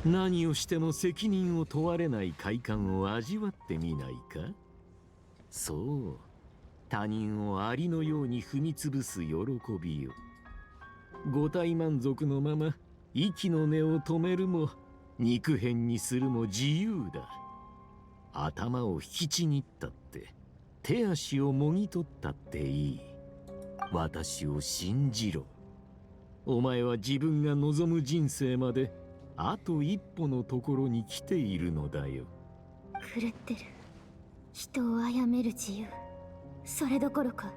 何をしても責任を問われない快感を味わってみないか。そう、他人をアリのように踏み潰す喜びよ。五体満足のまま息の根を止めるも肉片にするも自由だ。頭を引きちぎったって手足をもぎ取ったっていい。私を信じろ。お前は自分が望む人生まであと一歩のところに来ているのだよ。狂ってる。人を殺める自由、それどころか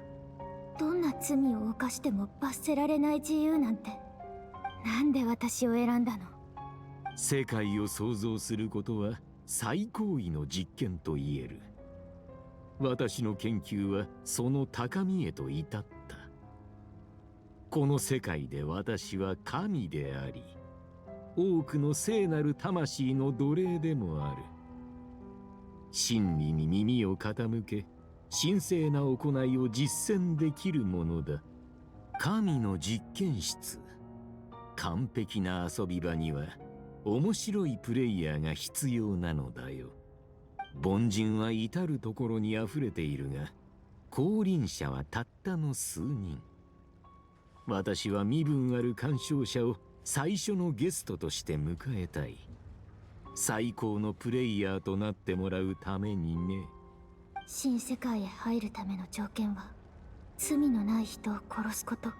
どんな罪を犯しても罰せられない自由なんて、なんで私を選んだの？世界を創造することは最高位の実験と言える。私の研究はその高みへと至った。この世界で私は神であり、多くの聖なる魂の奴隷でもある。真理に耳を傾け、神聖な行いを実践できるものだ。神の実験室。完璧な遊び場には面白いプレイヤーが必要なのだよ。凡人は至るところにあふれているが、降臨者はたったの数人。私は身分ある鑑賞者を最初のゲストとして迎えたい。最高のプレイヤーとなってもらうためにね。新世界へ入るための条件は罪のない人を殺すこと。こ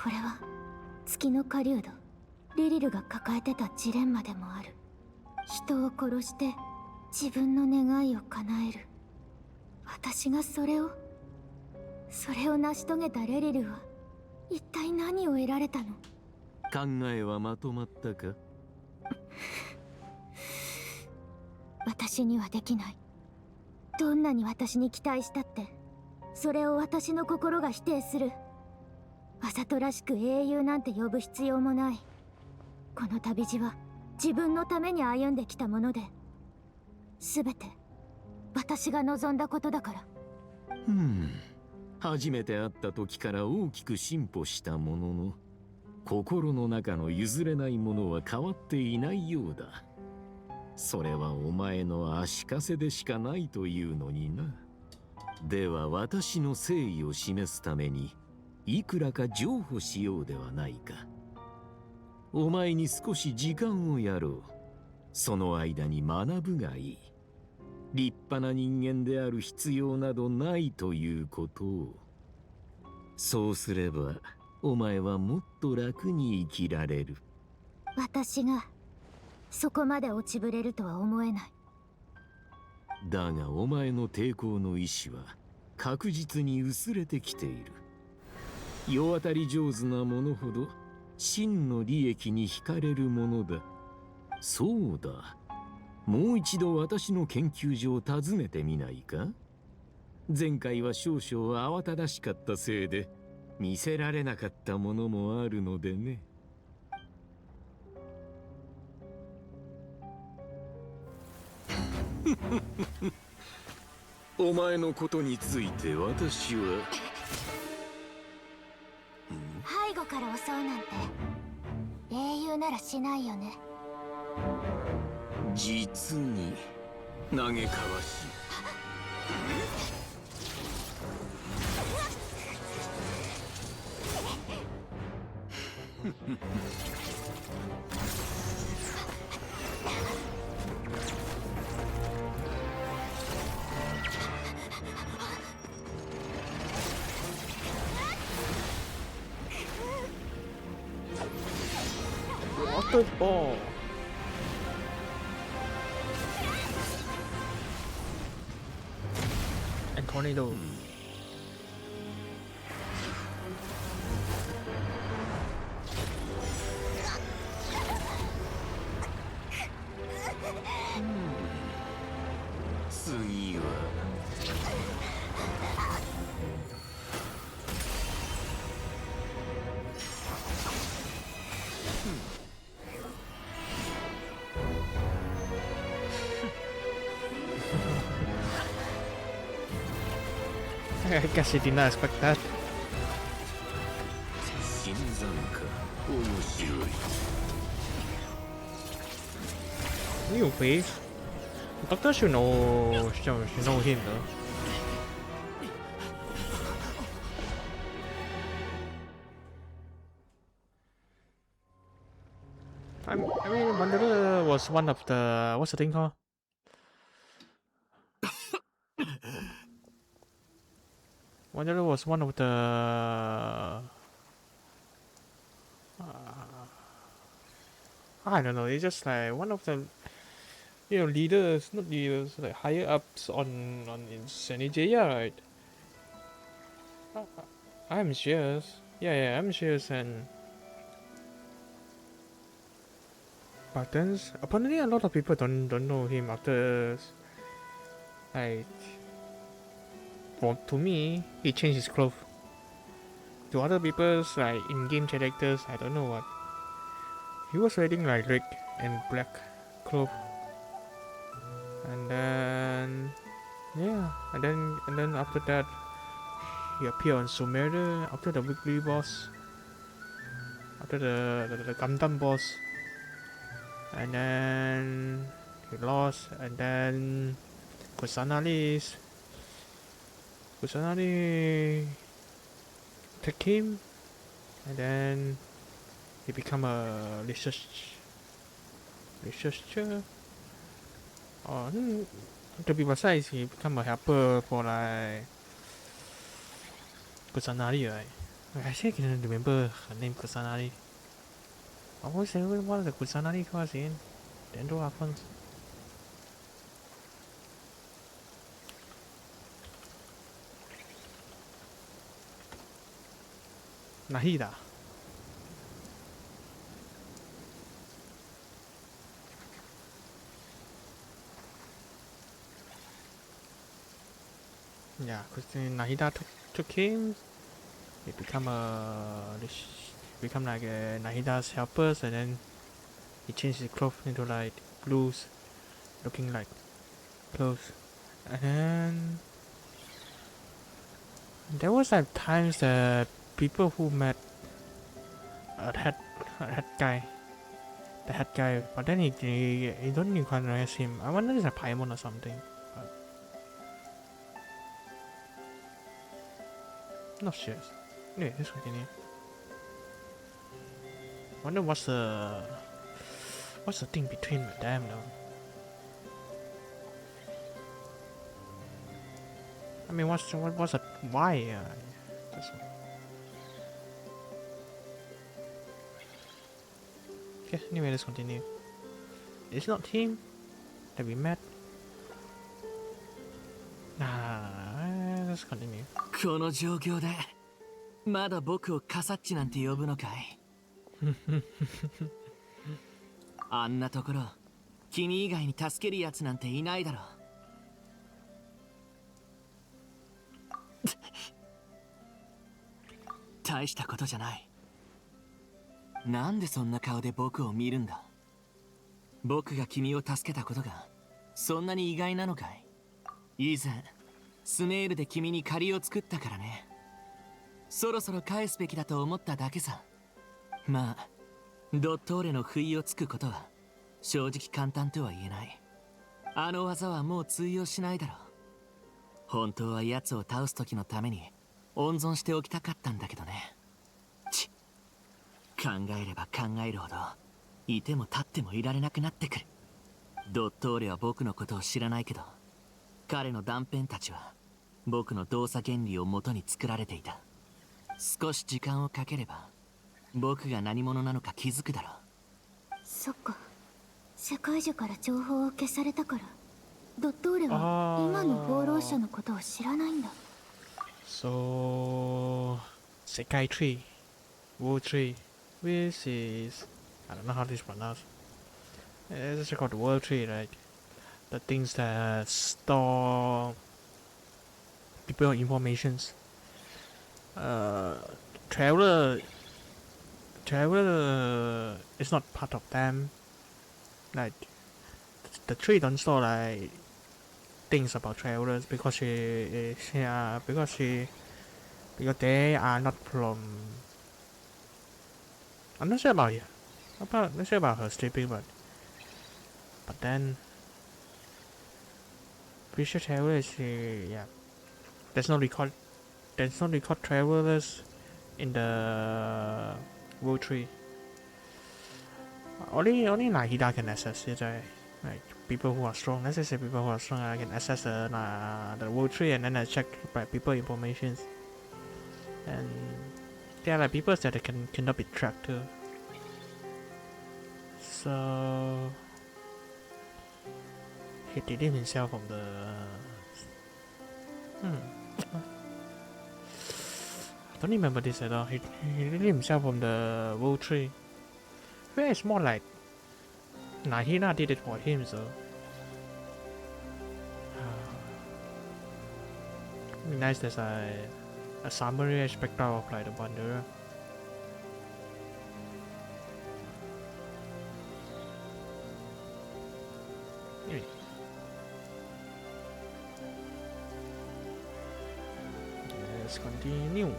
れは月の狩人リリルが抱えてたジレンマでもある。人を殺して自分の願いを叶える。私がそれを成し遂げたレリルは一体何を得られたの？考えはまとまったか？私にはできない。どんなに私に期待したってそれを私の心が否定する。わざとらしく英雄なんて呼ぶ必要もない。この旅路は自分のために歩んできたもので、全て私が望んだことだから。初めて会った時から大きく進歩したものの、心の中の譲れないものは変わっていないようだ。それはお前の足かせでしかないというのにな。では私の誠意を示すためにいくらか譲歩しようではないか。お前に少し時間をやろう。その間に学ぶがいい。立派な人間である必要などないということを。そうすればお前はもっと楽に生きられる。私がそこまで落ちぶれるとは思えない。だがお前の抵抗の意志は確実に薄れてきている。世渡り上手な者ほど真の利益に惹かれるものだ。そうだ、もう一度私の研究所を訪ねてみないか？前回は少々慌ただしかったせいで見せられなかったものもあるのでね。お前のことについて私は背後から襲うなんて英雄ならしないよね。実に嘆かわしい。What the ball? And tornado. I guess he did not expect that. 新参か面白い New face. Doctor should know him though. I mean, Wanderer was one of the what's the thing called? Wanderer was one of the I don't know. It's just like one of the leaders, not leaders, like higher ups on Sanijaya, right? I'm sure. Yeah, I'm sure. And but then apparently a lot of people don't know him after like to me he changed his clothes. To other people's like in-game characters, I don't know what. He was wearing like red and black clothes. And then yeah, and then after that he appeared on Sumeru after the weekly boss. After the Gundam boss. And then he lost, and then Kusanagi took him, and then he become a researcher. Or to be precise, he become a helper for like Kusanagi, right? I actually can't remember her name Kusanagi. I always say one of the Kusanagi cars in. Then what happens? Nahida. Yeah, because Nahida took him. He become like a Nahida's helpers, and then he changed his clothes into like blues, looking like clothes. And then there was like times that people who met a head guy, the head guy, but then he don't recognize him. I wonder if it's a Paimon or something. But not sure. Anyway, let's continue. Wonder what's the thing between them though. I mean, what's a why? Okay, anyway, let's continue. It's not him that we met. Let's continue. この状況でまだ僕をカサッチなんて呼ぶのかいあんなところ君以外に助けるやつなんていないだろ大したことじゃないなんでそんな顔で僕を見るんだ僕が君を助けたことがそんなに意外なのかい以前スネールで君に借りを作ったからねそろそろ返すべきだと思っただけさまあドットーレの不意をつくことは正直簡単とは言えないあの技はもう通用しないだろう本当は奴を倒す時のために温存しておきたかったんだけどね考えれば考えるほどいても立ってもいられなくなってくるドットーレは僕のことを知らないけど彼の断片たちは僕の動作原理を元に作られていた少し時間をかければ僕が何者なのか気づくだろうそっか世界中から情報を消されたからドットーレは今の放浪者のことを知らないんだ So Sekai Tree, World Tree, which is I don't know how this is pronounced. It's called the World Tree, right? The things that store people informations. Traveler is not part of them. Like the tree don't store like things about travelers because because they are not from. I'm not sure about it. Not sure about her sleeping, but then future travelers, yeah. There's no record travelers in the world tree. Only Nahida can access it, right? Like people who are strong. Let's just say people who are strong can access the world tree, and then I check by people information. And there are like people that cannot be tracked too. So he redeemed himself from the. I don't remember this at all. He redeemed himself from the world tree. Where it's more like Nahina did it for him, so nice. There's a summary aspect of like the wanderer. Let's continue.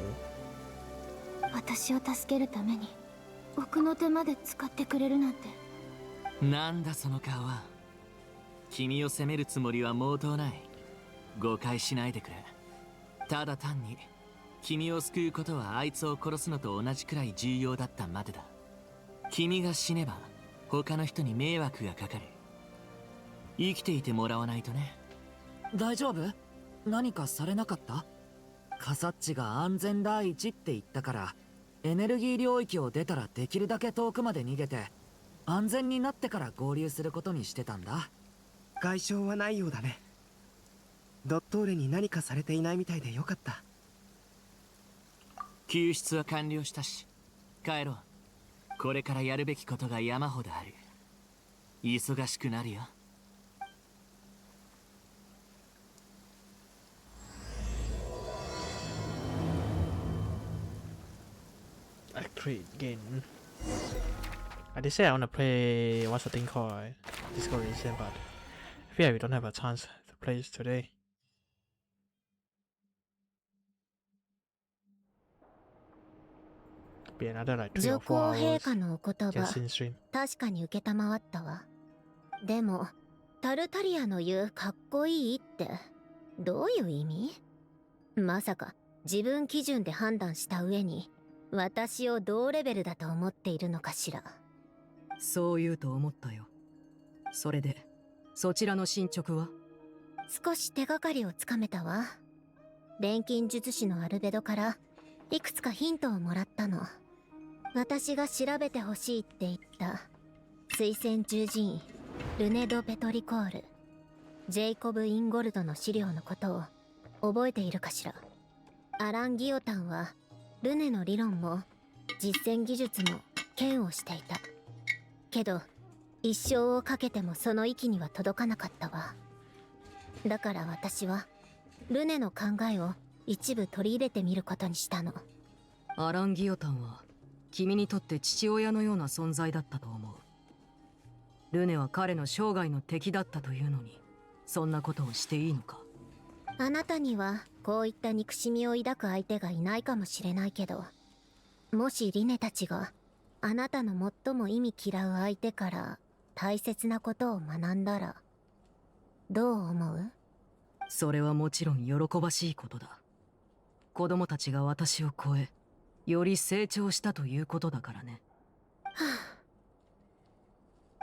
私を助けるために奥の手まで使ってくれるなんて。なんだその顔は。君を責めるつもりは毛頭ない。誤解しないでくれ。ただ単に君を救うことはあいつを殺すのと同じくらい重要だったまでだ。君が死ねば他の人に迷惑がかかる。生きていてもらわないとね。大丈夫？何かされなかった？カサッチが安全第一って言ったからエネルギー領域を出たらできるだけ遠くまで逃げて安全になってから合流することにしてたんだ。外傷はないようだね。ドットーレに何かされていないみたいでよかった。救出は完了したし帰ろう。これからやるべきことが山ほどある。忙しくなるよ。Act 3 again. I did say I wanna play what's the thing called Disco Elysium, but I feel like we don't have a chance to play this today. Be another like 3 上 or 皇 4 陛 hours 下のお言葉 Genshin stream. 確かに受けたまわったわ。でもタルタリアの言うかっこいいってどういう意味？まさか自分基準で判断した上に私を同レベルだと思っているのかしら。そう言うと思ったよ。それでそちらの進捗は？少し手がかりをつかめたわ。錬金術師のアルベドからいくつかヒントをもらったの。私が調べてほしいって言った水仙十字院ルネ・ド・ペトリコールジェイコブ・インゴルドの資料のことを覚えているかしら。アラン・ギオタンはルネの理論も実践技術も嫌悪していたけど一生をかけてもその域には届かなかったわ。だから私はルネの考えを一部取り入れてみることにしたの。アラン・ギオタンは君にとって父親のような存在だったと思う。ルネは彼の生涯の敵だったというのにそんなことをしていいのか？あなたにはこういった憎しみを抱く相手がいないかもしれないけど、もしリネたちがあなたの最も意味嫌う相手から大切なことを学んだらどう思う？それはもちろん喜ばしいことだ。子供たちが私を超えより成長したということだからね。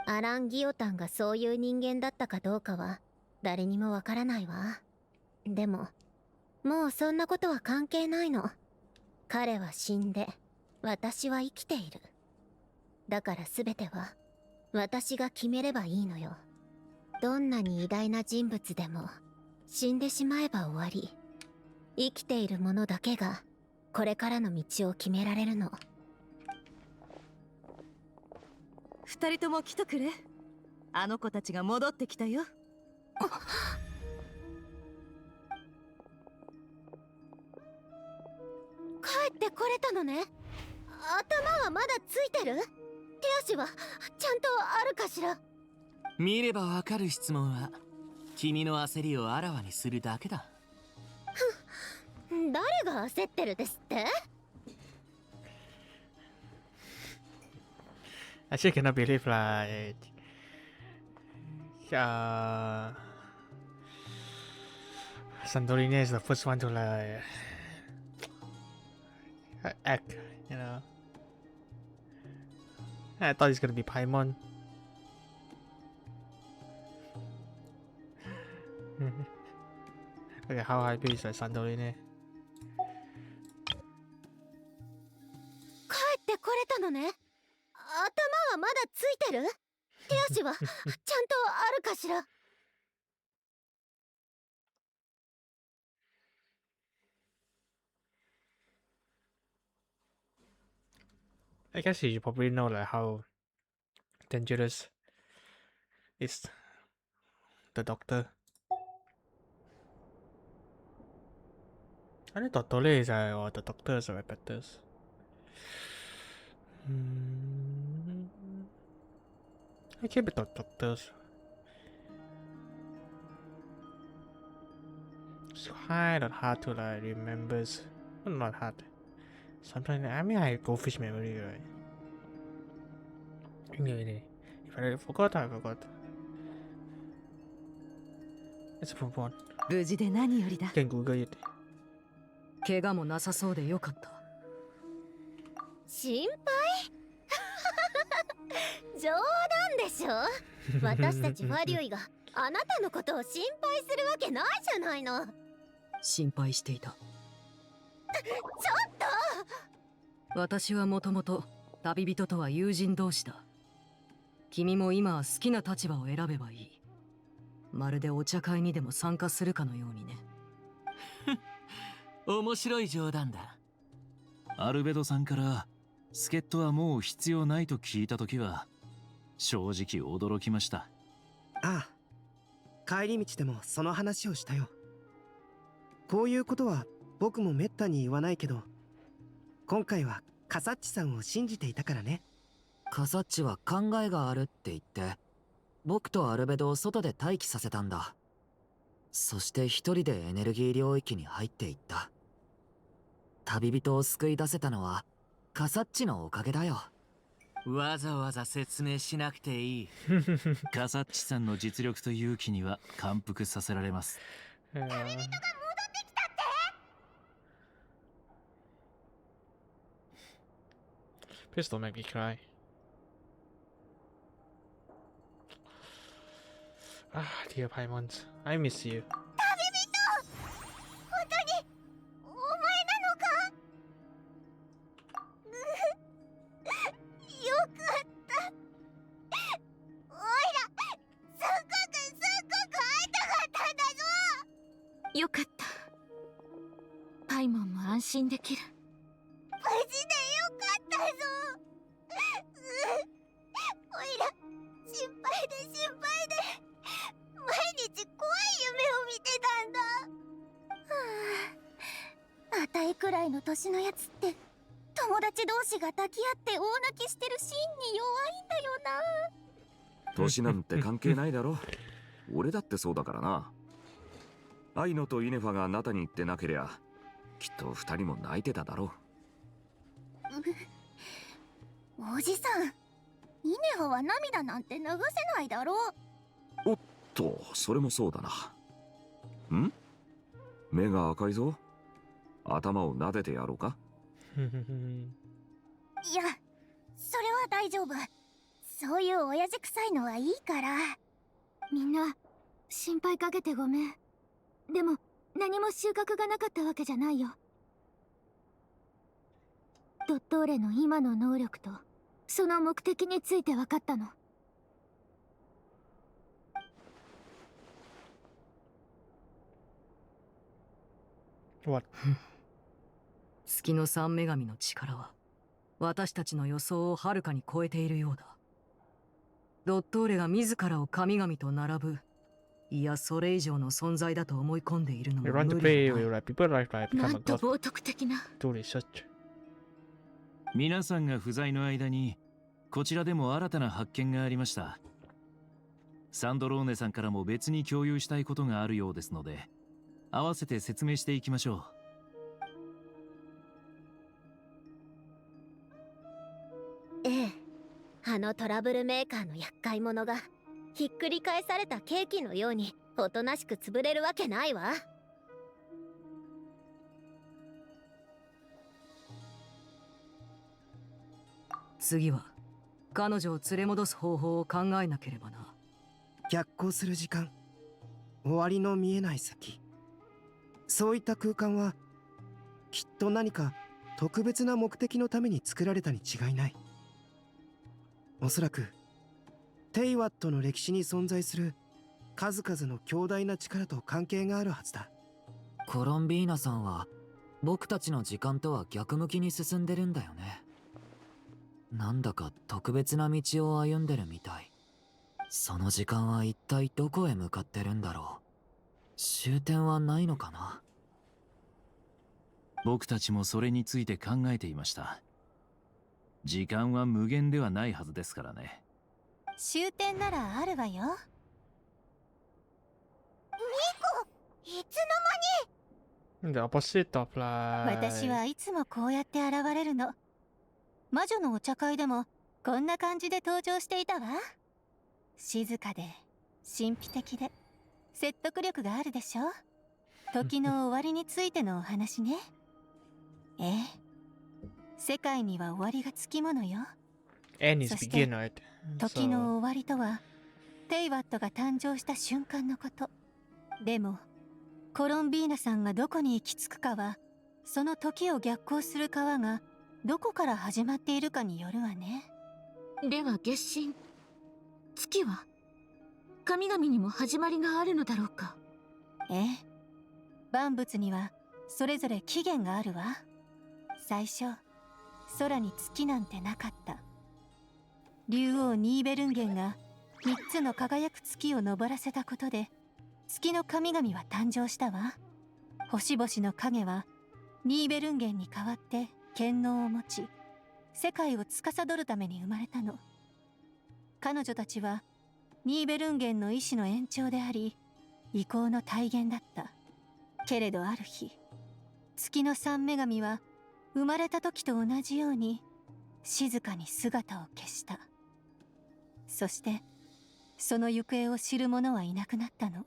アラン・ギオタンがそういう人間だったかどうかは誰にもわからないわ。でももうそんなことは関係ないの。彼は死んで私は生きている。だから全ては私が決めればいいのよ。どんなに偉大な人物でも死んでしまえば終わり。生きている者だけがこれからの道を決められるの。二人とも来とくれ。あの子たちが戻ってきたよ。帰ってこれたのね。頭はまだついてる？手足はちゃんとあるかしら？見ればわかる質問は君の焦りをあらわにするだけだ。誰が焦ってるですって？ I still cannot believe like Santorini is the first one to like act, you know. I thought it's gonna be Paimon. Okay, how high is like Santorini? 帰ってこれたのね。頭はまだついてる？手足はちゃんとあるかしら？ I guess you probably know like how dangerous is the doctor. I think Doctor is or the doctors are better. I keep it the doctors. It's kind of hard to like remember. Well, not hard. Sometimes I mean I go fish memory right. Anyway, if I forgot, I forgot. Let's move on. 無事で何よりだ。 You can Google it. 怪我もなさそうでよかった。心配？冗談でしょ。私たちファリュイがあなたのことを心配するわけないじゃないの。心配していた。ちょっと！私はもともと旅人とは友人同士だ。君も今は好きな立場を選べばいい。まるでお茶会にでも参加するかのようにね。面白い冗談だ。アルベドさんから助っ人はもう必要ないと聞いたときは正直驚きました。ああ、帰り道でもその話をしたよ。こういうことは僕もめったに言わないけど、今回はカサッチさんを信じていたからね。カサッチは考えがあるって言って僕とアルベドを外で待機させたんだ。そして一人でエネルギー領域に入っていった。旅人を救い出せたのはカサッチのおかげだよ。わざわざ説明しなくていい。カサッチさんの実力と勇気には感服させられます。旅人が戻ってきたって？Please don't make me cry. Ah, dear Paimons, I miss you. 旅人！本当にお前なのか？よかった。おいらすっごく会いたかったんだぞ。よかった。パイモンも安心できる。無事でよかったぞ。おいら心配で心配で毎日怖い夢を見てたんだ。あたいくらいの年のやつって友達同士が抱き合って大泣きしてるシーンに弱いんだよな。年なんて関係ないだろ。俺だってそうだからな。アイノとイネファがナタに行ってなけりゃきっと二人も泣いてただろおじさん、イネファは涙なんて流せないだろう。おっと、それもそうだな。ん？目が赤いぞ。頭を撫でてやろうか？いや、それは大丈夫。そういう親父臭いのはいいから。みんな心配かけてごめん。でも何も収穫がなかったわけじゃないよ。ドットーレの今の能力とその目的について分かったの。What? 月の三女神の力は私たちの予想をはるかに超えているようだ。ドットーレが自らを神々と並ぶ、いやそれ以上の存在だと思い込んでいるの We も run to 無 play, 理 we だ。 let people like become な a んと god 冒涜的な。 to research. 皆さんが不在の間にこちらでも新たな発見がありました。サンドローネさんからも別に共有したいことがあるようですので、合わせて説明していきましょええ、あのトラブルメーカーの厄介者がひっくり返されたケーキのようにおとなしく潰れるわけないわ。次は彼女を連れ戻す方法を考えなければな。逆行する時間、終わりの見えない先、そういった空間はきっと何か特別な目的のために作られたに違いない。おそらくテイワットの歴史に存在する数々の強大な力と関係があるはずだ。コロンビーナさんは僕たちの時間とは逆向きに進んでるんだよね。なんだか特別な道を歩んでるみたい。その時間は一体どこへ向かってるんだろう。終点はないのかな。う。僕たちもそれについて考えていました。時間は無限ではないはずですからね。終点ならあるわよ。ミコ、いつ The opposite of like 私はいつもこうやって現れるの。魔女のお茶会でもこんな感じで登場していたわ。静かで神秘的で説得力があるでしょ。時の終わりについてのお話ね。ええ、世界には終わりがつきものよ。 end is そして begin, right? 時の終わりとはテイワットが誕生した瞬間のこと。でもコロンビーナさんがどこに行き着くかはその時を逆行する川がどこから始まっているかによるわね。では月神、月は神々にも始まりがあるのだろうか。ええ、万物にはそれぞれ起源があるわ。最初空に月なんてなかった。竜王ニーベルンゲンが3つの輝く月を昇らせたことで月の神々は誕生したわ。星々の影はニーベルンゲンに代わって権能を持ち世界を司るために生まれたの。彼女たちはニーベルンゲンの意志の延長であり意向の体現だった。けれどある日、月の三女神は生まれた時と同じように静かに姿を消した。そしてその行方を知る者はいなくなったの。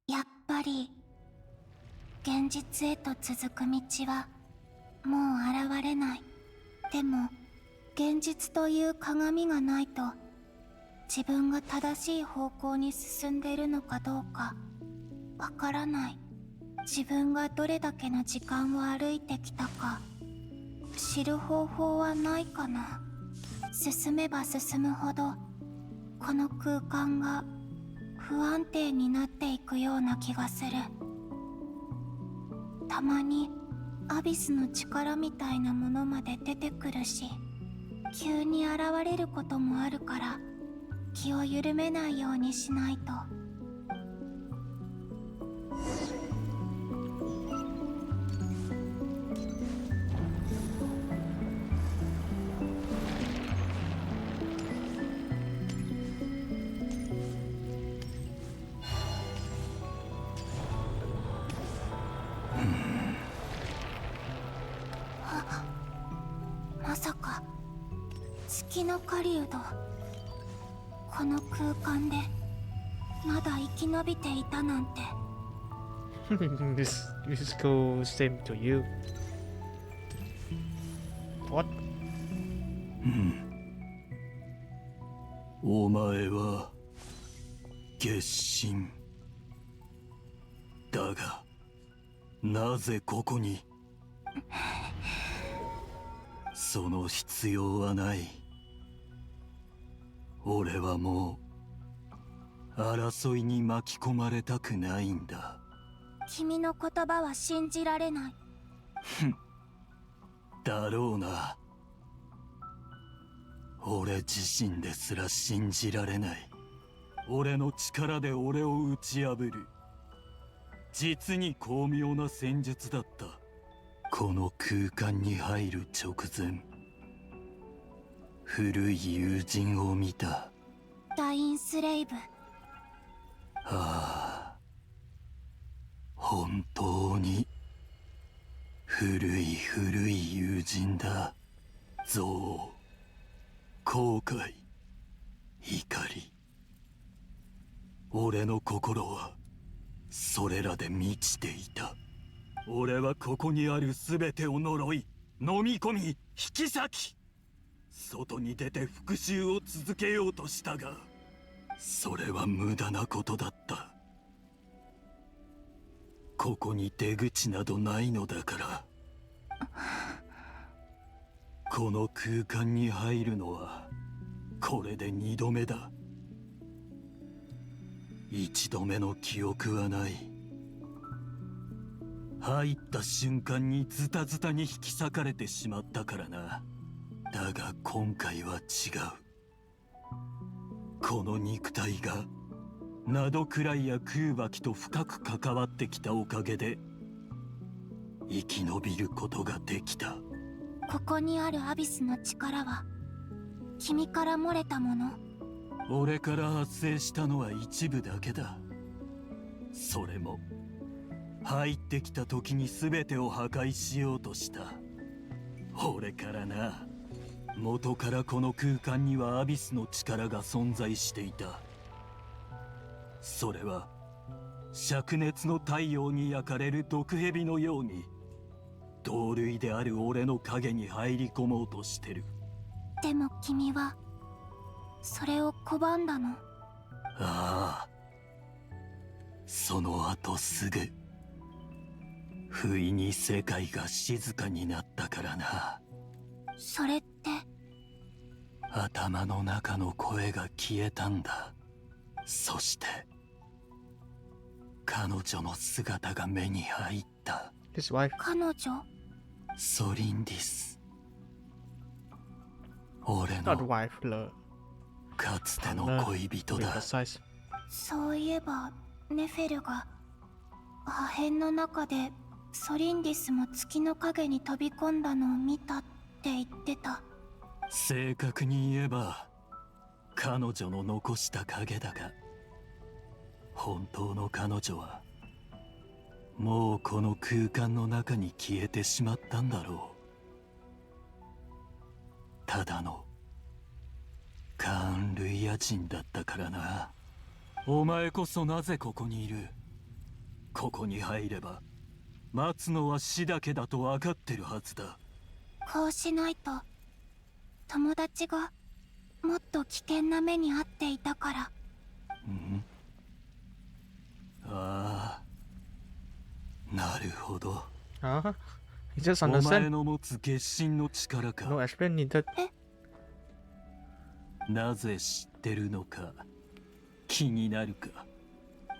やっぱり現実へと続く道はもう現れない。でも現実という鏡がないと自分が正しい方向に進んでいるのかどうかわからない。自分がどれだけの時間を歩いてきたか知る方法はないかな。進めば進むほどこの空間が不安定になっていくような気がする。たまにアビスの力みたいなものまで出てくるし、急に現れることもあるから気を緩めないようにしないと。まさか月の狩人、この空間でまだ生き延びていたなんて。this goes same to you. What? お前は月神だが、なぜここに？その必要はない。俺はもう争いに巻き込まれたくないんだ。君の言葉は信じられない。だろうな。俺自身ですら信じられない。俺の力で俺を打ち破る。実に巧妙な戦術だった。この空間に入る直前、古い友人を見た。ダインスレイブ。ああ、本当に古い友人だ。憎悪、後悔、怒り。俺の心はそれらで満ちていた。俺はここにある全てを呪い、飲み込み、引き裂き、外に出て復讐を続けようとしたが、それは無駄なことだった。ここに出口などないのだから。この空間に入るのはこれで2度目だ。1度目の記憶はない。入った瞬間にズタズタに引き裂かれてしまったからな。だが今回は違う。この肉体がナドクライや空爆と深く関わってきたおかげで生き延びることができた。ここにあるアビスの力は君から漏れたもの？俺から発生したのは一部だけだ。それも入ってきた時に全てを破壊しようとした俺からな。元からこの空間にはアビスの力が存在していた。それは灼熱の太陽に焼かれる毒蛇のように同類である俺の影に入り込もうとしてる。でも君はそれを拒んだの？ああ、その後すぐ不意に世界が静かになったからな。それって頭の中の声が消えたんだ。そして彼女の姿が目に入った。 His wife. 彼女？ソリンディス、俺 Not の wife, the かつての partner 恋人 with だ。 the size. そういえばネフェルが破片の中でソリンディスも月の影に飛び込んだのを見たって言ってた。正確に言えば彼女の残した影だが、本当の彼女はもうこの空間の中に消えてしまったんだろう。ただのカーン・ルイヤ人だったからな。お前こそなぜここにいる？ここに入れば待つのは死だけだと分かってるはずだ。こうしないと友達がもっと危険な目に遭っていたから。ん？ああ、なるほど。Ah, he just お前 understand. の持つ決心の力か。 No explain needed. なぜ知ってるのか気になるか。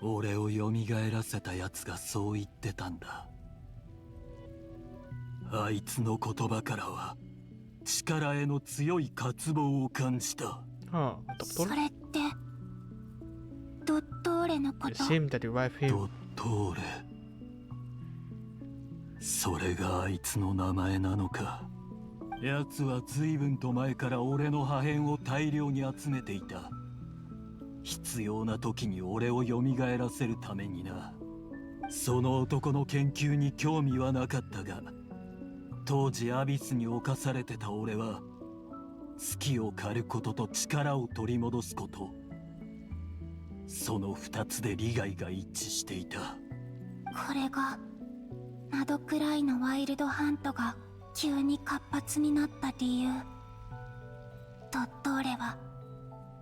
俺を蘇らせたやつがそう言ってたんだ。あいつの言葉からは力への強い渇望を感じた。 Oh, そ doctor. れってドットーレのこ It と？ seemed that the wife ド him. ットーレ、それがあいつの名前なのか。奴は随分と前から俺の破片を大量に集めていた。必要な時に俺を蘇らせるためにな。その男の研究に興味はなかったが、当時アビスに侵されてた俺は月を狩ることと力を取り戻すこと、その2つで利害が一致していた。これがナドくらいのワイルドハントが急に活発になった理由。ドットーレは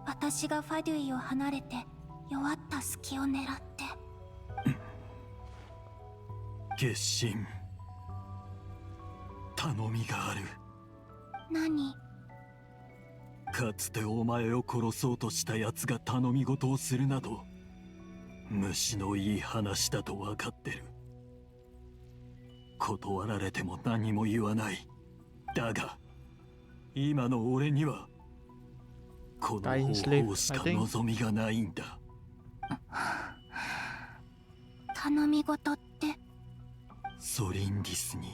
私がファデュイを離れて弱った隙を狙って決心、頼みがある。何？かつてお前を殺そうとした奴が頼み事をするなど虫のいい話だと分かってる。断られても何も言わない。だが今の俺にはこの方法しか望みがないんだ。頼み事って？ソリンディスに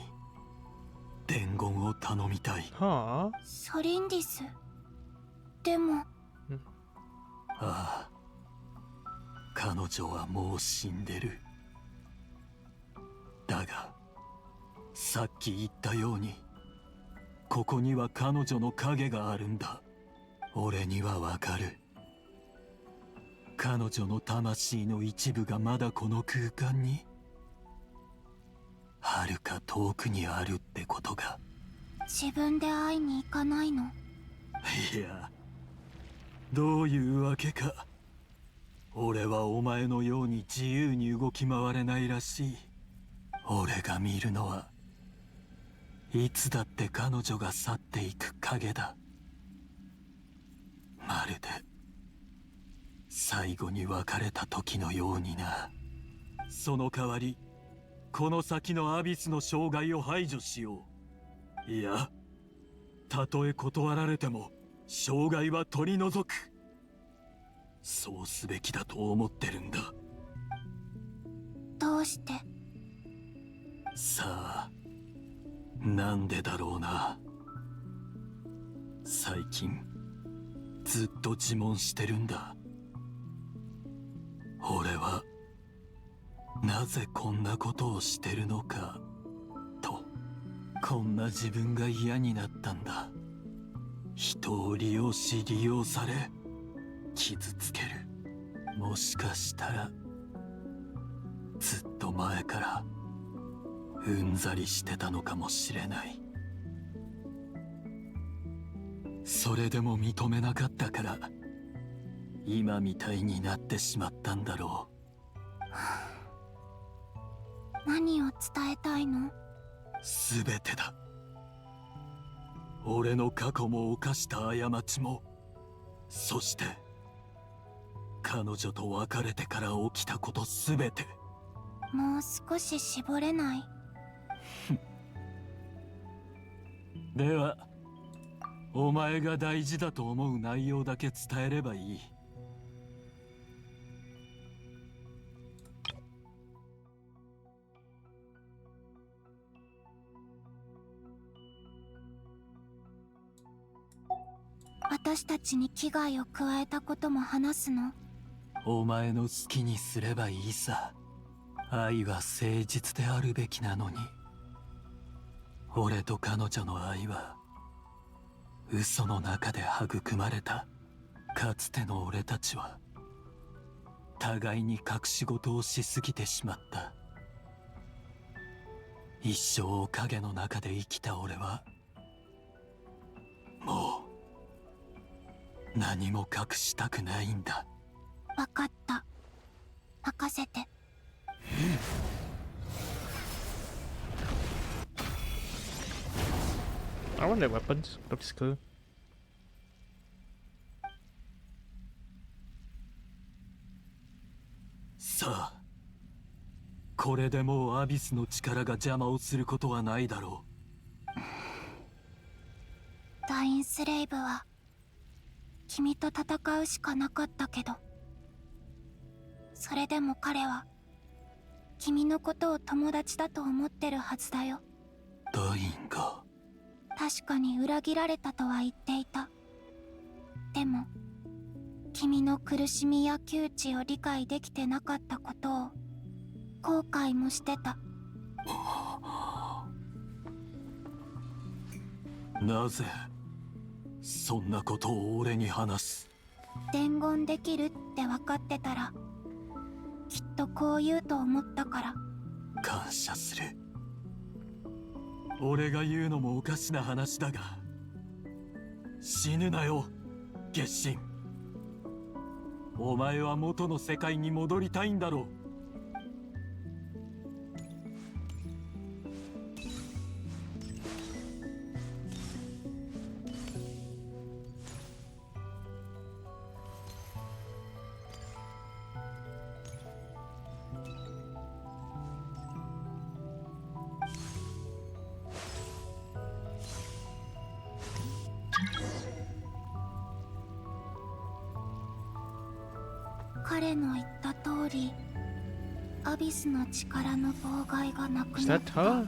伝言を頼みたい。はソリンディス。でもああ、彼女はもう死んでる。だがさっき言ったように、ここには彼女の影があるんだ。俺にはわかる。彼女の魂の一部がまだこの空間に、遥か遠くにあるってことが。自分で会いに行かないの？いや、どういうわけか、俺はお前のように自由に動き回れないらしい。俺が見るのは、いつだって彼女が去っていく影だ。まるで最後に別れた時のようにな。その代わり、この先のアビスの障害を排除しよう。いや、たとえ断られても障害は取り除く。そうすべきだと思ってるんだ。どうして？さあ、なんでだろうな。最近ずっと自問してるんだ。俺はなぜこんなことをしてるのかと。こんな自分が嫌になったんだ。人を利用し利用され傷つける。もしかしたらずっと前からうんざりしてたのかもしれない。それでも認めなかったから今みたいになってしまったんだろう。何を伝えたいの？すべてだ。俺の過去も犯した過ちも、そして彼女と別れてから起きたことすべて。もう少し絞れない？ではお前が大事だと思う内容だけ伝えればいい。私たちに危害を加えたことも話すの？お前の好きにすればいいさ。愛は誠実であるべきなのに。俺と彼女の愛は嘘の中で育まれた。かつての俺たちは互いに隠し事をしすぎてしまった。一生を影の中で生きた俺はもう何も隠したくないんだ。わかった。任せて。I want their weapons. Looks cool. さあ、これでもうアビスの力が邪魔をすることはないだろう。ダインスレイブは君と戦うしかなかったけど、それでも彼は君のことを友達だと思ってるはずだよ。ダインが。確かに裏切られたとは言っていた。でも君の苦しみや窮地を理解できてなかったことを後悔もしてた。なぜそんなことを俺に話す？伝言できるって分かってたらきっとこう言うと思ったから。感謝する。俺が言うのもおかしな話だが、死ぬなよ、月神。お前は元の世界に戻りたいんだろう。彼の言った通りアビスの力の妨害がなく Is なっ that た。 her?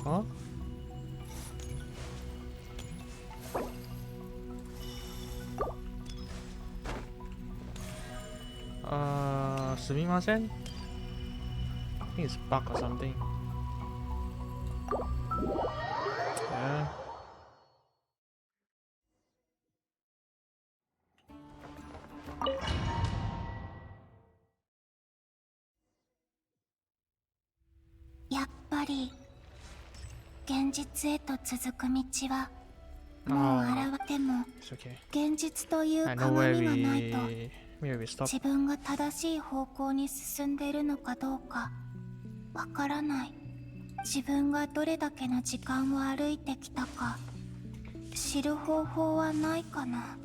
Huh? すみません。I think it's bug or something. Yeah. やっぱり現実へと続く道はもう現れても It's okay. 現実という I know 鏡 where がないと we stop. 自分が正しい方向に進んでいるのかどうかわからない。自分がどれだけの時間を歩いてきたか知る方法はないかな。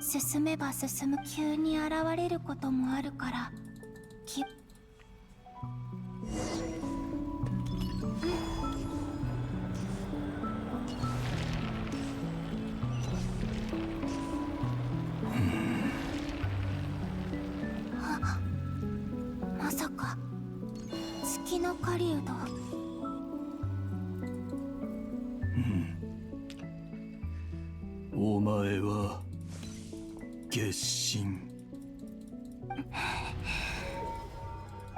進めば進む急に現れることもあるからまさか月の狩人。お前は月神。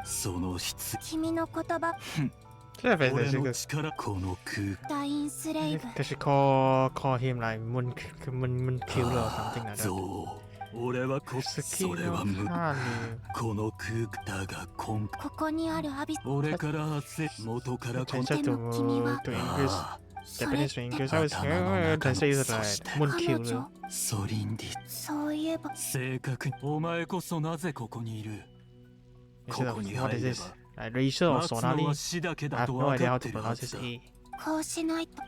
その質君の言葉 Yeah, but 俺 they の should, 力この空間ダインスレイブ they should call him like Moon Killer or something like that. そう俺はそ月れは無の狩この空間だが今ここにあるアビス俺から発生元から人 translate to English. それ Japanese to English. I was translate is like Moon 彼 Killer. 女ソリンディそういえば正確にお前こそなぜここにいる Instead of ここに what 入 is れ this? ば Like Rachel or 待つのは Sonali? 死だけ I だ have と no 分 idea か how っ to てる pronounce は this ずだ E. こうしないと。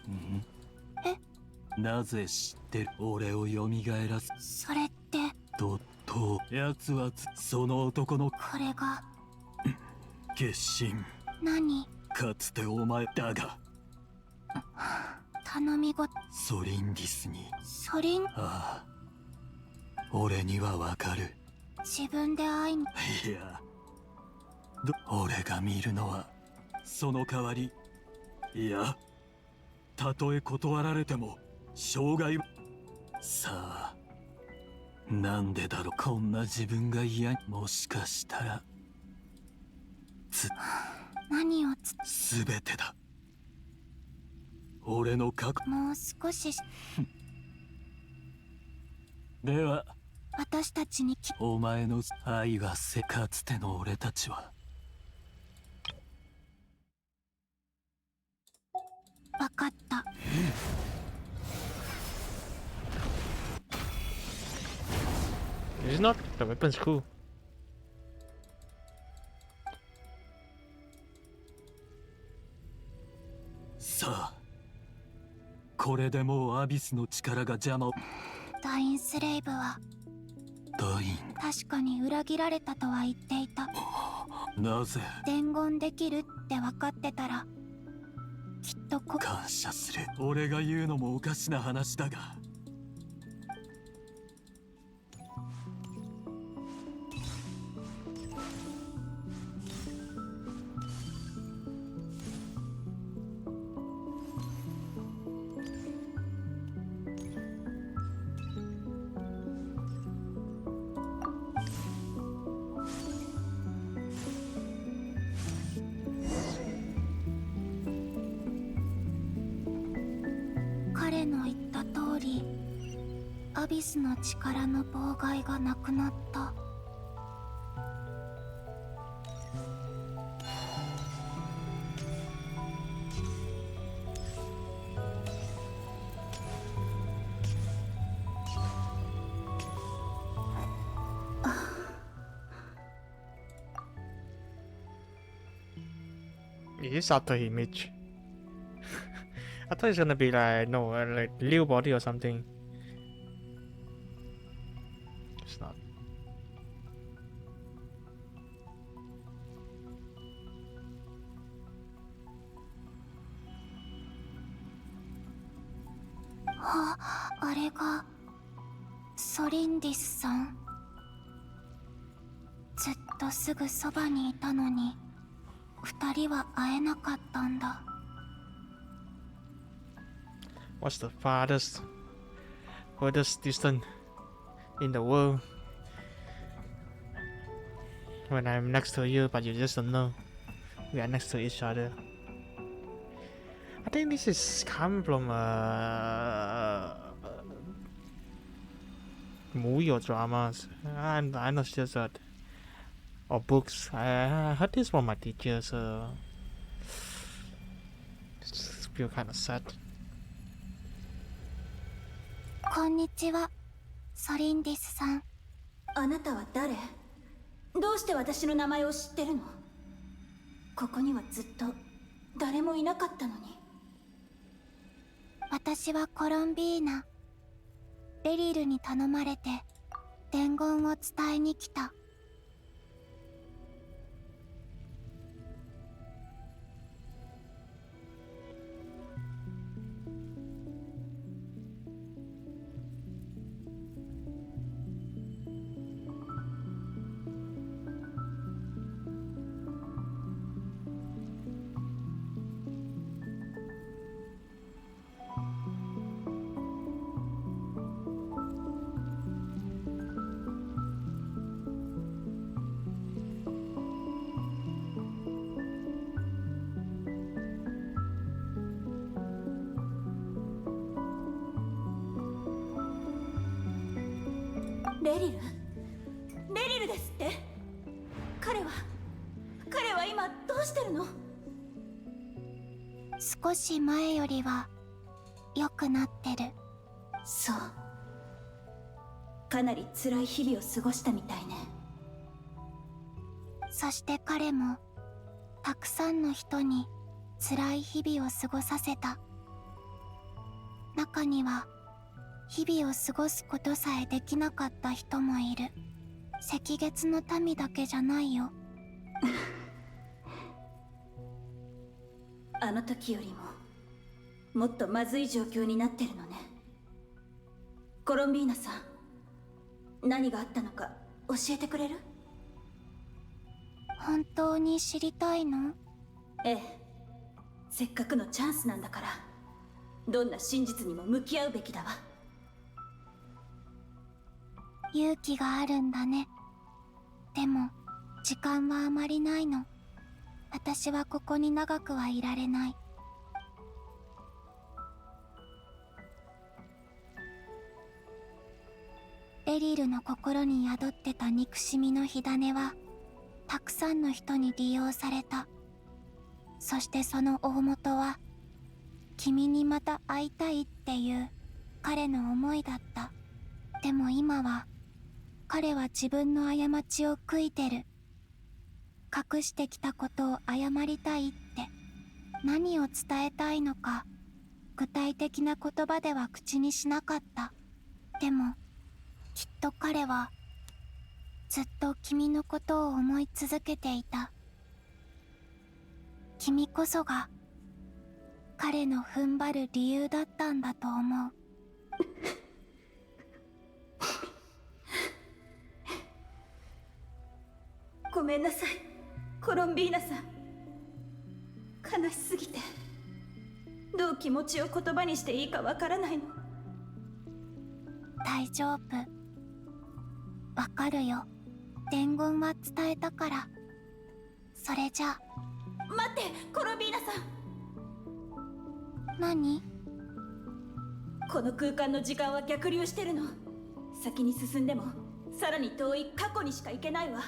なぜ知ってる俺を蘇らすそれってと奴はその男のこれが決心何かつてお前だが頼み事ソリンディスにそれんああ俺にはわかる自分で会いにいや俺が見るのはその代わりいやたとえ断られても障害さあなんでだろうこんな自分が嫌もしかしたら何をすべてだ俺の過去もう少しでは私たちにお前の愛はかつての俺たちは分かった。It's not. The weapon's cool. さあこれでもうアビスの力が邪魔をダインスレイブはダイン確かに裏切られたとは言っていた。なぜ伝言できるって分かってたらきっと感謝する俺が言うのもおかしな話だが彼の言った通りアビスの力の妨害がなくなった。It is after image. I thought it's gonna be like no, like Liu body or something. It's not. あれがソリンディスさん。ずっとすぐそばにいたのに二人は会えなかったんだ。 What's the furthest distance in the world? When I'm next to you, but you just don't know. We are next to each other. I think this is come from a movie or dramas. I'm not sure that. Or books. I heard this from my teacher, so it's feel kind of sad. こんにちは、ソリンディスさん。あなたは誰？どうして私の名前を知ってるの？ここにはずっと誰もいなかったのに。私はコロンビーナ。ベリルに頼まれて伝言を伝えに来た。レリル？レリルですって？彼は今どうしてるの？少し前よりは良くなってる。そう。かなり辛い日々を過ごしたみたいね。そして彼もたくさんの人に辛い日々を過ごさせた。中には日々を過ごすことさえできなかった人もいる。赤月の民だけじゃないよ。あの時よりももっとまずい状況になってるのね。コロンビーナさん、何があったのか教えてくれる？本当に知りたいの？ええ、せっかくのチャンスなんだから、どんな真実にも向き合うべきだわ。勇気があるんだね。でも時間はあまりないの。私はここに長くはいられない。ベリルの心に宿ってた憎しみの火種はたくさんの人に利用された。そしてその大元は君にまた会いたいっていう彼の思いだった。でも今は彼は自分の過ちを悔いてる。隠してきたことを謝りたいって。何を伝えたいのか具体的な言葉では口にしなかった。でもきっと彼はずっと君のことを思い続けていた。君こそが彼の踏ん張る理由だったんだと思う。ごめんなさい、コロンビーナさん。悲しすぎてどう気持ちを言葉にしていいかわからないの。大丈夫。わかるよ。伝言は伝えたから。それじゃあ。待って、コロンビーナさん。何？この空間の時間は逆流してるの。先に進んでもさらに遠い過去にしか行けないわ。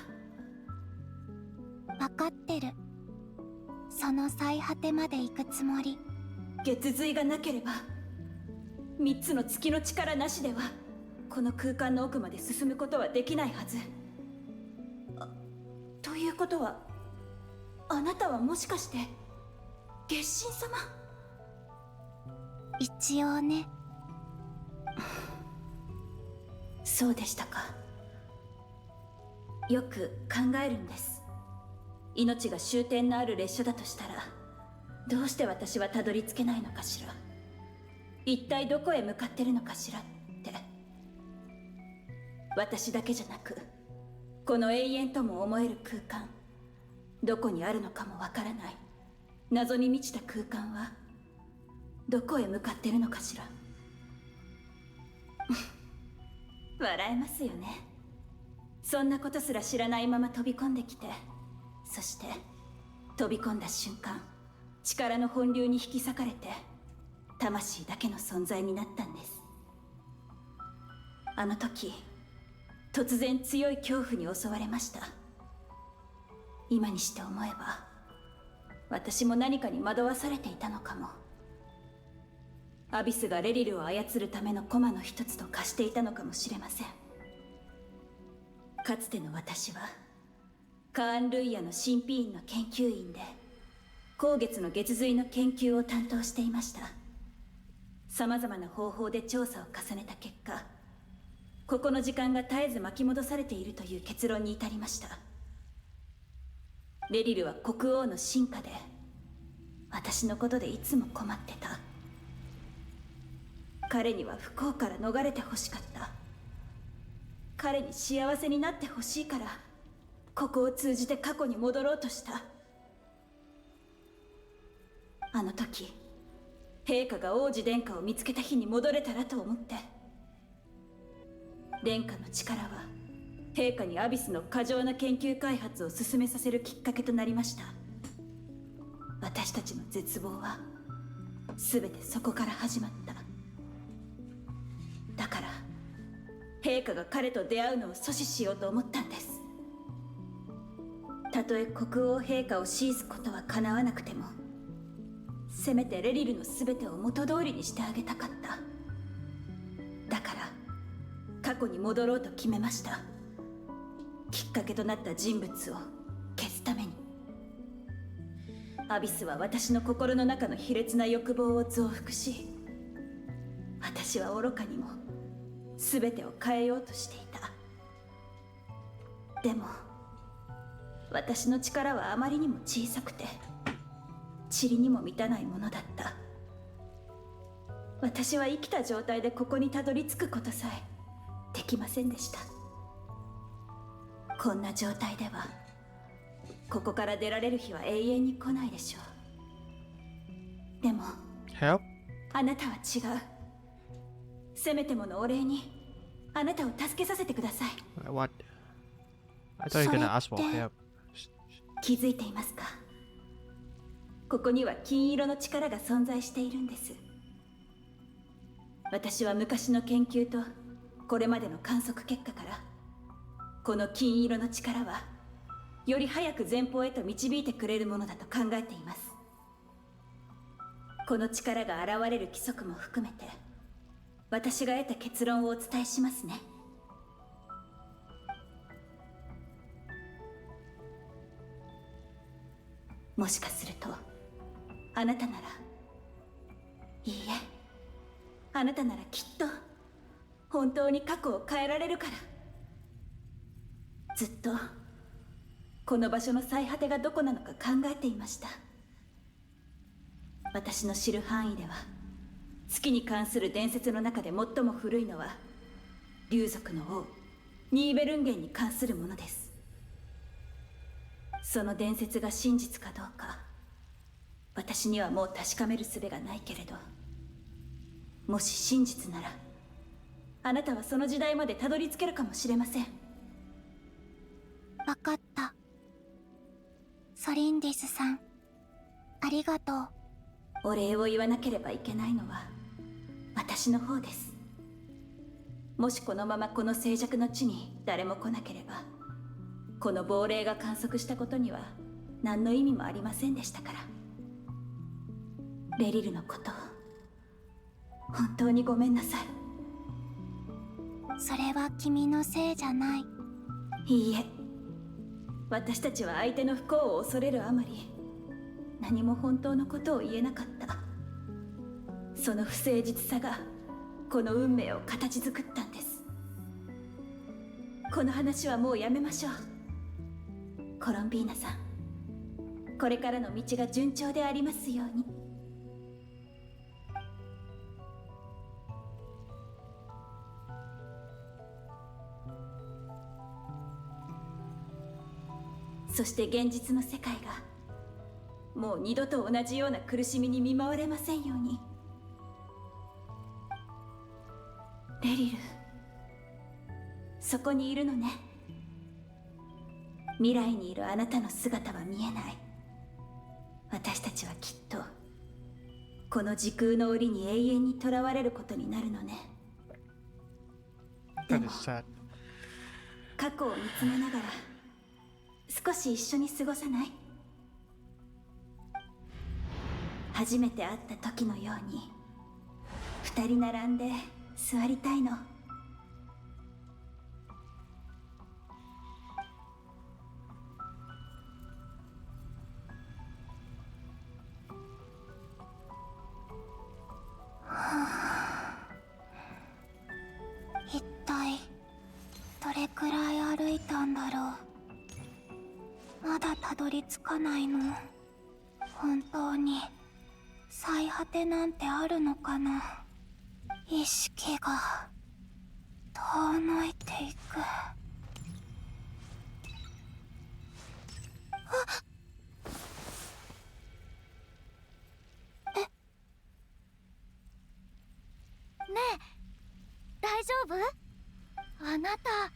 わかってる。その最果てまで行くつもり。月髄がなければ、3つの月の力なしではこの空間の奥まで進むことはできないはず。ということは、あなたはもしかして月神様？一応ね。そうでしたか。よく考えるんです。命が終点のある列車だとしたら、どうして私はたどり着けないのかしら。一体どこへ向かってるのかしらって。私だけじゃなく、この永遠とも思える空間、どこにあるのかもわからない謎に満ちた空間はどこへ向かってるのかしら。笑えますよね。そんなことすら知らないまま飛び込んできて、そして飛び込んだ瞬間、力の本流に引き裂かれて魂だけの存在になったんです。あの時突然強い恐怖に襲われました。今にして思えば私も何かに惑わされていたのかも。アビスがレリルを操るための駒の一つと化していたのかもしれません。かつての私はカーン・ルイヤの神秘院の研究員で、光月の月髄の研究を担当していました。さまざまな方法で調査を重ねた結果、ここの時間が絶えず巻き戻されているという結論に至りました。レリルは国王の臣下で、私のことでいつも困ってた。彼には不幸から逃れてほしかった。彼に幸せになってほしいから、ここを通じて過去に戻ろうとした。あの時陛下が王子殿下を見つけた日に戻れたらと思って。殿下の力は陛下にアビスの過剰な研究開発を進めさせるきっかけとなりました。私たちの絶望は全てそこから始まった。だから陛下が彼と出会うのを阻止しようと思ったんです。たとえ国王陛下を退すことは叶わなくても、せめてレリルの全てを元通りにしてあげたかった。だから過去に戻ろうと決めました。きっかけとなった人物を消すために。アビスは私の心の中の卑劣な欲望を増幅し、私は愚かにも全てを変えようとしていた。でも私の力はあまりにも小さくて塵にも満たないものだった。私は生きた状態でここにたどり着くことさえできませんでした。こんな状態ではここから出られる日は永遠に来ないでしょう。でも Help? あなたは違う。せめてものお礼にあなたを助けさせてください。 What? I thought you were gonna ask for help. 気づいていますか？ここには金色の力が存在しているんです。私は昔の研究とこれまでの観測結果から、この金色の力はより早く前方へと導いてくれるものだと考えています。この力が現れる規則も含めて私が得た結論をお伝えしますね。もしかするとあなたなら、いいえ、あなたならきっと本当に過去を変えられるから。ずっとこの場所の最果てがどこなのか考えていました。私の知る範囲では月に関する伝説の中で最も古いのは竜族の王ニーベルンゲンに関するものです。その伝説が真実かどうか私にはもう確かめる術がないけれど、もし真実ならあなたはその時代までたどり着けるかもしれません。わかった。ソリンディスさん、ありがとう。お礼を言わなければいけないのは私の方です。もしこのままこの静寂の地に誰も来なければ、この亡霊が観測したことには何の意味もありませんでしたから。レリルのこと本当にごめんなさい。それは君のせいじゃない。いいえ、私たちは相手の不幸を恐れるあまり何も本当のことを言えなかった。その不誠実さがこの運命を形作ったんです。この話はもうやめましょう。コロンビーナさん、これからの道が順調でありますように。そして現実の世界がもう二度と同じような苦しみに見舞われませんように。レリル、そこにいるのね。未来にいるあなたの姿は見えない。私たちはきっとこの時空の檻に永遠にとらわれることになるのね。で That も is sad. 過去を見つめながら少し一緒に過ごさない？初めて会った時のように二人並んで座りたいの。一体どれくらい歩いたんだろう。まだたどり着かないの？本当に最果てなんてあるのかな。意識が遠のいていく。ねえ、大丈夫？あなた、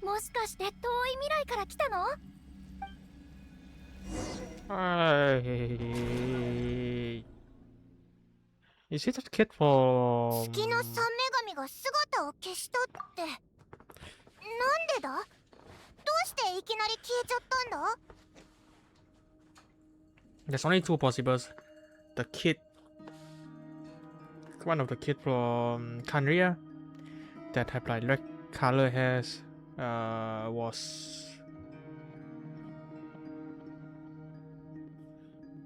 もしかして遠い未来から来たの？ Is it a kid from? 月の三女神が姿を消したって、なんでだ？どうしていきなり消えちゃったんだ？ There's only two possibles. The kid, one of the kid from Canria that have like red color hairs, was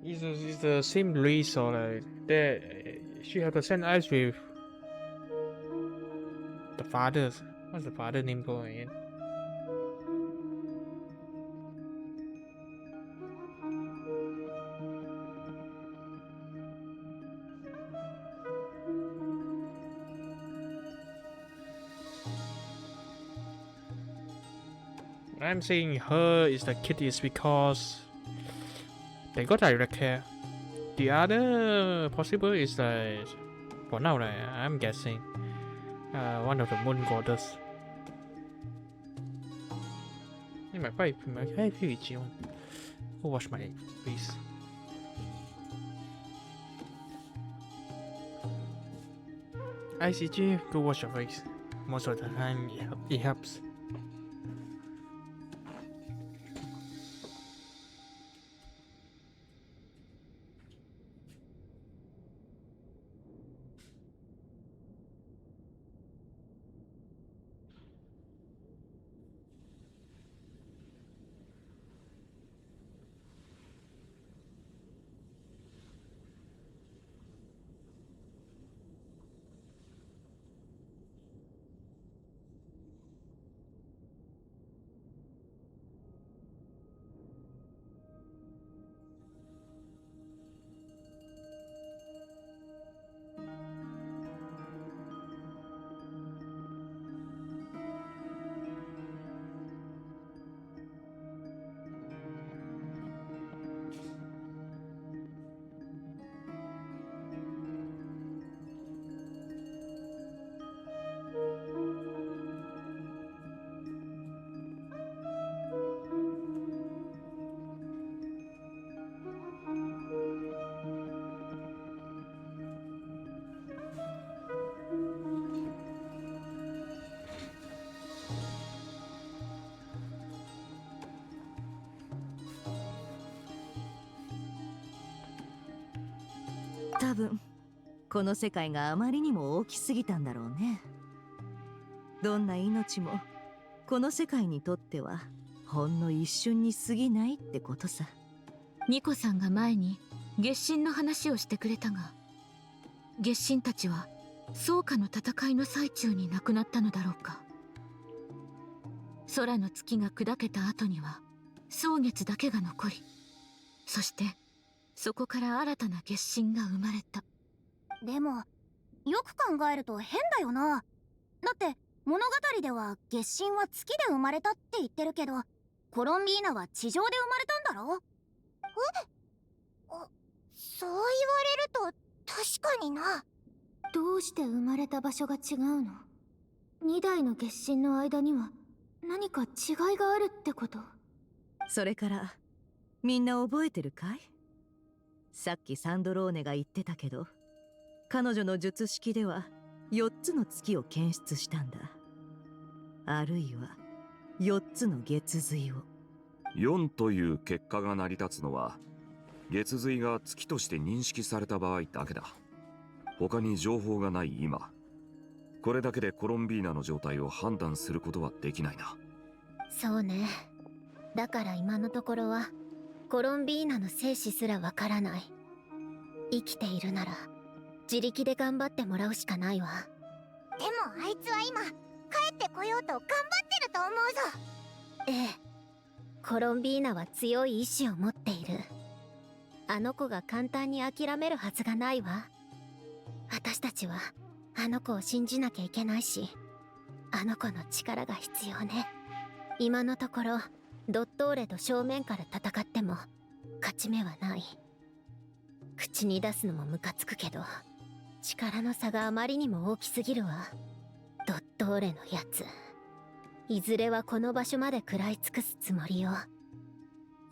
is the same race or like that. She had the same eyes with the father's. What's the father name called again? I'm saying her is the kid is because they got direct hair. The other possible is like, for now, like, I'm guessing, one of the moon goddess. In my pipe, go wash my face. ICG, go wash your face. Most of the time, it helps. "多分この世界があまりにも大きすぎたんだろうね。どんな命もこの世界にとってはほんの一瞬に過ぎないってことさ。ニコさんが前に月神の話をしてくれたが、月神たちは宗家の戦いの最中に亡くなったのだろうか。空の月が砕けた後には蒼月だけが残り、そしてそこから新たな月神が生まれた。でもよく考えると変だよな。だって物語では月神は月で生まれたって言ってるけど、こコロンビーナは地上で生まれたんだろ？そう言われると確かにな。どうして生まれた場所が違うの？2代の月神の間には何か違いがあるってこと？それからみんな覚えてるかい？さっきサンドローネが言ってたけど、彼女の術式では4つの月を検出したんだ。あるいは4つの月髄を。4という結果が成り立つのは月髄が月として認識された場合だけだ。他に情報がない今、これだけでコロンビーナの状態を判断することはできないな。そうね。だから今のところはコロンビーナの生死すらわからない。生きているなら自力で頑張ってもらうしかないわ。でもあいつは今帰ってこようと頑張ってると思うぞ。ええ、コロンビーナは強い意志を持っている。あの子が簡単に諦めるはずがないわ。私たちはあの子を信じなきゃいけないし、あの子の力が必要ね。今のところドットーレと正面から戦っても勝ち目はない。口に出すのもムカつくけど、力の差があまりにも大きすぎるわ。ドットーレのやつ、いずれはこの場所まで食らい尽くすつもりよ。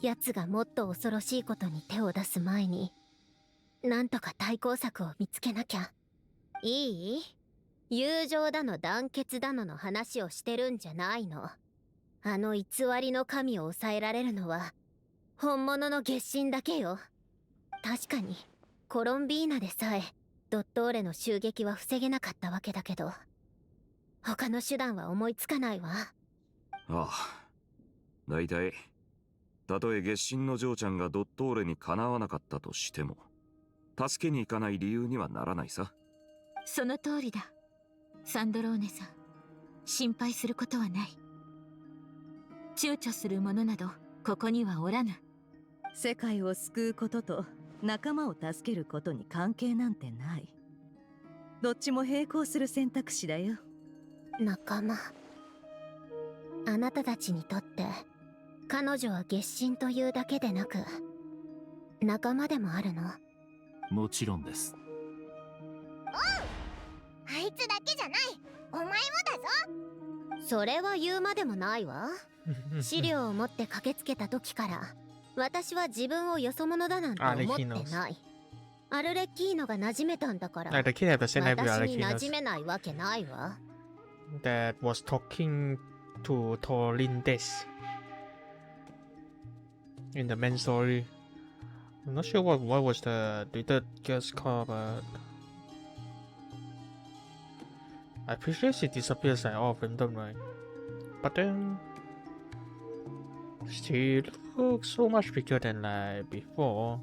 奴がもっと恐ろしいことに手を出す前に、なんとか対抗策を見つけなきゃ。いい？友情だの団結だのの話をしてるんじゃないの。あの偽りの神を抑えられるのは本物の月神だけよ。確かにコロンビーナでさえドットーレの襲撃は防げなかったわけだけど、他の手段は思いつかないわ。ああ、だいたいたとえ月神の嬢ちゃんがドットーレにかなわなかったとしても助けに行かない理由にはならないさ。その通りだ。サンドローネさん、心配することはない。躊躇する者などここにはおらぬ。世界を救うことと仲間を助けることに関係なんてない。どっちも並行する選択肢だよ。仲間。あなたたちにとって彼女は月神というだけでなく仲間でもあるの？もちろんです。あいつだけじゃない、お前もだぞ。それは言うまでもないわ。資料を持って駆けつけた時から私は自分をよそ者だなんて思ってない。アルレッキーノが馴染めたんだから、私に馴染めないわけないわ。That was talking to Torlindes in the main story. I'm not sure what was the third girl's called, but I appreciate she disappears like often, don't I? But then she looks so much bigger than like before.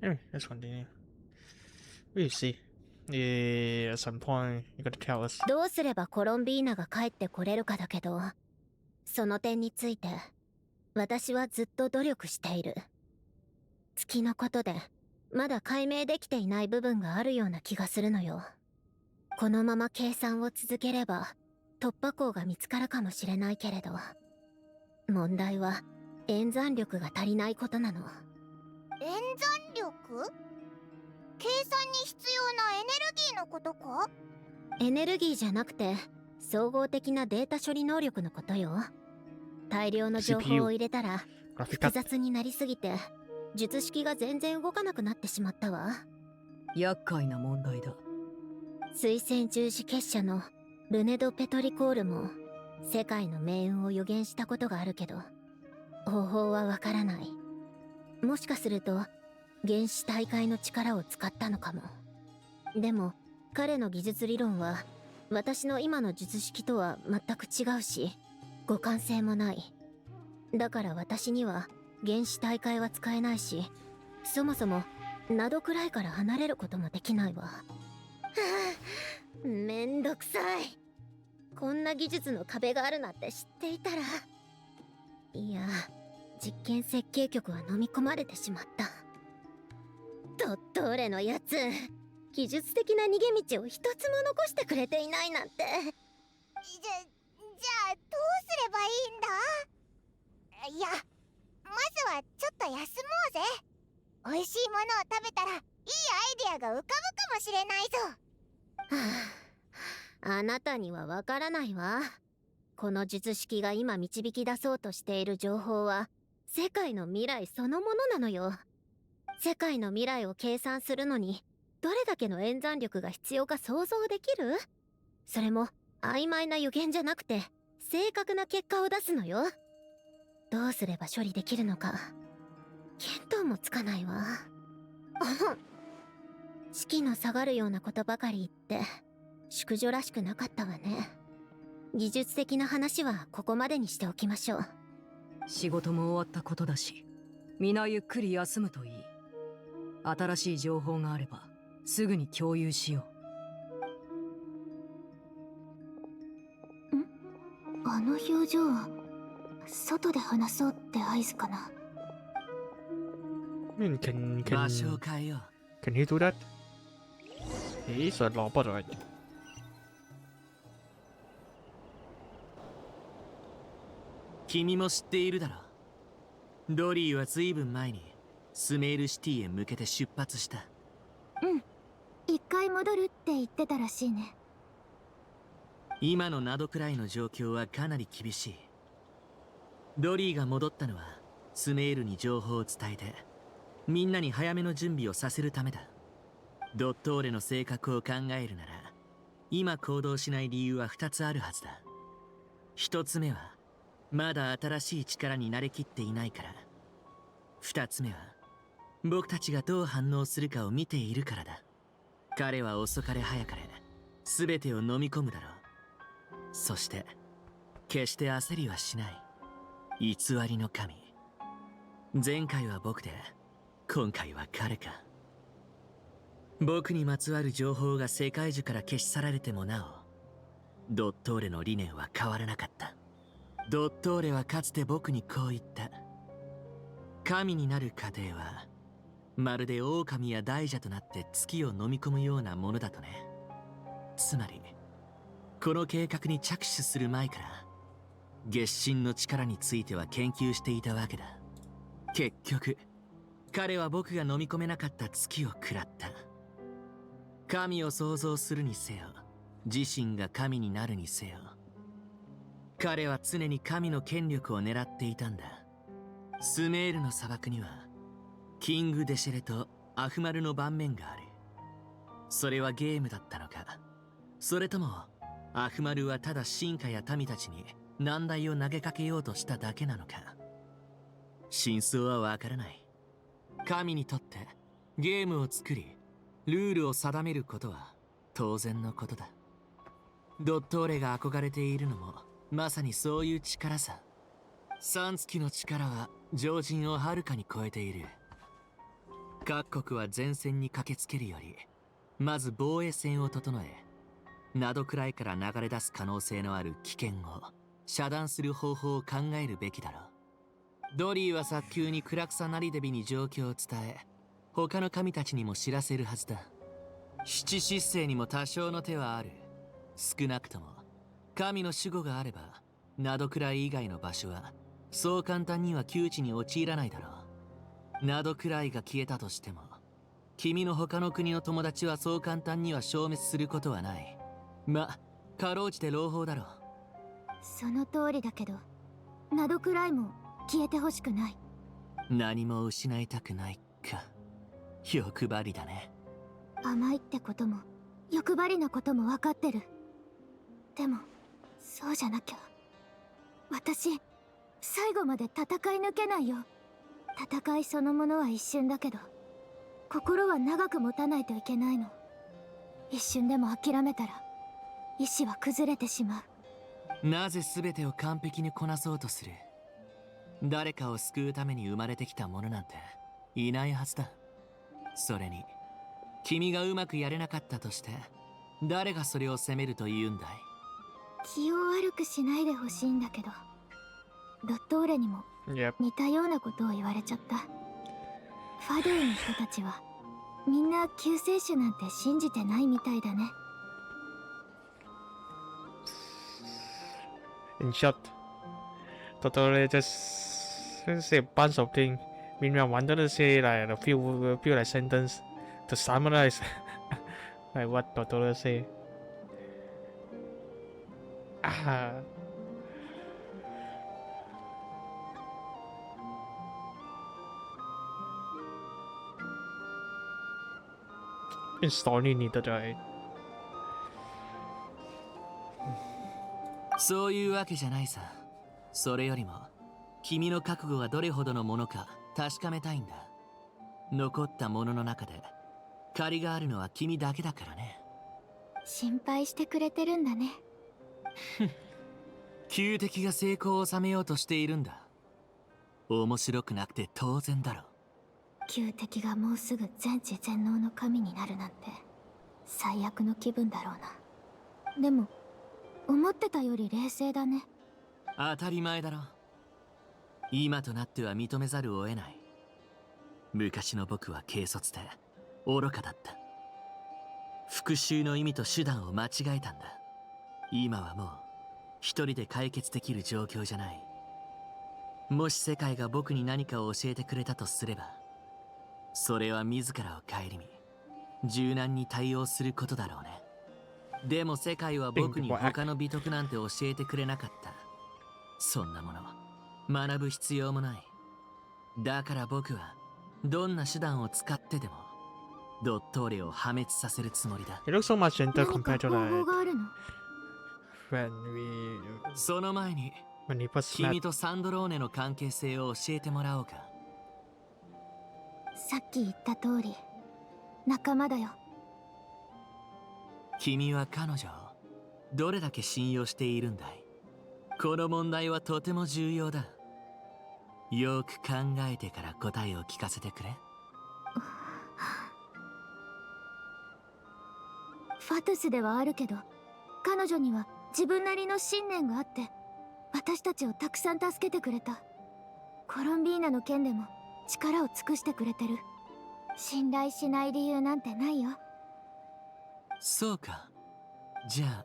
Anyway, let's continue. We'll see. Yeah, at some point, you gotta tell us. どうすればコロンビーナが帰ってこれるかだけど、その点について私はずっと努力している。月のことでまだ解明できていない部分があるような気がするのよ。このまま計算を続ければ突破口が見つかるかもしれないけれど、問題は演算力が足りないことなの。演算力？計算に必要なエネルギーのことか？エネルギーじゃなくて総合的なデータ処理能力のことよ。大量の情報を入れたら複雑になりすぎて術式が全然動かなくなってしまったわ。厄介な問題だ。水星十字結社のルネ・ド・ペトリコールも世界の命運を予言したことがあるけど、方法はわからない。もしかすると原子大会の力を使ったのかも。でも彼の技術理論は私の今の術式とは全く違うし、互換性もない。だから私には原子大会は使えないし、そもそもナドくらいから離れることもできないわ。はあ、めんどくさい。こんな技術の壁があるなんて知っていたら。いや、実験設計局は飲み込まれてしまった。ドットーレのやつ、技術的な逃げ道を一つも残してくれていないなんて。じゃあどうすればいいんだ？いや、まずはちょっと休もうぜ。美味しいものを食べたらいいアイデアが浮かぶかもしれないぞ。はあ、あなたにはわからないわ。この術式が今導き出そうとしている情報は世界の未来そのものなのよ。世界の未来を計算するのにどれだけの演算力が必要か想像できる？それも曖昧な予言じゃなくて正確な結果を出すのよ。どうすれば処理できるのか見当もつかないわ。士気の下がるようなことばかり言って淑女らしくなかったわね。技術的な話はここまでにしておきましょう。仕事も終わったことだし、皆ゆっくり休むといい。新しい情報があればすぐに共有しよう。あの表情は外で話そうって合図かな。場所を変えよう。Can he do that? He is a robot, right? 君も知っているだろう。ドリーは随分前にスメールシティへ向けて出発した。うん、一回戻るって言ってたらしいね。今のナドくらいの状況はかなり厳しい。ドリーが戻ったのはスメールに情報を伝えてみんなに早めの準備をさせるためだ。ドットーレの性格を考えるなら今行動しない理由は2つあるはずだ。1つ目はまだ新しい力に慣れきっていないから。2つ目は僕たちがどう反応するかを見ているからだ。彼は遅かれ早かれ全てを飲み込むだろう。そして決して焦りはしない。偽りの神。前回は僕で今回は彼か。僕にまつわる情報が世界中から消し去られてもなおドットーレの理念は変わらなかった。ドットーレはかつて僕にこう言った。神になる過程はまるで狼や大蛇となって月を飲み込むようなものだとね。つまりこの計画に着手する前から月神の力については研究していたわけだ。結局彼は僕が飲み込めなかった月を食らった。神を創造するにせよ自身が神になるにせよ彼は常に神の権力を狙っていたんだ。スメールの砂漠にはキング・デシェレとアフマルの盤面がある。それはゲームだったのか、それともアフマルはただ進化や民たちに難題を投げかけようとしただけなのか。真相はわからない。神にとってゲームを作りルールを定めることは当然のことだ。ドットーレが憧れているのもまさにそういう力さ。3月の力は常人をはるかに超えている。各国は前線に駆けつけるよりまず防衛線を整え、などくらいから流れ出す可能性のある危険を遮断する方法を考えるべきだろう。ドリーは早急にクラクサナリデビに状況を伝え他の神たちにも知らせるはずだ。七失星にも多少の手はある。少なくとも神の守護があればナドくらい以外の場所はそう簡単には窮地に陥らないだろう。ナドくらいが消えたとしても君の他の国の友達はそう簡単には消滅することはない。ま、かろうじて朗報だろう。その通りだけどナドくらいも消えてほしくない。何も失いたくないか。欲張りだね。甘いってことも欲張りなことも分かってる。でもそうじゃなきゃ私最後まで戦い抜けないよ。戦いそのものは一瞬だけど心は長く持たないといけないの。一瞬でも諦めたら意志は崩れてしまう。なぜ全てを完璧にこなそうとする。誰かを救うために生まれてきた者なんていないはずだ。それに君がうまくやれなかったとして誰がそれを責めると言うんだい。気を悪くしないでほしいんだけどドットーレにも似たようなことを言われちゃった。ファデューの人たちはみんな救世主なんて信じてないみたいだね。In short, totally just say a bunch of things. Meanwhile, I wanted to say like a few like sentence to summarize like what Totoro say. Ah. In story needed, right? そういうわけじゃないさ。それよりも君の覚悟がどれほどのものか確かめたいんだ。残ったものの中で借りがあるのは君だけだからね。心配してくれてるんだね。旧敵が成功を収めようとしているんだ。面白くなくて当然だろ。旧敵がもうすぐ全知全能の神になるなんて最悪の気分だろうな。でも思ってたより冷静だね。当たり前だろ。今となっては認めざるを得ない。昔の僕は軽率で愚かだった。復讐の意味と手段を間違えたんだ。今はもう一人で解決できる状況じゃない。もし世界が僕に何かを教えてくれたとすれば、それは自らを顧み柔軟に対応することだろうね。でも世界は僕に他の美徳なんて教えてくれなかった。そんなもの学ぶ必要もない。だから僕はどんな手段を使ってでもドットーレを破滅させるつもりだ。 It looks so much gentle 何 compared か to 方法 like があるの？ その前に when he was 君 mad. とサンドローネの関係性を教えてもらおうか。さっき言った通り仲間だよ。君は彼女をどれだけ信用しているんだい？この問題はとても重要だ。よく考えてから答えを聞かせてくれ。ファトゥスではあるけど彼女には自分なりの信念があって私たちをたくさん助けてくれた。コロンビーナの件でも力を尽くしてくれてる。信頼しない理由なんてないよ。そうか。じゃあ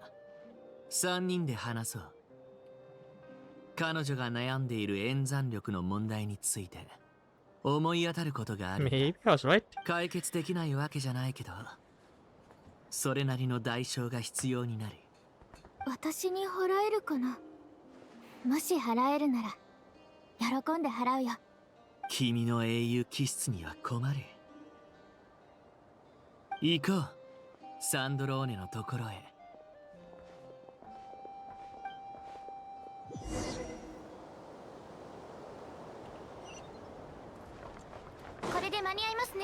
3人で話そう。彼女が悩んでいる演算力の問題について思い当たることがある。 Maybe I was right. 解決できないわけじゃないけどそれなりの代償が必要になる。私に払えるかな？もし払えるなら喜んで払うよ。君の英雄気質には困る。行こう、サンドローネのところへ。これで間に合いますね。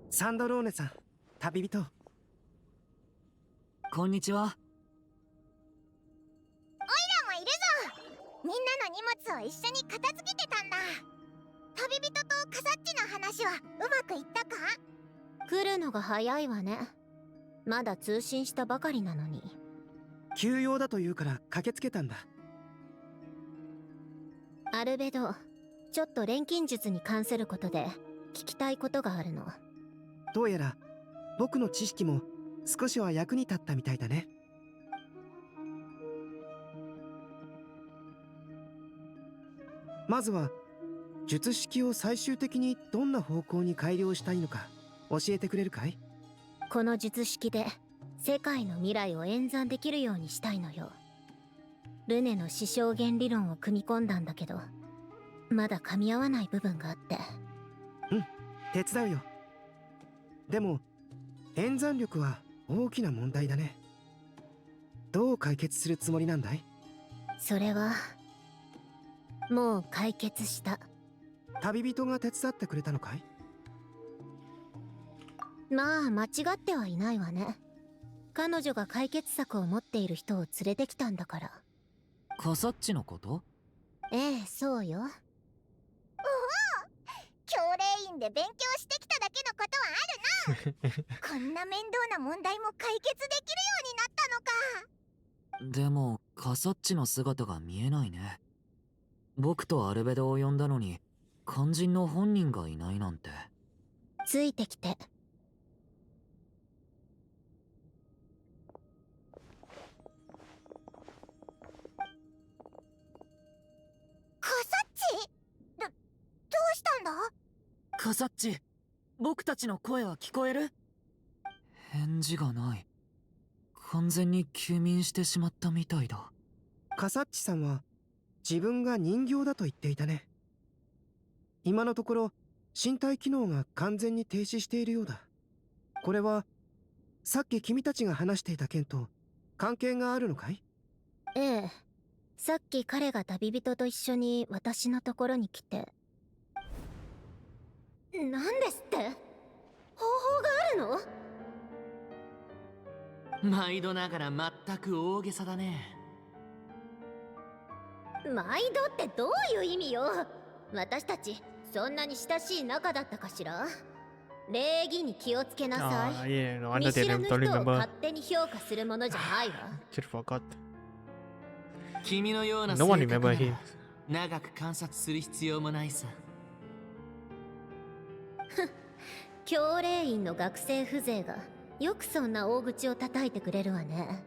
サンドローネさん、旅人。こんにちは。オイラもいるぞ。みんなの荷物を一緒に片付けてたんだ。旅人とカサッチの話はうまくいったか？来るのが早いわね。まだ通信したばかりなのに。急用だと言うから駆けつけたんだ。アルベド、ちょっと錬金術に関することで聞きたいことがあるの。どうやら僕の知識も少しは役に立ったみたいだね。まずは術式を最終的にどんな方向に改良したいのか教えてくれるかい？この術式で世界の未来を演算できるようにしたいのよ。ルネの視象原理論を組み込んだんだけどまだ噛み合わない部分があって。うん、手伝うよ。でも演算力は大きな問題だね。どう解決するつもりなんだい？それはもう解決した。旅人が手伝ってくれたのかい？まあ間違ってはいないわね。彼女が解決策を持っている人を連れてきたんだから。カサッチのこと？ええ、そうよ。おお、教令員で勉強してきただけのことはあるな。こんな面倒な問題も解決できるようになったのか。でもカサッチの姿が見えないね。僕とアルベドを呼んだのに肝心の本人がいないなんて。ついてきて。カサッチ？どうしたんだ？カサッチ、僕たちの声は聞こえる？返事がない。完全に休眠してしまったみたいだ。カサッチさんは自分が人形だと言っていたね。今のところ身体機能が完全に停止しているようだ。これはさっき君たちが話していた件と関係があるのかい？ええ。さっき彼が旅人と一緒に私のところに来て。なんですって？方法があるの？毎度ながら全く大げさだね。毎度ってどういう意味よ。私たちそんなに親しい仲だったかしら。礼儀に気をつけなさい。Yeah, no 見 wonder 知 they らぬ don't 人を remember. 勝手に評価するものじゃないわ。Just forgot. 君のような No 性 one 格な remember ら him. 長く観察する必要もないさ。教令員の学生風情がよくそんな大口を叩いてくれるわね。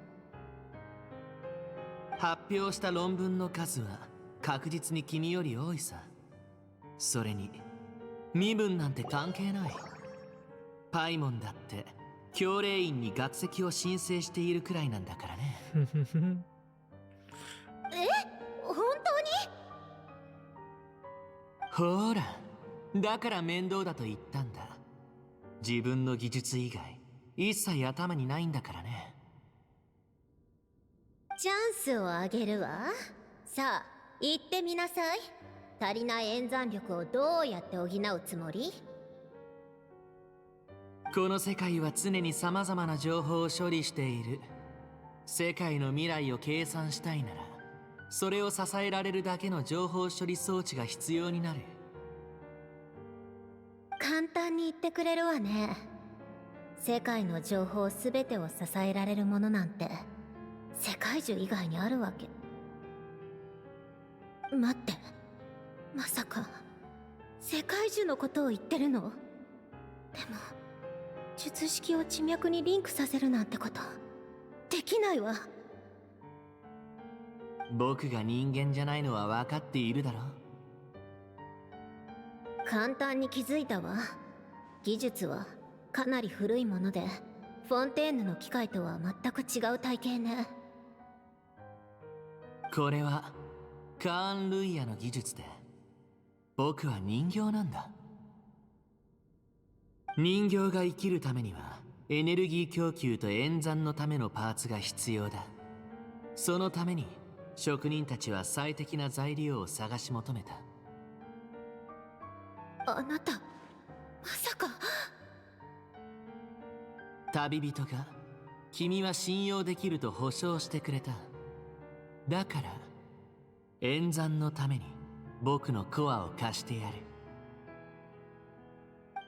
発表した論文の数は確実に君より多いさ。それに身分なんて関係ない。パイモンだって教令員に学籍を申請しているくらいなんだからね。え？本当に？ほら、だから面倒だと言ったんだ。自分の技術以外一切頭にないんだからね。チャンスをあげるわ。さあ言ってみなさい。足りない演算力をどうやって補うつもり？この世界は常に様々な情報を処理している。世界の未来を計算したいならそれを支えられるだけの情報処理装置が必要になる。簡単に言ってくれるわね。世界の情報すべてを支えられるものなんて世界中以外にあるわけ。待って、まさか世界中のことを言ってるの？でも術式を地脈にリンクさせるなんてことできないわ。僕が人間じゃないのは分かっているだろ。簡単に気づいたわ。技術はかなり古いものでフォンテーヌの機械とは全く違う体系ね。これはカーン・ルイヤの技術で僕は人形なんだ。人形が生きるためにはエネルギー供給と演算のためのパーツが必要だ。そのために職人たちは最適な材料を探し求めた。あなたまさか。旅人が君は信用できると保証してくれた。だから演算のために僕のコアを貸してやる。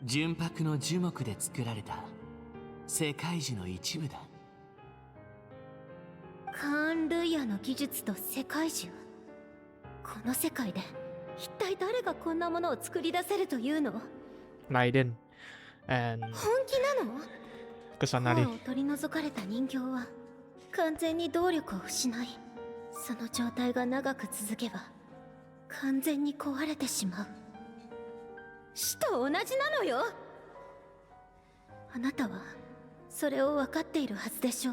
純白の樹木で作られた世界樹の一部だ。カーン・ルイヤの技術と世界中。この世界で一体誰がこんなものを作り出せるというの？ Raiden and 本気なの？ Kusanagi. コアを取り除かれた人形は完全に動力を失い、その状態が長く続けば完全に壊れてしまう。死と同じなのよ。あなたはそれを分かっているはずでしょ。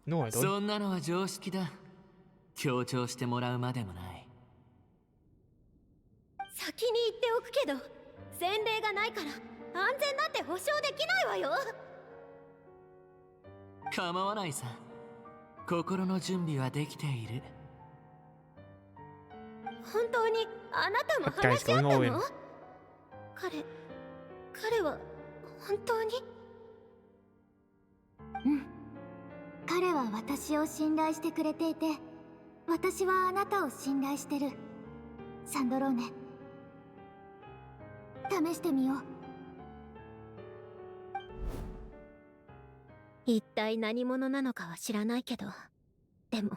No, I don't. そんなのは常識だ。強調してもらうまでもない。先に言っておくけど、前例がないから安全なんて保証できないわよ。構わないさ。心の準備はできている。本当にあなたも話し合ったの？彼は本当に？うん。彼は私を信頼してくれていて、私はあなたを信頼してる。サンドローネ、試してみよう。一体何者なのかは知らないけど、でも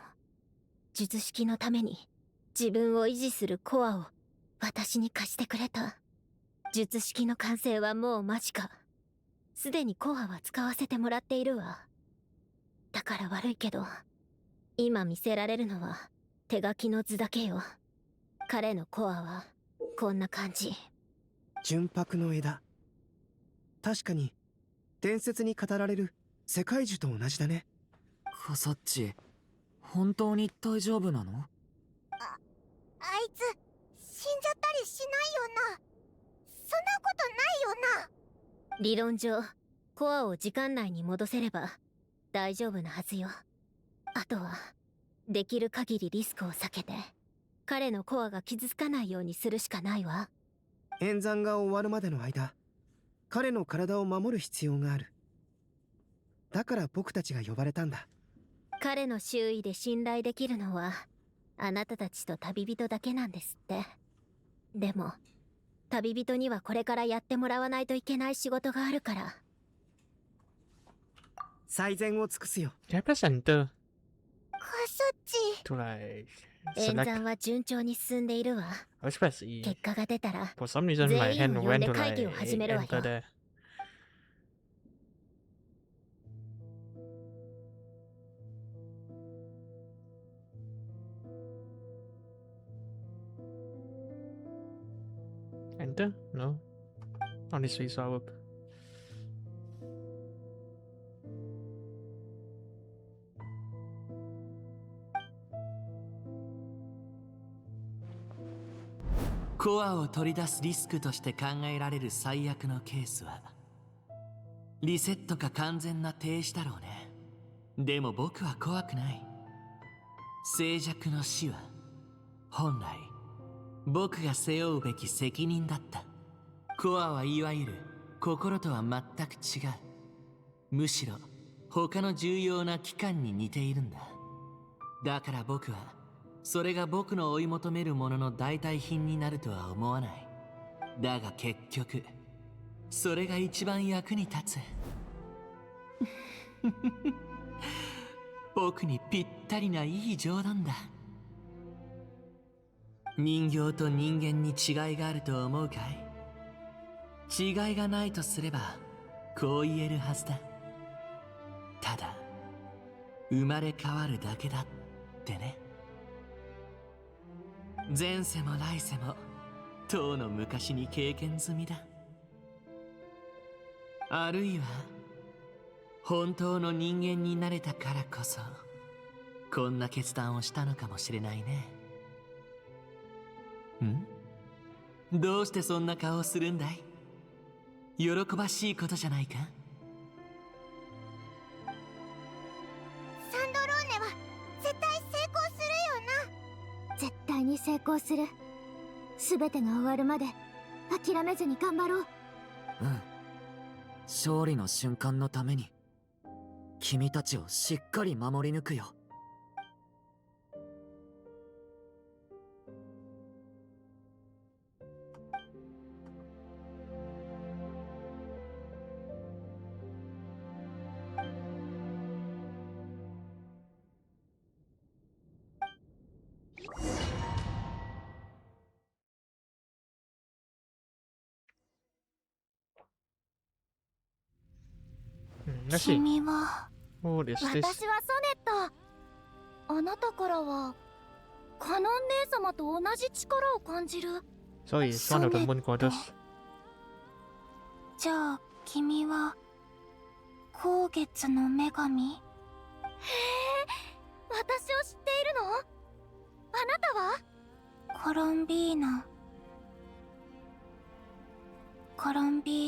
術式のために自分を維持するコアを私に貸してくれた。術式の完成はもう間近。すでにコアは使わせてもらっているわ。だから悪いけど今見せられるのは手書きの図だけよ。彼のコアはこんな感じ。純白の枝。確かに伝説に語られる世界樹と同じだね。カサッチ、本当に大丈夫なの？あいつ死んじゃったりしないよな。そんなことないよな。理論上コアを時間内に戻せれば大丈夫なはずよ。あとはできる限りリスクを避けて彼のコアが傷つかないようにするしかないわ。演算が終わるまでの間、彼の体を守る必要がある。だから僕たちが呼ばれたんだ。彼の周囲で信頼できるのはあなたたちと旅人だけなんですって。でも旅人にはこれからやってもらわないといけない仕事があるから。最善を尽くすよ。Can I press enter カサッチ。 to like 演 select? 算は順調に進んでいるわ。 I just press E. 結果が出たら For some reason, my 全員 hand を呼ん went で to 会 like 議を始めるわよ。 enter there. Enter? No. Only Swiss verb. コアを取り出すリスクとして考えられる最悪のケースはリセットか完全な停止だろうね。でも僕は怖くない。静寂の死は本来僕が背負うべき責任だった。コアはいわゆる心とは全く違う。むしろ他の重要な器官に似ているんだ。だから僕はそれが僕の追い求めるものの代替品になるとは思わない。だが結局それが一番役に立つ。僕にぴったりないい冗談だ。人形と人間に違いがあると思うかい？違いがないとすればこう言えるはずだ。ただ生まれ変わるだけだってね。前世も来世もとうの昔に経験済みだ。あるいは本当の人間になれたからこそこんな決断をしたのかもしれないね。どうしてそんな顔をするんだい？喜ばしいことじゃないか？サンドローネは絶対成功するよな。絶対に成功する。全てが終わるまで諦めずに頑張ろう。うん。勝利の瞬間のために君たちをしっかり守り抜くよ。君はWhat is 私は this? ソネット。あなたからはカノン姉様と同じ力を感じる。 So it's one of the moon goddess. じゃあ君は光月の女神？へえ、私を知っているの？あなたは？コロンビー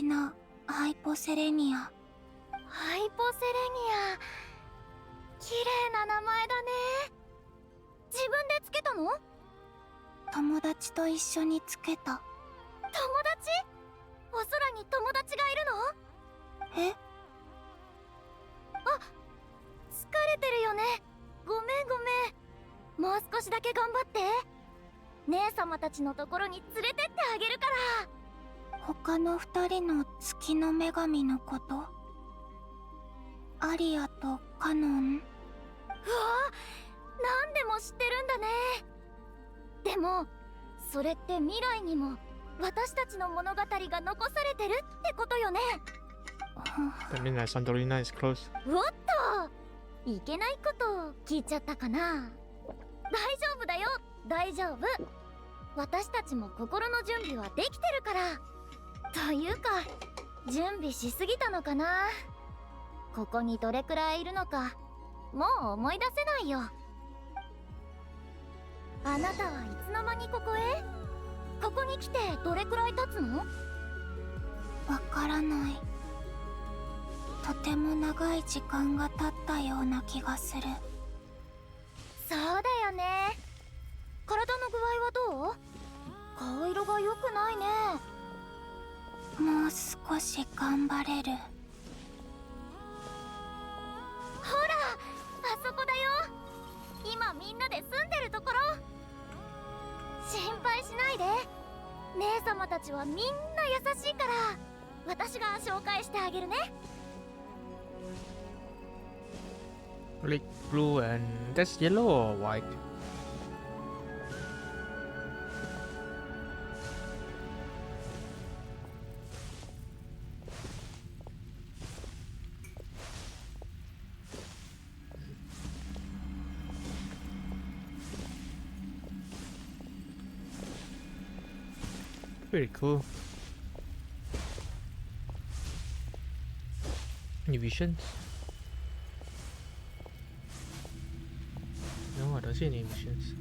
ナハイポセレニア。ハイポセレニア。綺麗な名前だね。自分でつけたの？友達と一緒につけた。友達？お空に友達がいるの？え？あ、疲れてるよね。ごめんごめん。もう少しだけ頑張って。姉様たちのところに連れてってあげるから。他の二人の月の女神のこと？アリアとカノン？うわ、何でも知ってるんだね。でもそれって未来にも私たちの物語が残されてるってことよね。That means that Sandorina is close. おっと、いけないことを聞いちゃったかな。大丈夫だよ、大丈夫。私たちも心の準備はできてるから。というか準備しすぎたのかな。ここにどれくらいいるのかもう思い出せないよ。あなたはいつの間にここへ？ここに来てどれくらい経つの？わからない。とても長い時間が経ったような気がする。そうだよね。体の具合はどう？顔色が良くないね。もう少し頑張れる。ほら、あそこだよ。今みんなで住んでるところ。心配しないで。姉様たちはみんな優しいから私が紹介してあげるね。Like blue and that's yellow or white? Very cool. Any visions? No, I don't see any visions.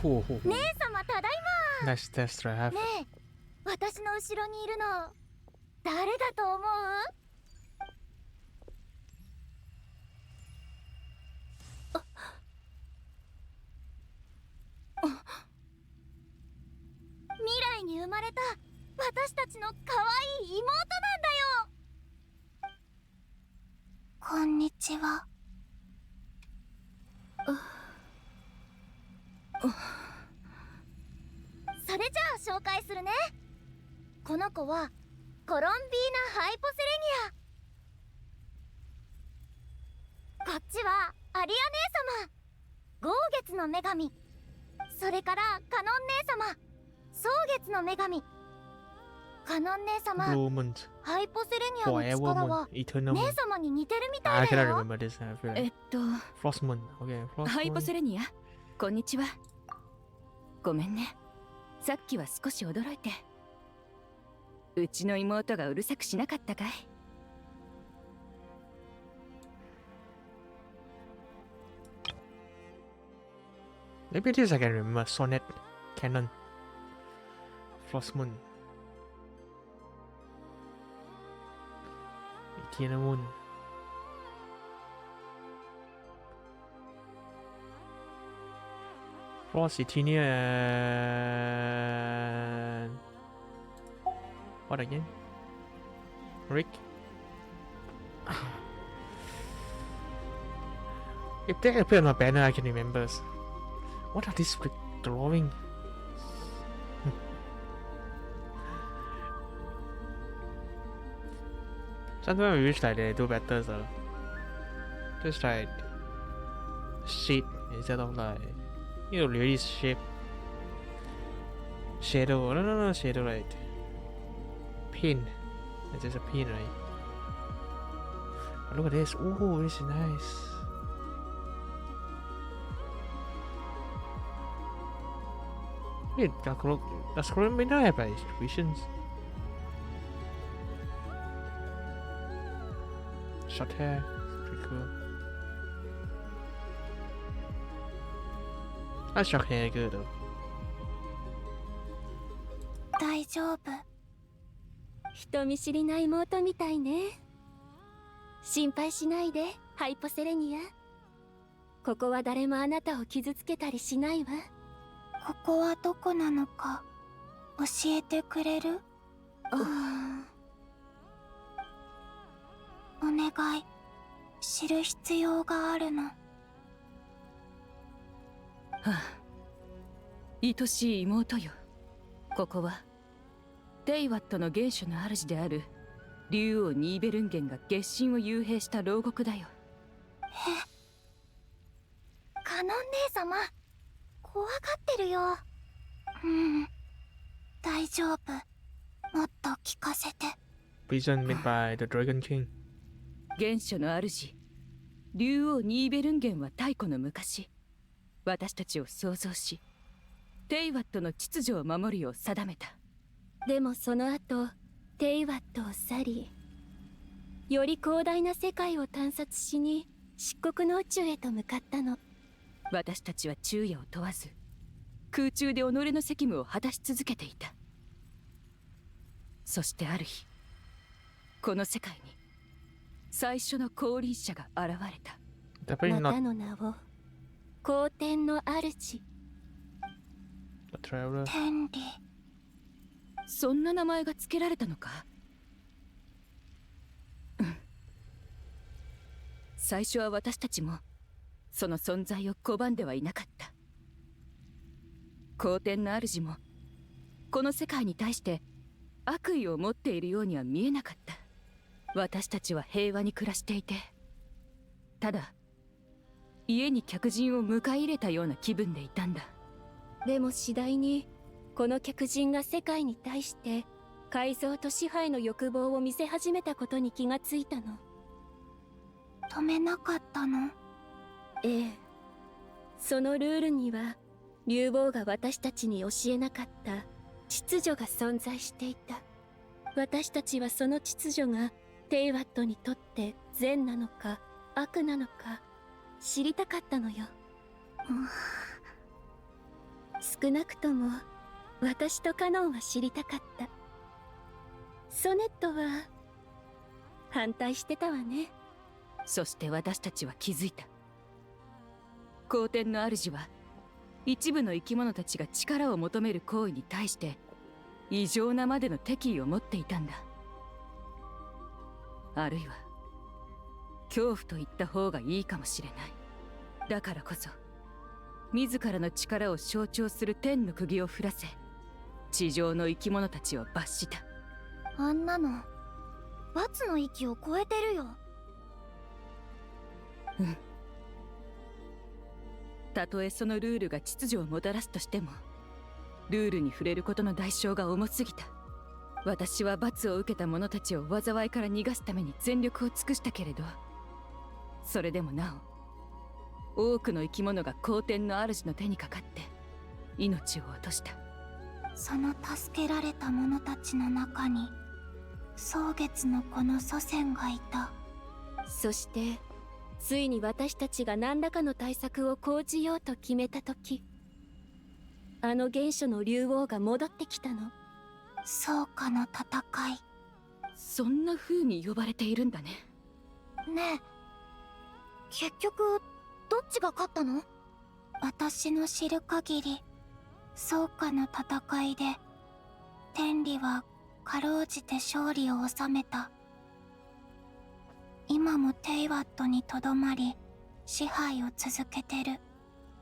Ho, ho, ho. 姉様ただいま。 Nice test I have. ねえ、私の後ろにいるの誰だと思う？未来に生まれた私たちの可愛い妹なんだよ。こんにちは。それじゃあ紹介するね。この子はコロンビーナ・ハイポセレニア。こっちはアリア姉様、豪月の女神。それからカノン姉様、蒼月の女神。カノン姉様、 Blue moon, ハイポセレニアの forever 力 moon, は eternal 姉 moon. 様に似てるみた I いだ cannot よ。 remember this. I feel like Frost moon. Okay, Frost ハイポ moon. セレニア、こんにちは。ごめんね、さっきは少し驚いて。うちの妹がうるさくしなかったかい？ Maybe it is I can remember. Sonnet, Canon, Frost moon, eternal moon. Frost, Eternia, and what again? Rick. If they appear on my banner, I can remember. What are these drawing? Sometimes I wish like they do better, so just like sheet instead of like really shape shadow. No, shadow right. Pin. It's just a pin, right? But look at this. Oh, this is nice. Wait, does Colombina have like visions? Short hair, pretty cool. That short hair good though. 大丈夫。人見知りな妹みたいね。心配しないで、ハイポセレニア。ここは誰もあなたを傷つけたりしないわ。ここはどこなのか教えてくれる？お願い、知る必要があるの。はあ、愛しい妹よ。ここはテイワットの原種の主である竜王ニーベルンゲンが月神を幽閉した牢獄だよ。カノン姉様、怖がってるよ。大丈夫。もっと聞かせて。 Vision made by the Dragon King. 原初の主竜王ニーベルンゲンは太古の昔、私たちを創造しテイワットの秩序を守るよう定めた。でもその後テイワットを去り、より広大な世界を探索しに漆黒の宇宙へと向かったの。私たちは昼夜を問わず空中で己の責務を果たし続けていた。そしてある日、この世界に最初の降臨者が現れた。またの名を皇天の主。天理。そんな名前が付けられたのか？最初は私たちもその存在を拒んではいなかった。皇天の主もこの世界に対して悪意を持っているようには見えなかった。私たちは平和に暮らしていて、ただ家に客人を迎え入れたような気分でいたんだ。でも次第にこの客人が世界に対して改造と支配の欲望を見せ始めたことに気がついたの。止めなかったの？ええ。そのルールには竜王が私たちに教えなかった秩序が存在していた。私たちはその秩序がテイワットにとって善なのか悪なのか知りたかったのよ。少なくとも私とカノンは知りたかった。ソネットは反対してたわね。そして私たちは気づいた。皇天の主は一部の生き物たちが力を求める行為に対して異常なまでの敵意を持っていたんだ。あるいは恐怖と言った方がいいかもしれない。だからこそ自らの力を象徴する天の釘を降らせ、地上の生き物たちを罰した。あんなの罰の域を超えてるよ。たとえそのルールが秩序をもたらすとしても、ルールに触れることの代償が重すぎた。私は罰を受けた者たちを災いから逃がすために全力を尽くしたけれど、それでもなお多くの生き物が皇天の主の手にかかって命を落とした。その助けられた者たちの中に蒼月の子の祖先がいた。そしてついに私たちが何らかの対策を講じようと決めた時、あの原初の竜王が戻ってきたの。草加の戦い。そんな風に呼ばれているんだね。ねえ、結局どっちが勝ったの？私の知る限り草加の戦いで天理はかろうじて勝利を収めた。今もテイワットにとどまり支配を続けてる。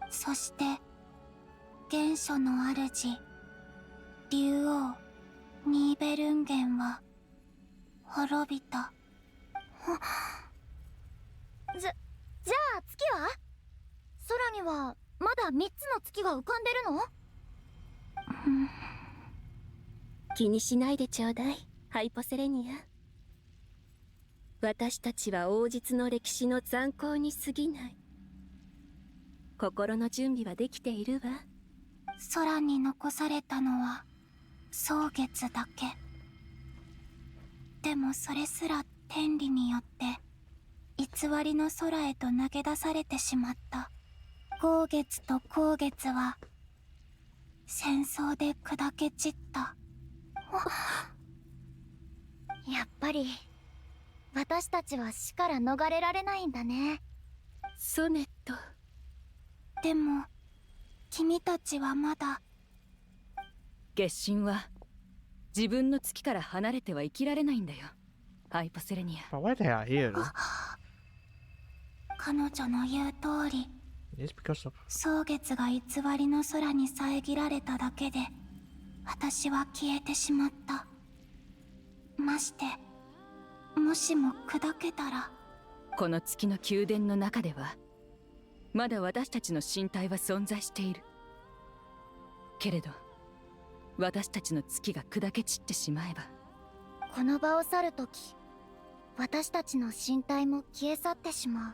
そして原初の主竜王ニーベルンゲンは滅びた。じゃあ月は？空にはまだ3つの月が浮かんでるの？気にしないでちょうだい、ハイポセレニア。私たちは王実の歴史の残光に過ぎない。心の準備はできているわ。空に残されたのは蒼月だけ。でもそれすら天理によって偽りの空へと投げ出されてしまった。光月と光月は戦争で砕け散った。やっぱり私たちは死から逃れられないんだね。ソネット。でも君たちはまだ。月神は自分の月から離れては生きられないんだよ、ハイポセレニア。But why they are here? 彼女の言う通り、 It's because of 蒼月が偽りの空に遮られただけで私は消えてしまった。ましてもしも砕けたら。この月の宮殿の中ではまだ私たちの身体は存在している。けれど私たちの月が砕け散ってしまえば、この場を去るとき、私たちの身体も消え去ってしまう。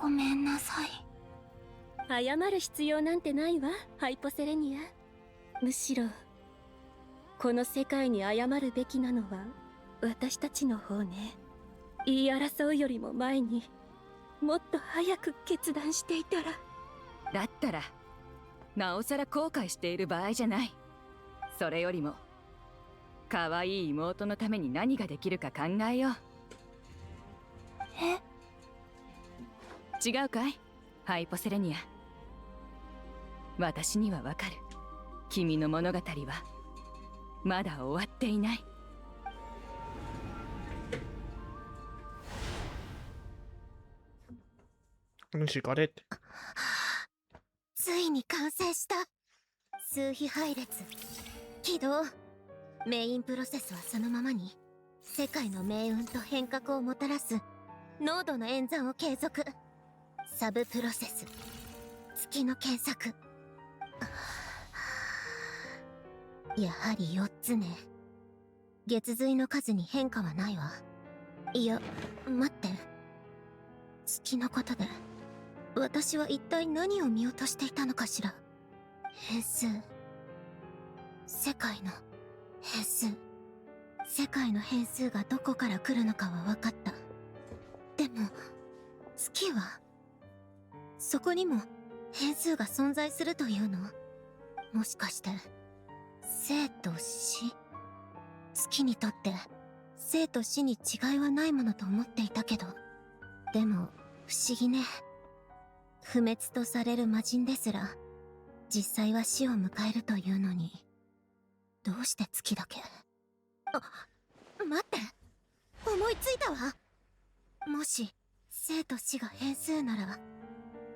ごめんなさい。謝る必要なんてないわ、ハイポセレニア。むしろこの世界に謝るべきなのは私たちの方ね。言い争うよりも前にもっと早く決断していたら。だったらなおさら後悔している場合じゃない。それよりも可愛い妹のために何ができるか考えよう。違うかいハイポセレニア。私にはわかる。君の物語はまだ終わっていない。ついに完成した。数比配列起動。メインプロセスはそのままに、世界の命運と変革をもたらす濃度の演算を継続。サブプロセス月の検索。やはり4つね。月髄の数に変化はないわ。いや待って、月のことで私は一体何を見落としていたのかしら。変数、世界の変数。世界の変数がどこから来るのかは分かった。でも月は、そこにも変数が存在するというの？もしかして生と死？月にとって生と死に違いはないものと思っていたけど、でも不思議ね。不滅とされる魔人ですら実際は死を迎えるというのに、どうして月だけ。待って、思いついたわ。もし生と死が変数なら、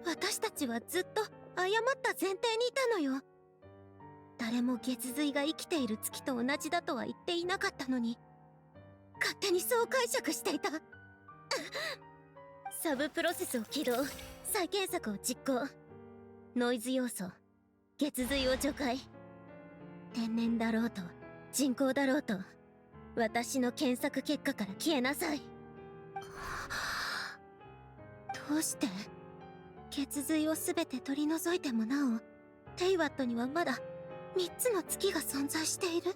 私たちはずっと誤った前提にいたのよ。誰も月髄が生きている月と同じだとは言っていなかったのに、勝手にそう解釈していた。サブプロセスを起動。再検索を実行。ノイズ要素、月髄を除外。天然だろうと人工だろうと、私の検索結果から消えなさい。どうして月髄を全て取り除いてもなお、テイワットにはまだ3つの月が存在している。2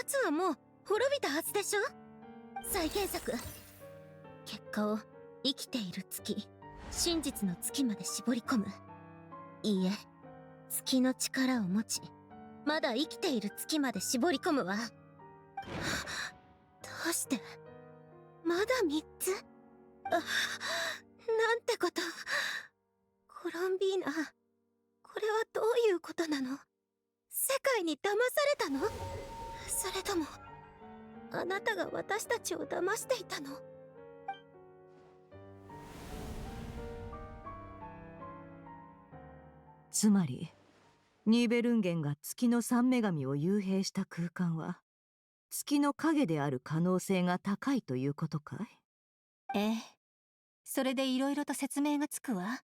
つはもう滅びたはずでしょ。再検索。結果を生きている月、真実の月まで絞り込む。いいえ、月の力を持ちまだ生きている月まで絞り込むわ。どうしてまだ3つ？なんてこと。コロンビーナ、これはどういうことなの？世界に騙されたの？それともあなたが私たちを騙していたの？つまりニーベルンゲンが月の三女神を幽閉した空間は月の影である可能性が高いということかい？ええ、それでいろいろと説明がつくわ。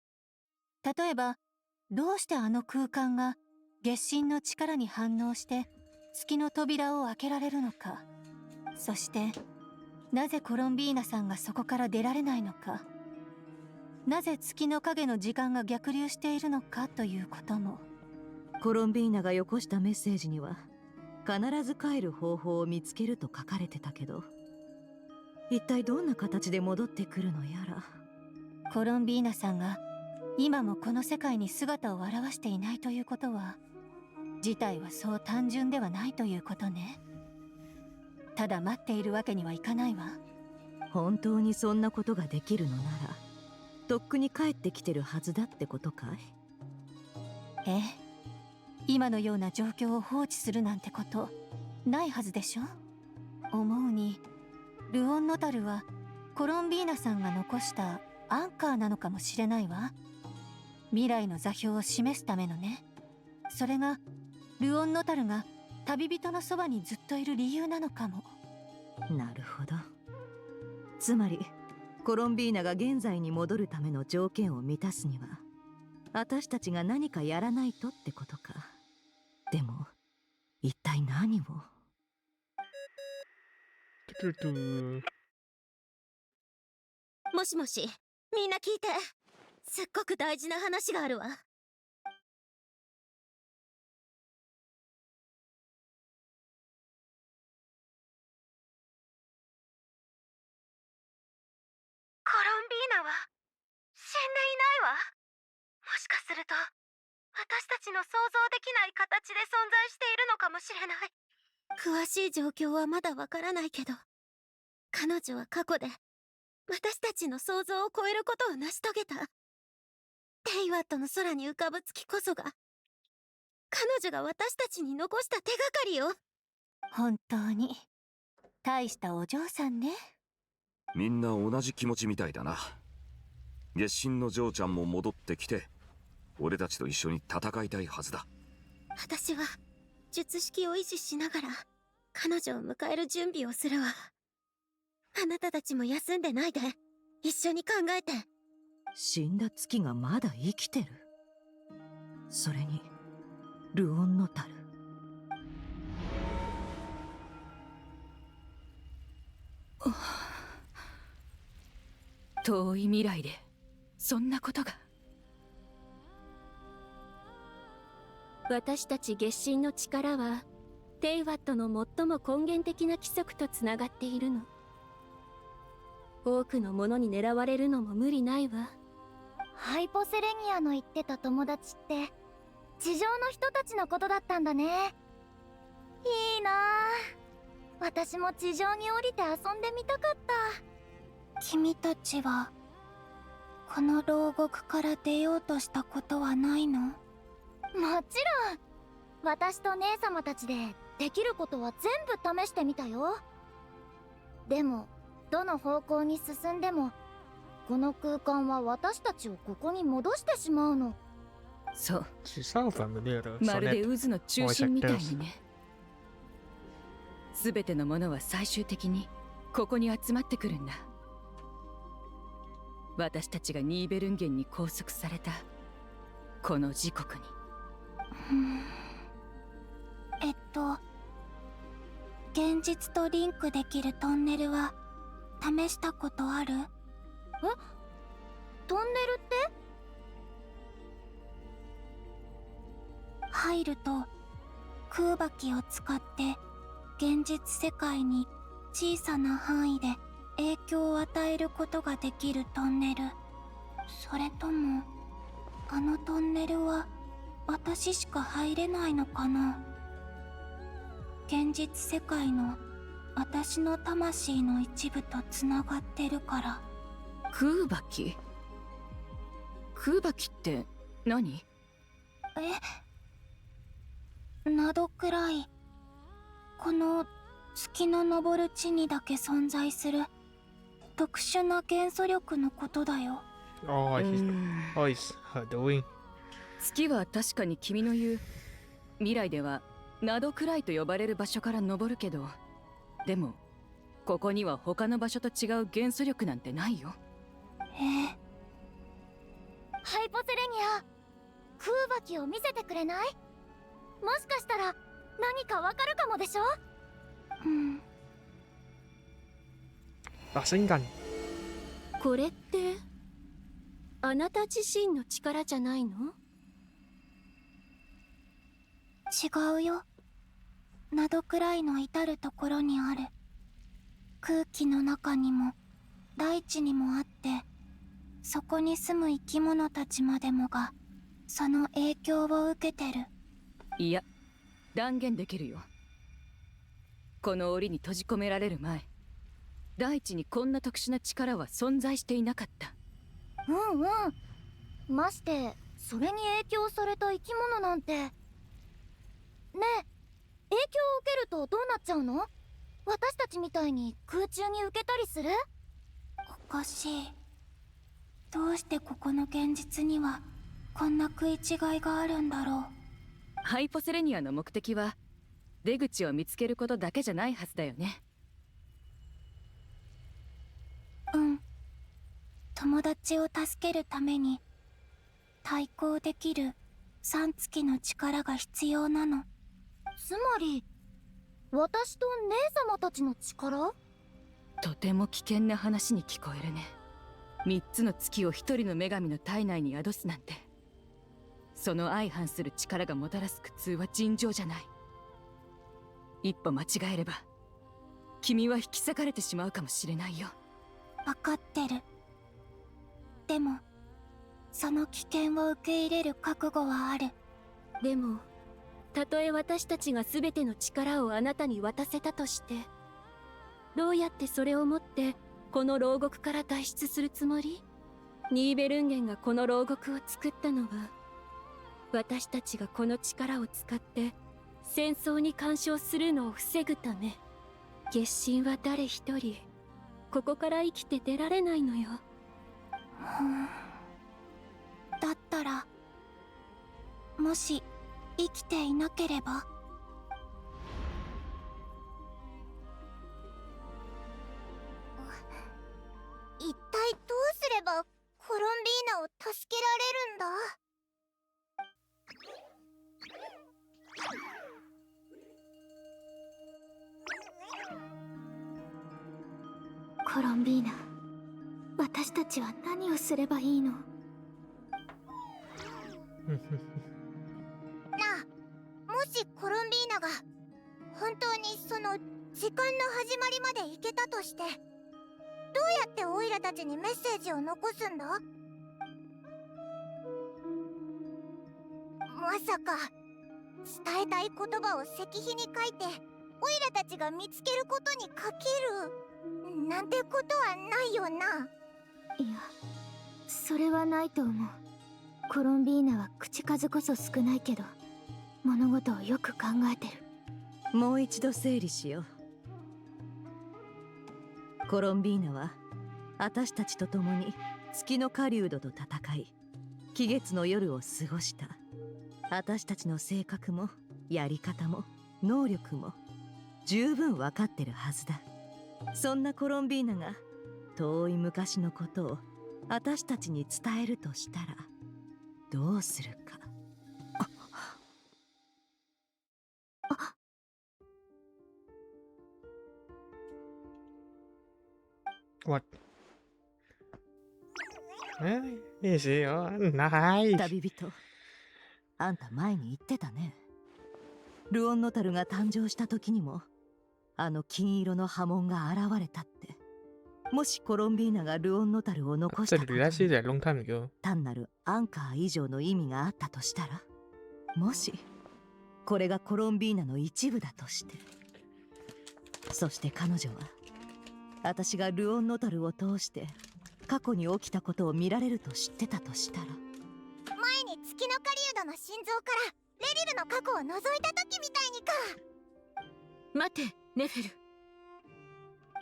例えば、どうしてあの空間が月神の力に反応して月の扉を開けられるのか。そしてなぜコロンビーナさんがそこから出られないのか。なぜ月の影の時間が逆流しているのかということも。コロンビーナがよこしたメッセージには必ず帰る方法を見つけると書かれてたけど、一体どんな形で戻ってくるのやら。コロンビーナさんが今もこの世界に姿を現していないということは、事態はそう単純ではないということね。ただ待っているわけにはいかないわ。本当にそんなことができるのなら、とっくに帰ってきてるはずだってことかい？ええ、今のような状況を放置するなんてことないはずでしょ。思うにルオンノタルはコロンビーナさんが残したアンカーなのかもしれないわ。未来の座標を示すためのね。それがルオンノタルが旅人のそばにずっといる理由なのかも。なるほど。つまりコロンビーナが現在に戻るための条件を満たすには私たちが何かやらないとってことか。でも一体何を。もしもし、みんな聞いて。すっごく大事な話があるわ。コロンビーナは死んでいないわ。もしかすると私たちの想像できない形で存在しているのかもしれない。詳しい状況はまだわからないけど、彼女は過去で私たちの想像を超えることを成し遂げた。テイワットの空に浮かぶ月こそが彼女が私たちに残した手がかりよ。本当に大したお嬢さんね。みんな同じ気持ちみたいだな。月神の嬢ちゃんも戻ってきて俺たちと一緒に戦いたいはずだ。私は術式を維持しながら彼女を迎える準備をするわ。あなたたちも休んでないで一緒に考えて。死んだ月がまだ生きてる。それにルオンノタル。遠い未来でそんなことが。私たち月神の力はテイワットの最も根源的な規則とつながっているの。多くのものに狙われるのも無理ないわ。ハイポセレニアの言ってた友達って地上の人たちのことだったんだね。いいなあ。私も地上に降りて遊んでみたかった。君たちはこの牢獄から出ようとしたことはないの？もちろん。私と姉様たちでできることは全部試してみたよ。でもどの方向に進んでもこの空間は私たちをここに戻してしまうの。そう。 She sounds familiar. まるで渦の中心みたいにね。すべてのものは最終的にここに集まってくるんだ。私たちがニーベルンゲンに拘束されたこの時刻に。現実とリンクできるトンネルは試したことある？トンネルって？入ると空爆機を使って現実世界に小さな範囲で影響を与えることができるトンネル。それともあのトンネルは私しか入れないのかな？現実世界の私の魂の一部とつながってるから。空爆機？空爆機って何？などくらいこの月の昇る地にだけ存在する特殊な元素力のことだよ。He's doing. 月は確かに君の言う未来ではナドくらいと呼ばれる場所から昇るけど、でもここには他の場所と違う元素力なんてないよ。ハイポセレニア、空爆機を見せてくれない？もしかしたら何かわかるかもでしょ？Pasingkan. これってあなた自身の力じゃないの？違うよ。などくらいの至るところにある。空気の中にも大地にもあって、そこに住む生き物たちまでもがその影響を受けてる。いや、断言できるよ。この檻に閉じ込められる前、大地にこんな特殊な力は存在していなかった。ましてそれに影響された生き物なんて。ねえ、影響を受けるとどうなっちゃうの？私たちみたいに空中に浮けたりする？おかしい。どうしてここの現実にはこんな食い違いがあるんだろう。ハイポセレニアの目的は出口を見つけることだけじゃないはずだよね。友達を助けるために対抗できる3月の力が必要なの。つまり私と姉様たちの力？とても危険な話に聞こえるね。3つの月を一人の女神の体内に宿すなんて、その相反する力がもたらす苦痛は尋常じゃない。一歩間違えれば君は引き裂かれてしまうかもしれないよ。分かってる。でもその危険を受け入れる覚悟はある。でもたとえ私たちが全ての力をあなたに渡せたとして、どうやってそれを持ってこの牢獄から脱出するつもり？ニーベルンゲンがこの牢獄を作ったのは、私たちがこの力を使って戦争に干渉するのを防ぐため。月神は誰一人ここから生きて出られないのよ。だったらもし生きていなければ、一体どうすればコロンビーナを助けられるんだ？コロンビーナ、私たちは何をすればいいの？なあ、もしコロンビーナが本当にその時間の始まりまで行けたとして、どうやってオイラたちにメッセージを残すんだ？まさか伝えたい言葉を石碑に書いてオイラたちが見つけることにかけるなんてことはないよな？いや、それはないと思う。コロンビーナは口数こそ少ないけど物事をよく考えてる。もう一度整理しよう。コロンビーナは私たちと共に月の狩人と戦い、気月の夜を過ごした。私たちの性格もやり方も能力も十分分かってるはずだ。そんなコロンビーナが遠い昔のことを私たちに伝えるとしたらどうするか。What? いいしよ。ない。旅人、あんた前に言ってたね。ルオンノタルが誕生した時にもあの金色の波紋が現れたって。もしコロンビーナがルオンノタルを残したことに単なるアンカー以上の意味があったとしたら、もしこれがコロンビーナの一部だとして、そして彼女は私がルオンノタルを通して過去に起きたことを見られると知ってたとしたら、前に月の狩人の心臓からレリルの過去を覗いた時みたいにか。待て、ネフェル。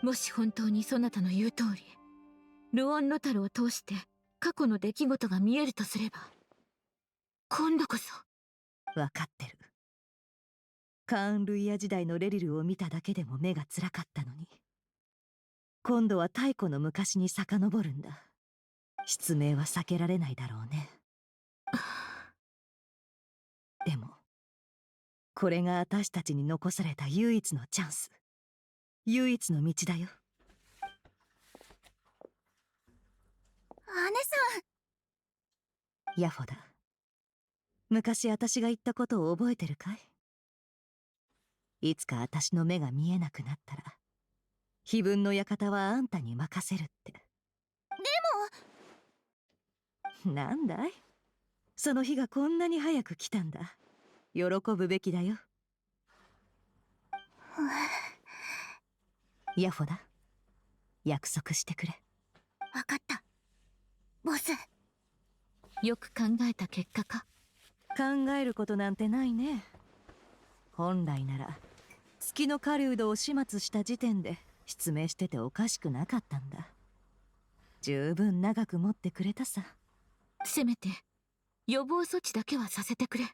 もし本当にそなたの言う通りルオンノタルを通して過去の出来事が見えるとすれば、今度こそ。分かってる。カーン・ルイア時代のレリルを見ただけでも目が辛かったのに、今度は太古の昔に遡るんだ。失明は避けられないだろうね。でもこれが私たちに残された唯一のチャンス、唯一の道だよ。姉さん。ヤフォだ。昔私が言ったことを覚えてるかい？いつか私の目が見えなくなったら碑文の館はあんたに任せるって。でもなんだい、その日がこんなに早く来たんだ。喜ぶべきだよ。ヤフォだ。約束してくれ。分かった、ボス。よく考えた結果か？考えることなんてないね。本来なら月の狩人を始末した時点で失明してておかしくなかったんだ。十分長く持ってくれたさ。せめて予防措置だけはさせてくれ。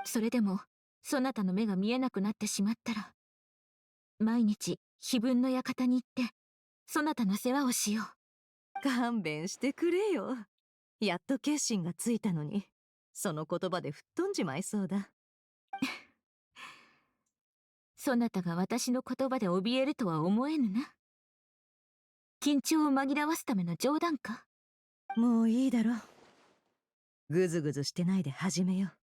それでもそなたの目が見えなくなってしまったら、毎日碑文の館に行ってそなたの世話をしよう。勘弁してくれよ。やっと決心がついたのに、その言葉で吹っ飛んじまいそうだ。そなたが私の言葉で怯えるとは思えぬな。緊張を紛らわすための冗談か。もういいだろう。ぐずぐずしてないで始めよう。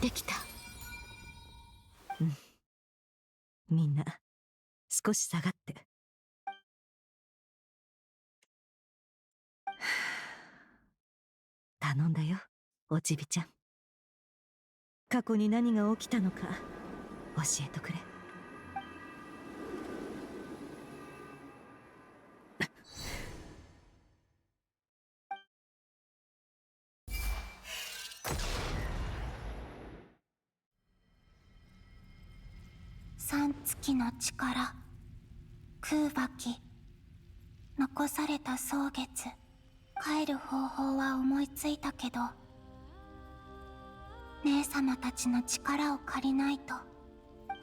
できた。みんな少し下がって。頼んだよ、おちびちゃん。過去に何が起きたのか教えてくれ。三月の力、空爆、残された蒼月。帰る方法は思いついたけど、姉様たちの力を借りないと。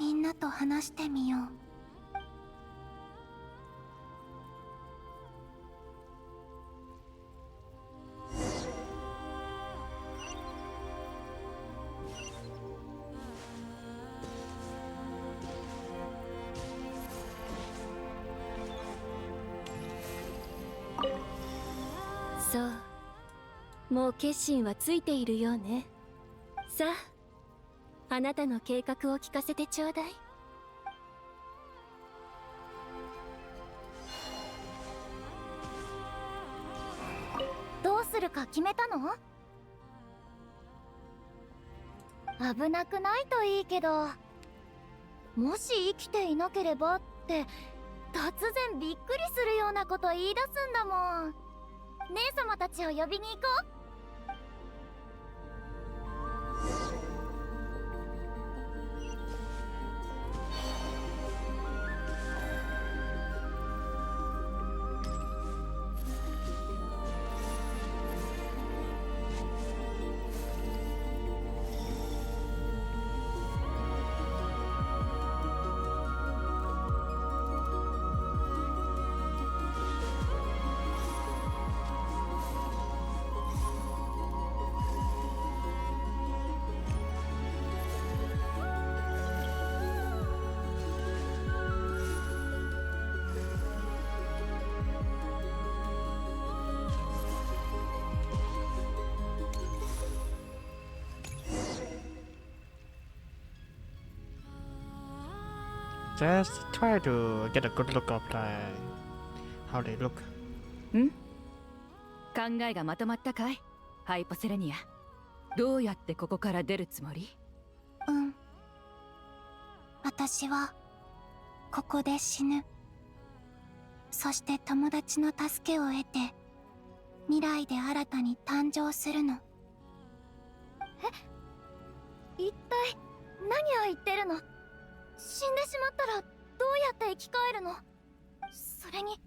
みんなと話してみよう。そう、もう決心はついているようね。さあ、あなたの計画を聞かせてちょうだい。どうするか決めたの？危なくないといいけど、もし生きていなければって突然びっくりするようなこと言い出すんだもん。姉様たちを呼びに行こう。Just try to get a good look of how they look. ん？考えがまとまったかい？ハイポセレニア。どうやってここから出るつもり？私はここで死ぬ。そして友達の助けを得て未来で新たに誕生するの。一体何を言ってるの？死んでしまったらどうやって生き返るの？それに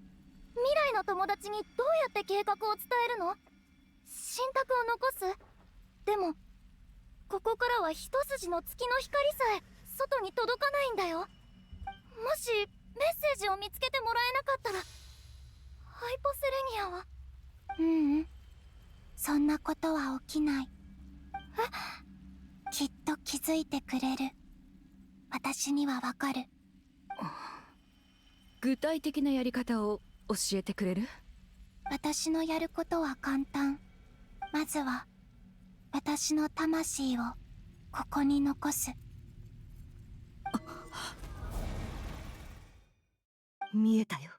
未来の友達にどうやって計画を伝えるの？信託を残す？でもここからは一筋の月の光さえ外に届かないんだよ。もしメッセージを見つけてもらえなかったらハイポセレニアは。そんなことは起きない。きっと気づいてくれる。私にはわかる。具体的なやり方を教えてくれる？私のやることは簡単。まずは私の魂をここに残す。見えたよ。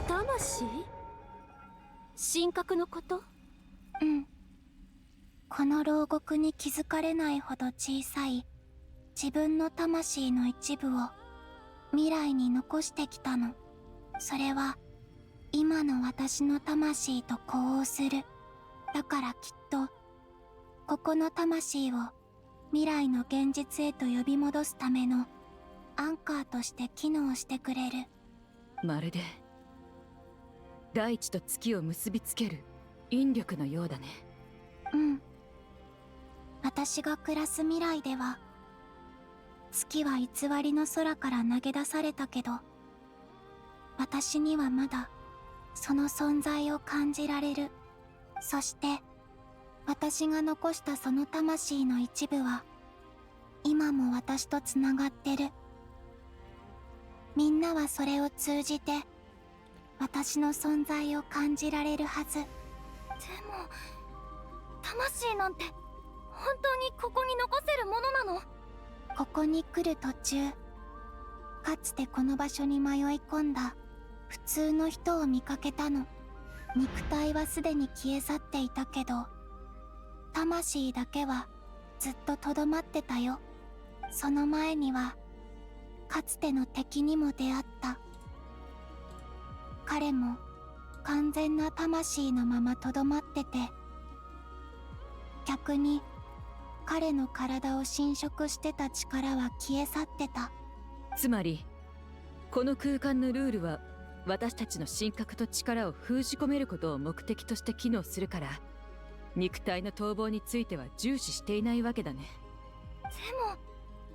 魂？神格のこと？この牢獄に気づかれないほど小さい自分の魂の一部を未来に残してきたの。それは今の私の魂と呼応する。だからきっとここの魂を未来の現実へと呼び戻すためのアンカーとして機能してくれる。まるで大地と月を結びつける引力のようだね。うん。私が暮らす未来では、月は偽りの空から投げ出されたけど、私にはまだその存在を感じられる。そして私が残したその魂の一部は今も私とつながってる。みんなはそれを通じて私の存在を感じられるはず。でも魂なんて本当にここに残せるものなの？ここに来る途中、かつてこの場所に迷い込んだ普通の人を見かけたの。肉体はすでに消え去っていたけど、魂だけはずっととどまってたよ。その前にはかつての敵にも出会った。彼も完全な魂のままとどまってて、逆に彼の体を侵食してた力は消え去ってた。つまりこの空間のルールは私たちの神格と力を封じ込めることを目的として機能するから、肉体の逃亡については重視していないわけだね。でも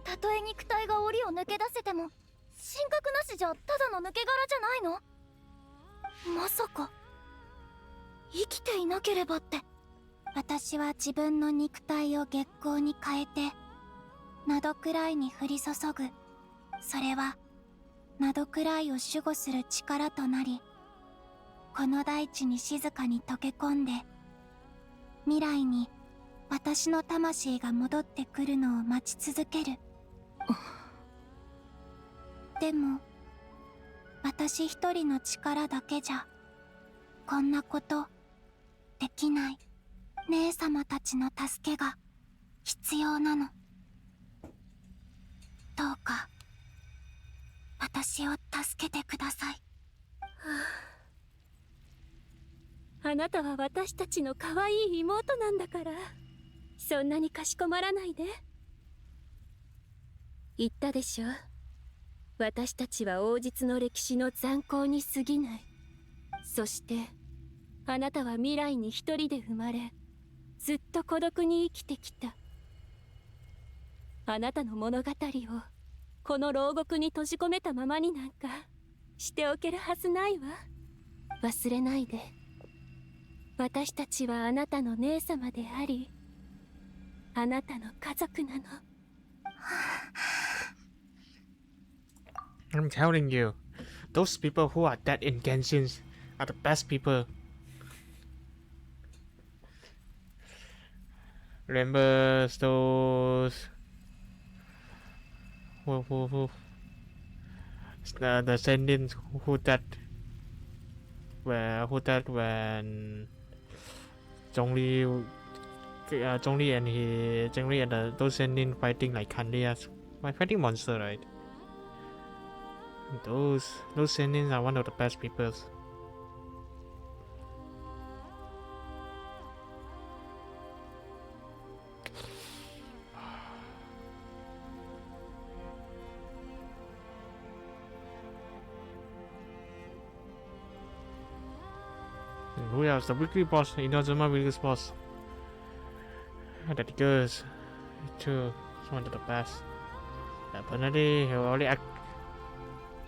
たとえ肉体が檻を抜け出せても、神格なしじゃただの抜け殻じゃないの？まさか生きていなければって。私は自分の肉体を月光に変えてナドクライに降り注ぐ。それはナドクライを守護する力となり、この大地に静かに溶け込んで、未来に私の魂が戻ってくるのを待ち続ける。でも私一人の力だけじゃこんなことできない。姉様たちの助けが必要なの。どうか私を助けてください。あなたは私たちの可愛い妹なんだから、そんなにかしこまらないで。言ったでしょ、私たちは王実の歴史の残光に過ぎない。そしてあなたは未来に一人で生まれ、ずっと孤独に生きてきた。あなたの物語をこの牢獄に閉じ込めたままになんかしておけるはずないわ。忘れないで、私たちはあなたの姉様であり、あなたの家族なの。I'm telling you, those people who are dead in Genshin are the best people. Remember those who the sentence who that when Zhongli and those sentence fighting like Candias, fighting monster, right? Those sentence are one of the best people. Who else? The weekly boss, Inazuma weekly boss. That girls too. It's one of the best. Definitely,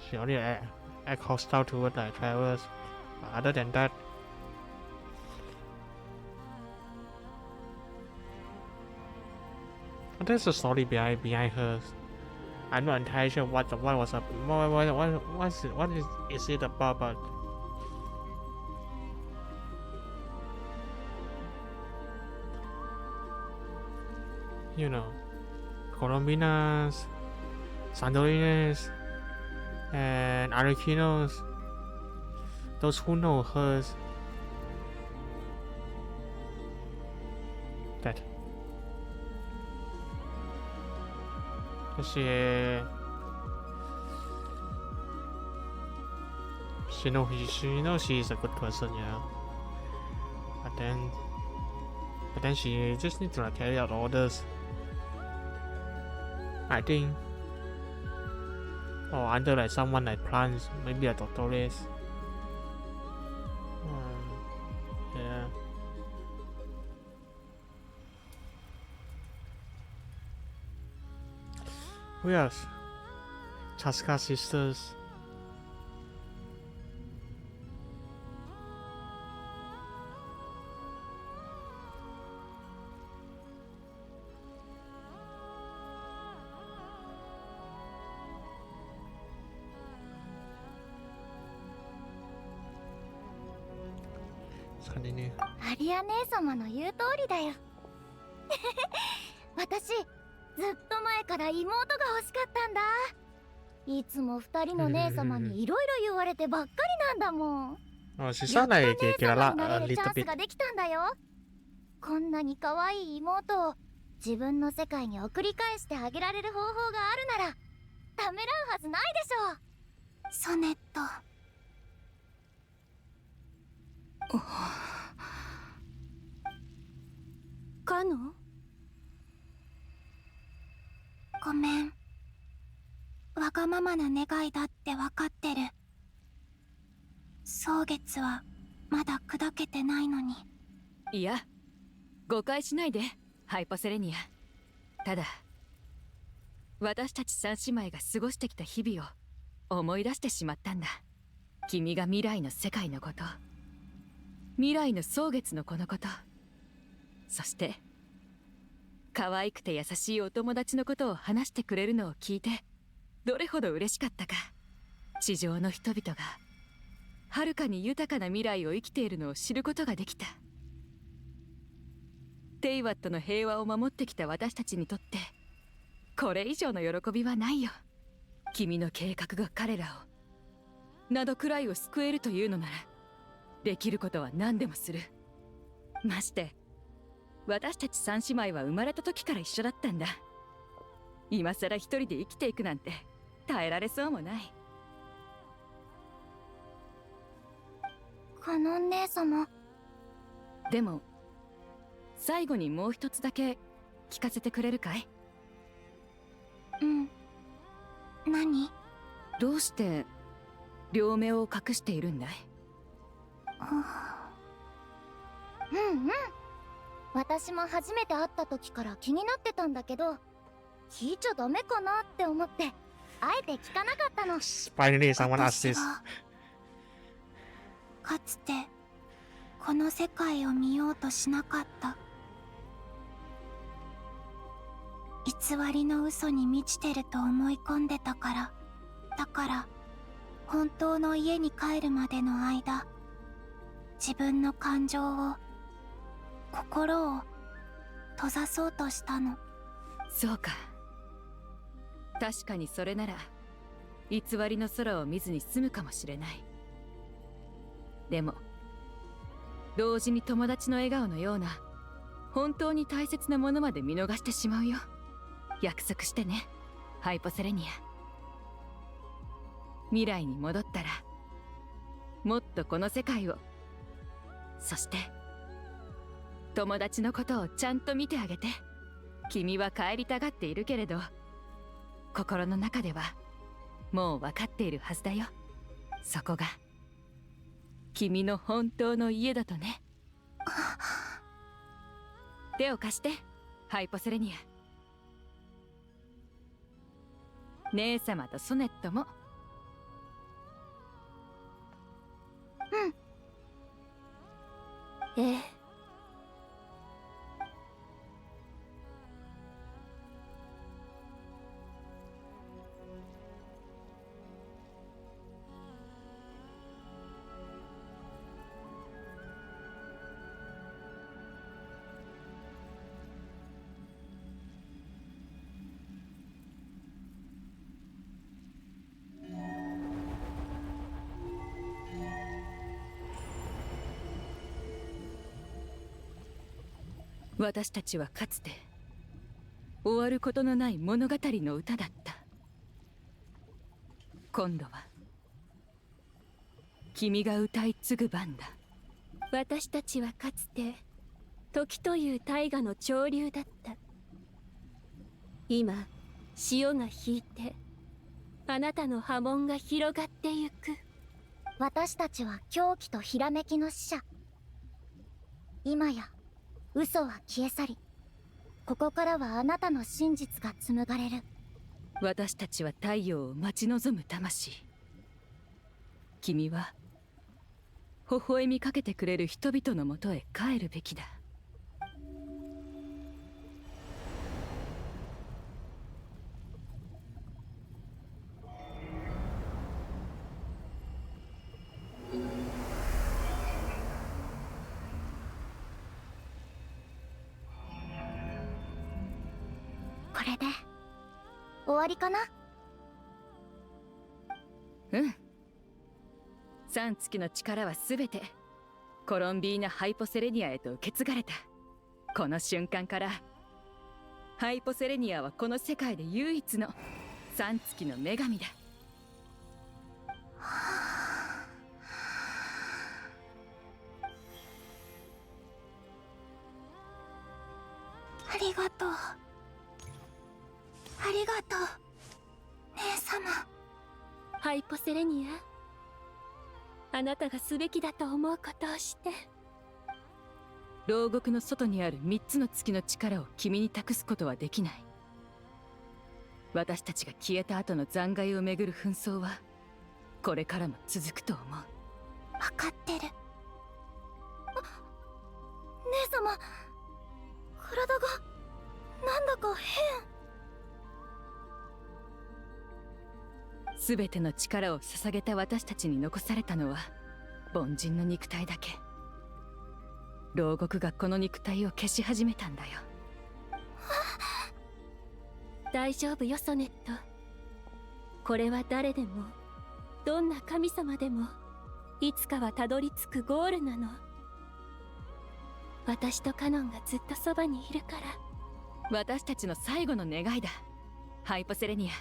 she only act hostile toward the travelers. But other than that, there's a story behind her. I'm not entirely sure what was up. What is it about? But you know, Colombinas, Sandorines, and Araquinos, those who know her, that she knows she is a good person, yeah. But then she just needs to like carry out orders. I think. Or under like someone like plants, maybe a Doctores. Yeah. Who else? Chaska sisters. Continue. アリア姉様の言う通りだよ。私、ずっと前から妹が欲しかったんだ。いつも二人の姉様にいろいろ言われてばっかりなんだもん。 Oh, she sound like Kirala な a れるチ little ャンス bit. ができたんだよ。こんなに可愛い妹を自分の世界に送り返してあげられる方法があるならためらうはずないでしょ。ソネット。カノ？ごめん。わがままな願いだってわかってる。蒼月はまだ砕けてないのに。いや、誤解しないで、ハイポセレニア。ただ、私たち三姉妹が過ごしてきた日々を思い出してしまったんだ。君が未来の世界のこと、未来の蒼月の子のこと、そして可愛くて優しいお友達のことを話してくれるのを聞いてどれほど嬉しかったか。地上の人々がはるかに豊かな未来を生きているのを知ることができた。テイワットの平和を守ってきた私たちにとってこれ以上の喜びはないよ。君の計画が彼らをなどくらいを救えるというのならできることは何でもする。まして私たち三姉妹は生まれた時から一緒だったんだ。今さら一人で生きていくなんて耐えられそうもない。カノン姉様。でも最後にもう一つだけ聞かせてくれるかい？うん。何？どうして両目を隠しているんだい？うんうん。私も初めて会った時から気になってたんだけど、聞いちゃダメかなって思ってあえて聞かなかったの。 Finally, someone asked this. かつてこの世界を見ようとしなかった。偽りの嘘に満ちてると思い込んでたから。だから本当の家に帰るまでの間、自分の感情を、心を閉ざそうとしたの。そうか。確かにそれなら偽りの空を見ずに済むかもしれない。でも同時に友達の笑顔のような本当に大切なものまで見逃してしまうよ。約束してね、ハイポセレニア。未来に戻ったらもっとこの世界を、そして友達のことをちゃんと見てあげて。君は帰りたがっているけれど心の中ではもう分かっているはずだよ。そこが君の本当の家だとね。手を貸して、ハイポセレニア。姉様とソネットも。うん。ええ。私たちはかつて終わることのない物語の歌だった。今度は君が歌い継ぐ番だ。私たちはかつて時という大河の潮流だった。今潮が引いてあなたの波紋が広がってゆく。私たちは狂気とひらめきの使者。今や嘘は消え去り、ここからはあなたの真実が紡がれる。私たちは太陽を待ち望む魂。君は微笑みかけてくれる人々のもとへ帰るべきだ。これで終わりかな。うん。3月の力は全てコロンビーナ・ハイポセレニアへと受け継がれた。この瞬間からハイポセレニアはこの世界で唯一の3月の女神だ。ありがとう。ありがとう姉様。ハイポセレニア、あなたがすべきだと思うことをして。牢獄の外にある3つの月の力を君に託すことはできない。私たちが消えた後の残骸をめぐる紛争はこれからも続くと思う。分かってる。姉様、体がなんだか変。全ての力を捧げた私たちに残されたのは凡人の肉体だけ。牢獄がこの肉体を消し始めたんだよ。大丈夫よソネット。これは誰でもどんな神様でもいつかはたどり着くゴールなの。私とカノンがずっとそばにいるから。私たちの最後の願いだ。ハイポセレニア、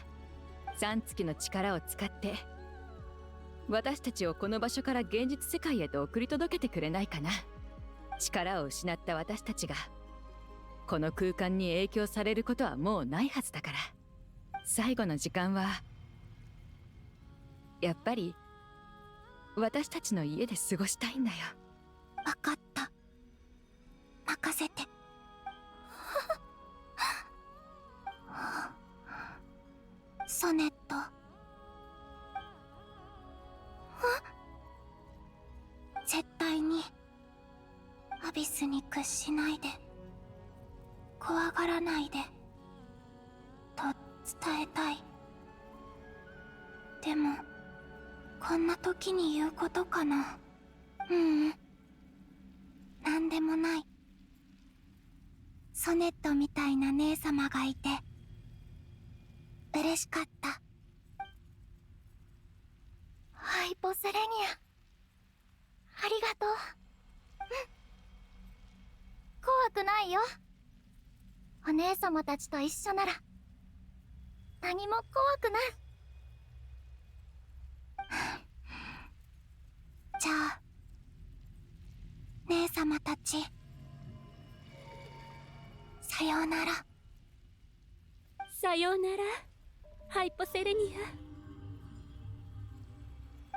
3月の力を使って私たちをこの場所から現実世界へと送り届けてくれないかな。力を失った私たちがこの空間に影響されることはもうないはずだから。最後の時間はやっぱり私たちの家で過ごしたいんだよ。分かった。任せて。ソネット。絶対にアビスに屈しないで、怖がらないでと伝えたい。でもこんな時に言うことかな。なんでもない。ソネットみたいな姉様がいて嬉しかった。ハイポセレニア、ありがとう。怖くないよ。お姉様たちと一緒なら何も怖くない。じゃあ姉様たち、さようなら。さようならハイポセレニ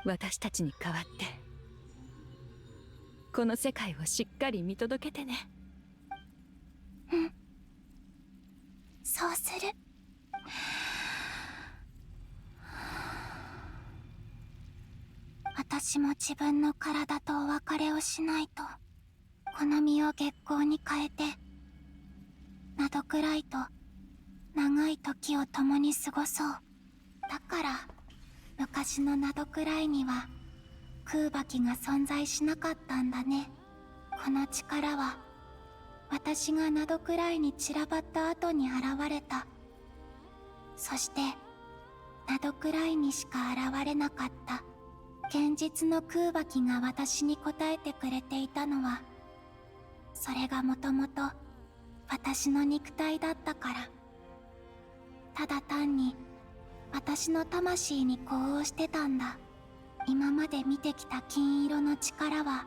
ア。私たちに代わってこの世界をしっかり見届けてね。そうする。私も自分の体とお別れをしないと。この身を月光に変えてナドくらいと長い時を共に過ごそう。だから昔のナドくらいには空爆が存在しなかったんだね。この力は私がナドくらいに散らばった後に現れた。そしてナドくらいにしか現れなかった現実の空爆が私に応えてくれていたのは、それがもともと私の肉体だったから。ただ単に私の魂に呼応してたんだ。今まで見てきた金色の力は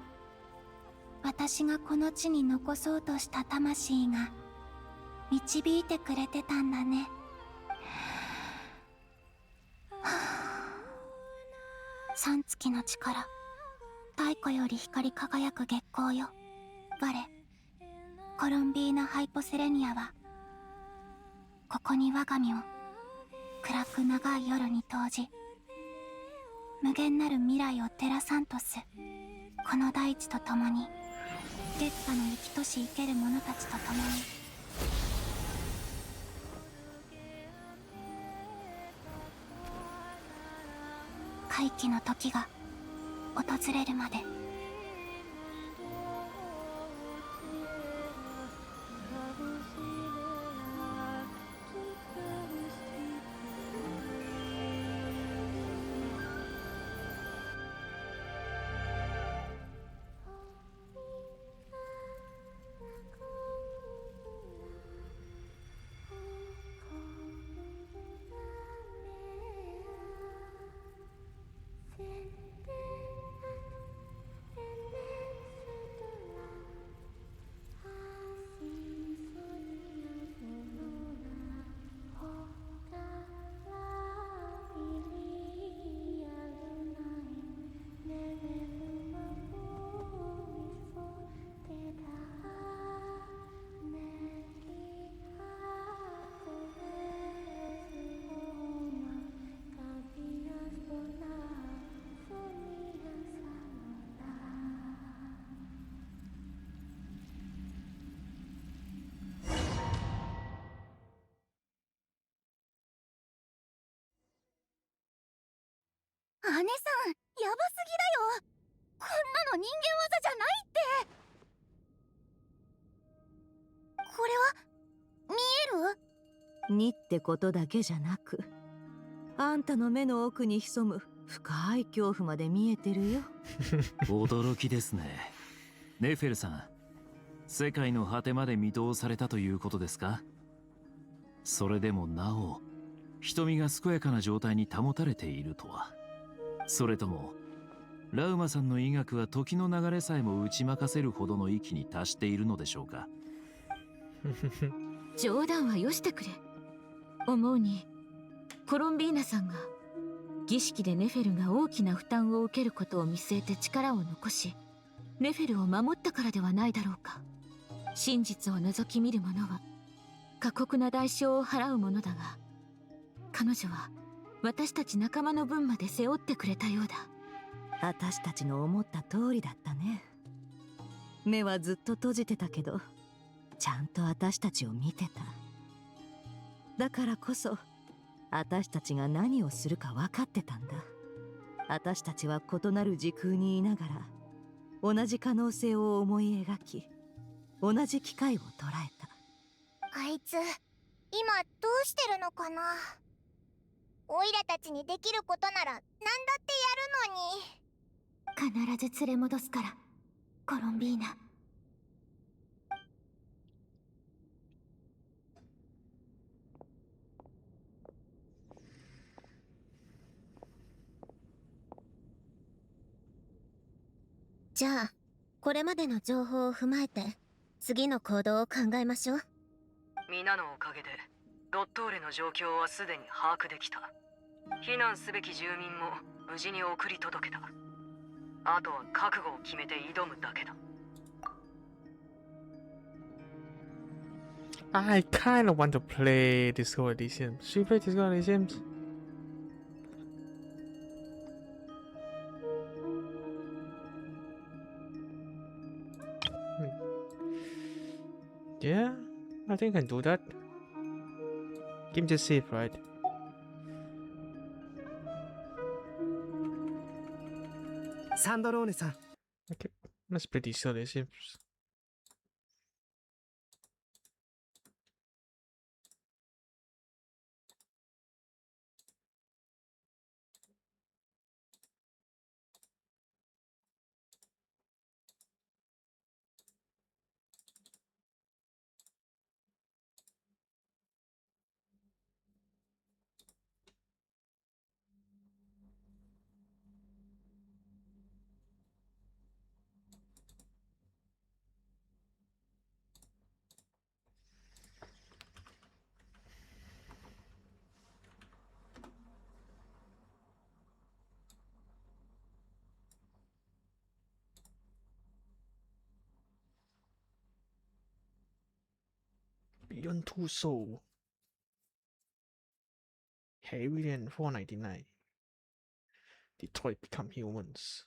私がこの地に残そうとした魂が導いてくれてたんだね。三月の力、太古より光り輝く月光よ。我コロンビーナ・ハイポセレニアはここに我が身を暗く長い夜に投じ、無限なる未来を照らさんとす。この大地と共に、月下の生きとし生ける者たちと共に、回帰の時が訪れるまで。姉さん、やばすぎだよ。こんなの人間技じゃないって。これは見える？にってことだけじゃなく、あんたの目の奥に潜む深い恐怖まで見えてるよ。驚きですね。ネフェルさん、世界の果てまで見通されたということですか？それでもなお瞳が健やかな状態に保たれているとは。それともラウマさんの医学は時の流れさえも打ち負かせるほどの域に達しているのでしょうか？冗談はよしてくれ。思うにコロンビーナさんが儀式でネフェルが大きな負担を受けることを見据えて力を残し、ネフェルを守ったからではないだろうか。真実を覗き見る者は過酷な代償を払うものだが、彼女は私たち仲間の分まで背負ってくれたようだ。私たちの思った通りだったね。目はずっと閉じてたけど、ちゃんと私たちを見てた。だからこそ私たちが何をするか分かってたんだ。私たちは異なる時空にいながら同じ可能性を思い描き、同じ機会を捉えた。あいつ、今どうしてるのかな。オイラたちにできることなら何だってやるのに。必ず連れ戻すから、コロンビーナ。じゃあ、これまでの情報を踏まえて次の行動を考えましょう。皆のおかげでドットーレの状況はすでに把握できた。避難すべき住民も無事に送り届けた。あとは覚悟を決めて挑むだけだ。I kind of want to play Disco Elysium. Should we play Disco Elysium? Yeah, I think I can do that. Game just safe, right? Okay, let's play Disco Elysium. Beyond Two Soul. Hylian 499. Detroit Become Humans.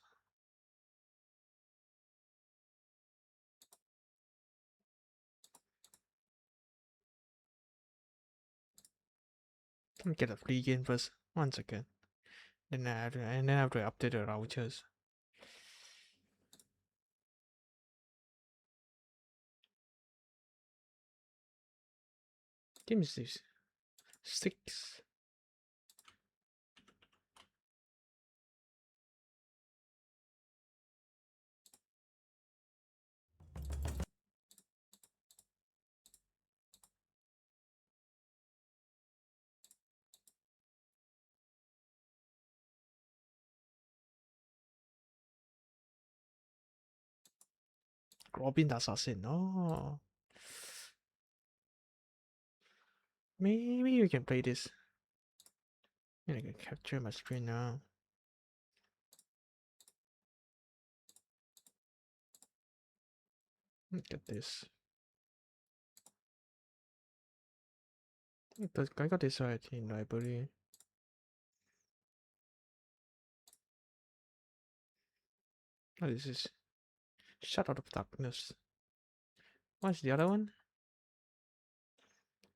Let me get a free game first. 1 second. Then I have to update the routers. Game is this 6. Robin the Assassin. Oh, maybe you can play this. I can capture my screen now. Look at this. I got this right in library. Oh, this is Shut Out of Darkness. What's the other one?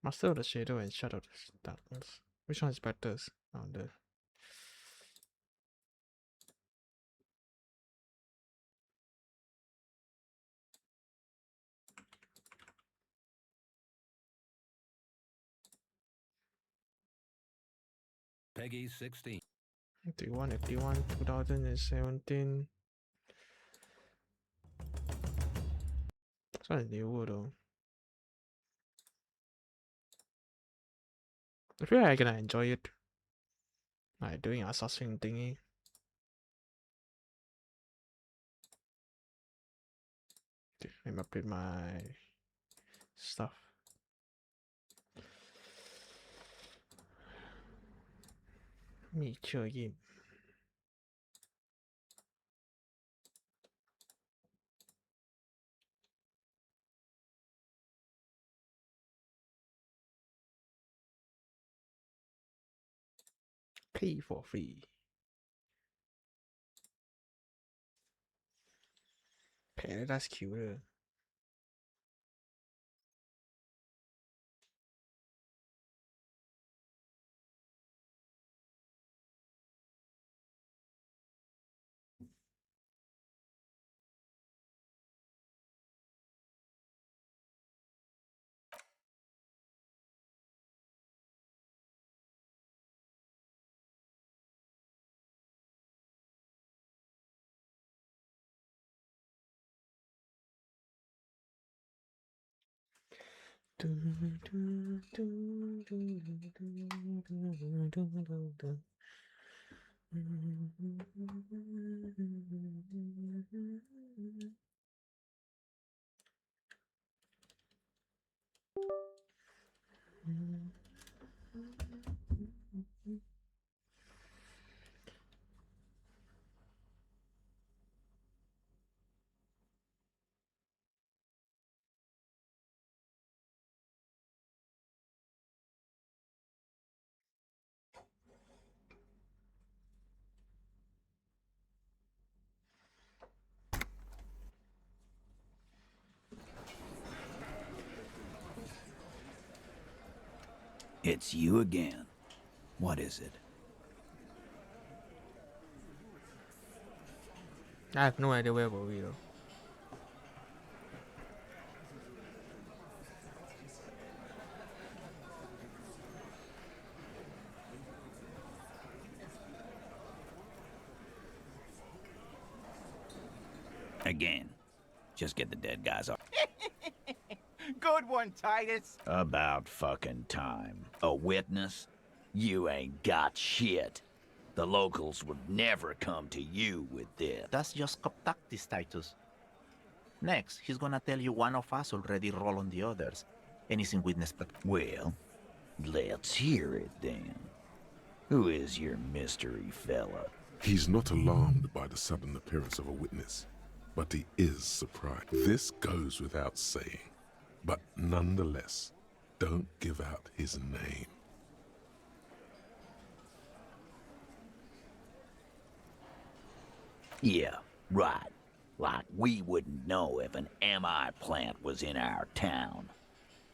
Master of the Shadow and Shut Out of Darkness. Which one is better? Oh, the Peggy 16. 81, 2017. This one is newer though. I feel like I'm gonna enjoy it. Like doing assassin thingy. Okay, let me update my stuff. Me game. Play for free. Paradise Killer. It's you again. What is it? I have no idea where we are. Again. Just get the dead guys off. Good one, Titus. About fucking time. A witness? You ain't got shit. The locals would never come to you with this. That's just tactics, Titus. Next, he's gonna tell you one of us already roll on the others. Anything witness but... Well, let's hear it then. Who is your mystery fella? He's not alarmed by the sudden appearance of a witness, but he is surprised. This goes without saying, but nonetheless, Don't give out his name. Yeah, right. Like we wouldn't know if an MI plant was in our town.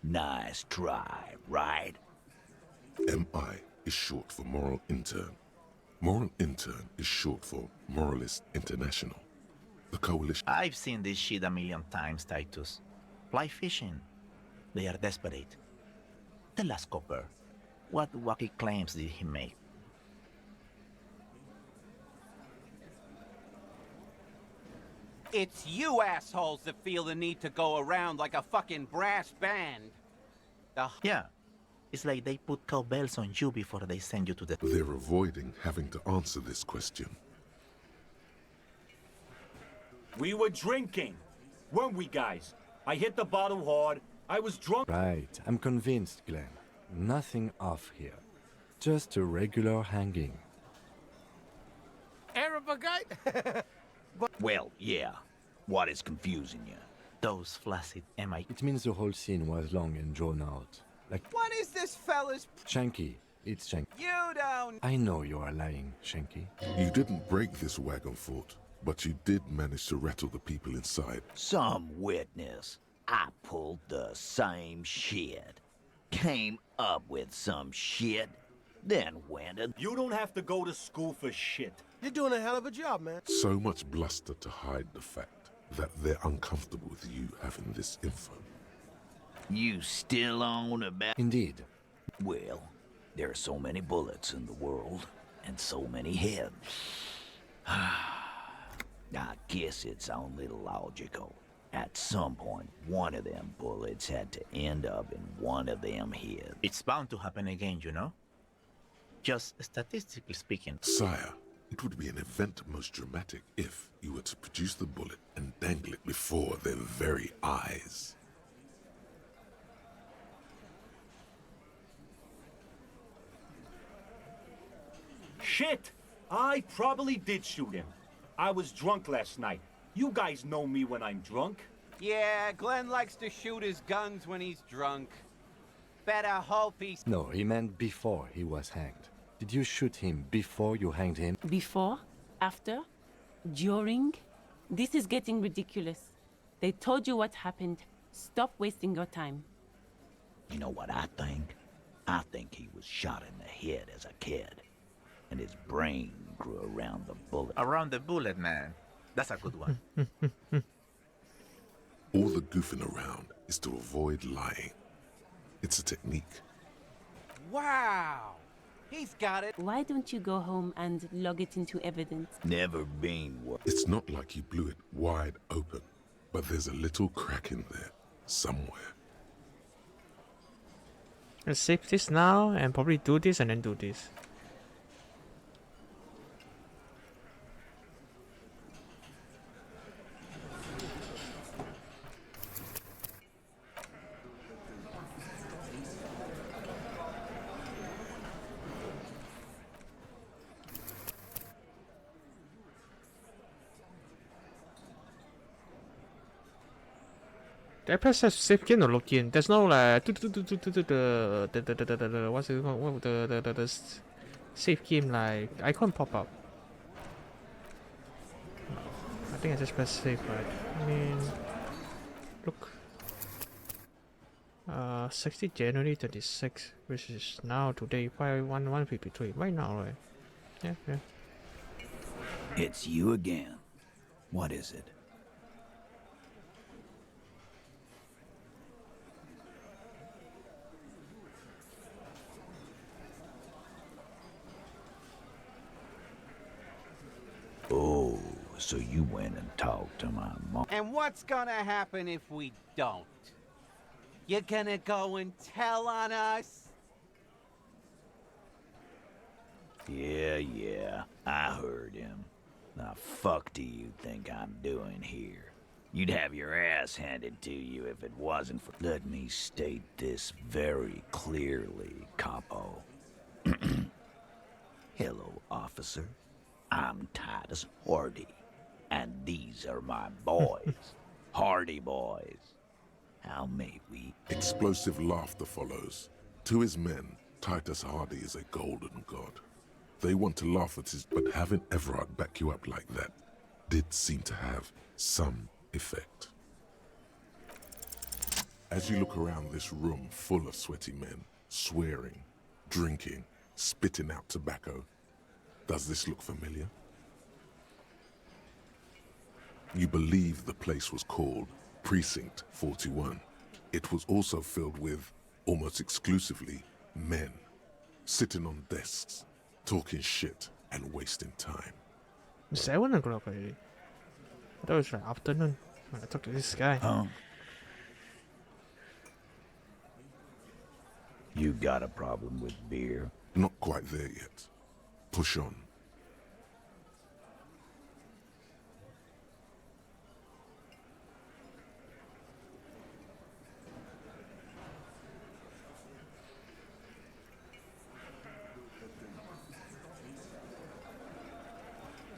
Nice try, right? MI is short for Moral Intern. Moral Intern is short for Moralist International. The coalition... I've seen this shit a million times, Titus. Fly fishing. They are desperate. Tell us, Copper, what wacky claims did he make? It's you assholes that feel the need to go around like a fucking brass band. Yeah. It's like they put cowbells on you before they send you to the... They're avoiding having to answer this question. We were drinking, weren't we, guys? I hit the bottle hard. I was drunk. Right, I'm convinced, Glenn. Nothing off here. Just a regular hanging. Arab guy? Well, yeah. What is confusing you? Those flaccid MI... It means the whole scene was long and drawn out. Like... What is this fella's... Shanky. It's Shanky. You don't... I know you are lying, Shanky. You didn't break this wagon fort, but you did manage to rattle the people inside. Some witness. I pulled the same shit. Came up with some shit, then went and... You don't have to go to school for shit. You're doing a hell of a job, man. So much bluster to hide the fact that they're uncomfortable with you having this info. You still on about... Indeed. Well, there are so many bullets in the world, and so many heads. I guess it's only logical. At some point, one of them bullets had to end up in one of them heads. It's bound to happen again, you know? Just statistically speaking. Sire, it would be an event most dramatic if you were to produce the bullet and dangle it before their very eyes. Shit! I probably did shoot him. I was drunk last night. You guys know me when I'm drunk. Yeah, Glenn likes to shoot his guns when he's drunk. Better hope he's... No, he meant before he was hanged. Did you shoot him before you hanged him? Before? After? During? This is getting ridiculous. They told you what happened. Stop wasting your time. You know what I think? I think he was shot in the head as a kid, and his brain grew around the bullet. Around the bullet, man. That's a good one. All the goofing around is to avoid lying. It's a technique. Wow! He's got it. Why don't you go home and log it into evidence? Never been worse. It's not like you blew it wide open, but there's a little crack in there somewhere. Let's save this now and probably do this and then do this. Did I press save game or lock in? There's no like what's it called? The save game like icon pop up. I think I just press save, right? I mean, look. 60 January 26, which is now today 153. Right now, right? Yeah. It's you again. What is it? Oh, so you went and talked to my mom. And what's gonna happen if we don't? You're gonna go and tell on us? Yeah, I heard him. Now fuck do you think I'm doing here? You'd have your ass handed to you if it wasn't for... Let me state this very clearly, Capo. Hello, officer. I'm Titus Hardy, and these are my boys. Hardy boys. How may we? Explosive laughter follows. To his men, Titus Hardy is a golden god. They want to laugh at his, but having Everard back you up like that did seem to have some effect. As you look around this room full of sweaty men, swearing, drinking, spitting out tobacco, does this look familiar? You believe the place was called Precinct 41. It was also filled with, almost exclusively, men, sitting on desks, talking shit and wasting time. 7 o'clock already. That was like afternoon when I talked to this guy. You got a problem with beer? Not quite there yet. Push on.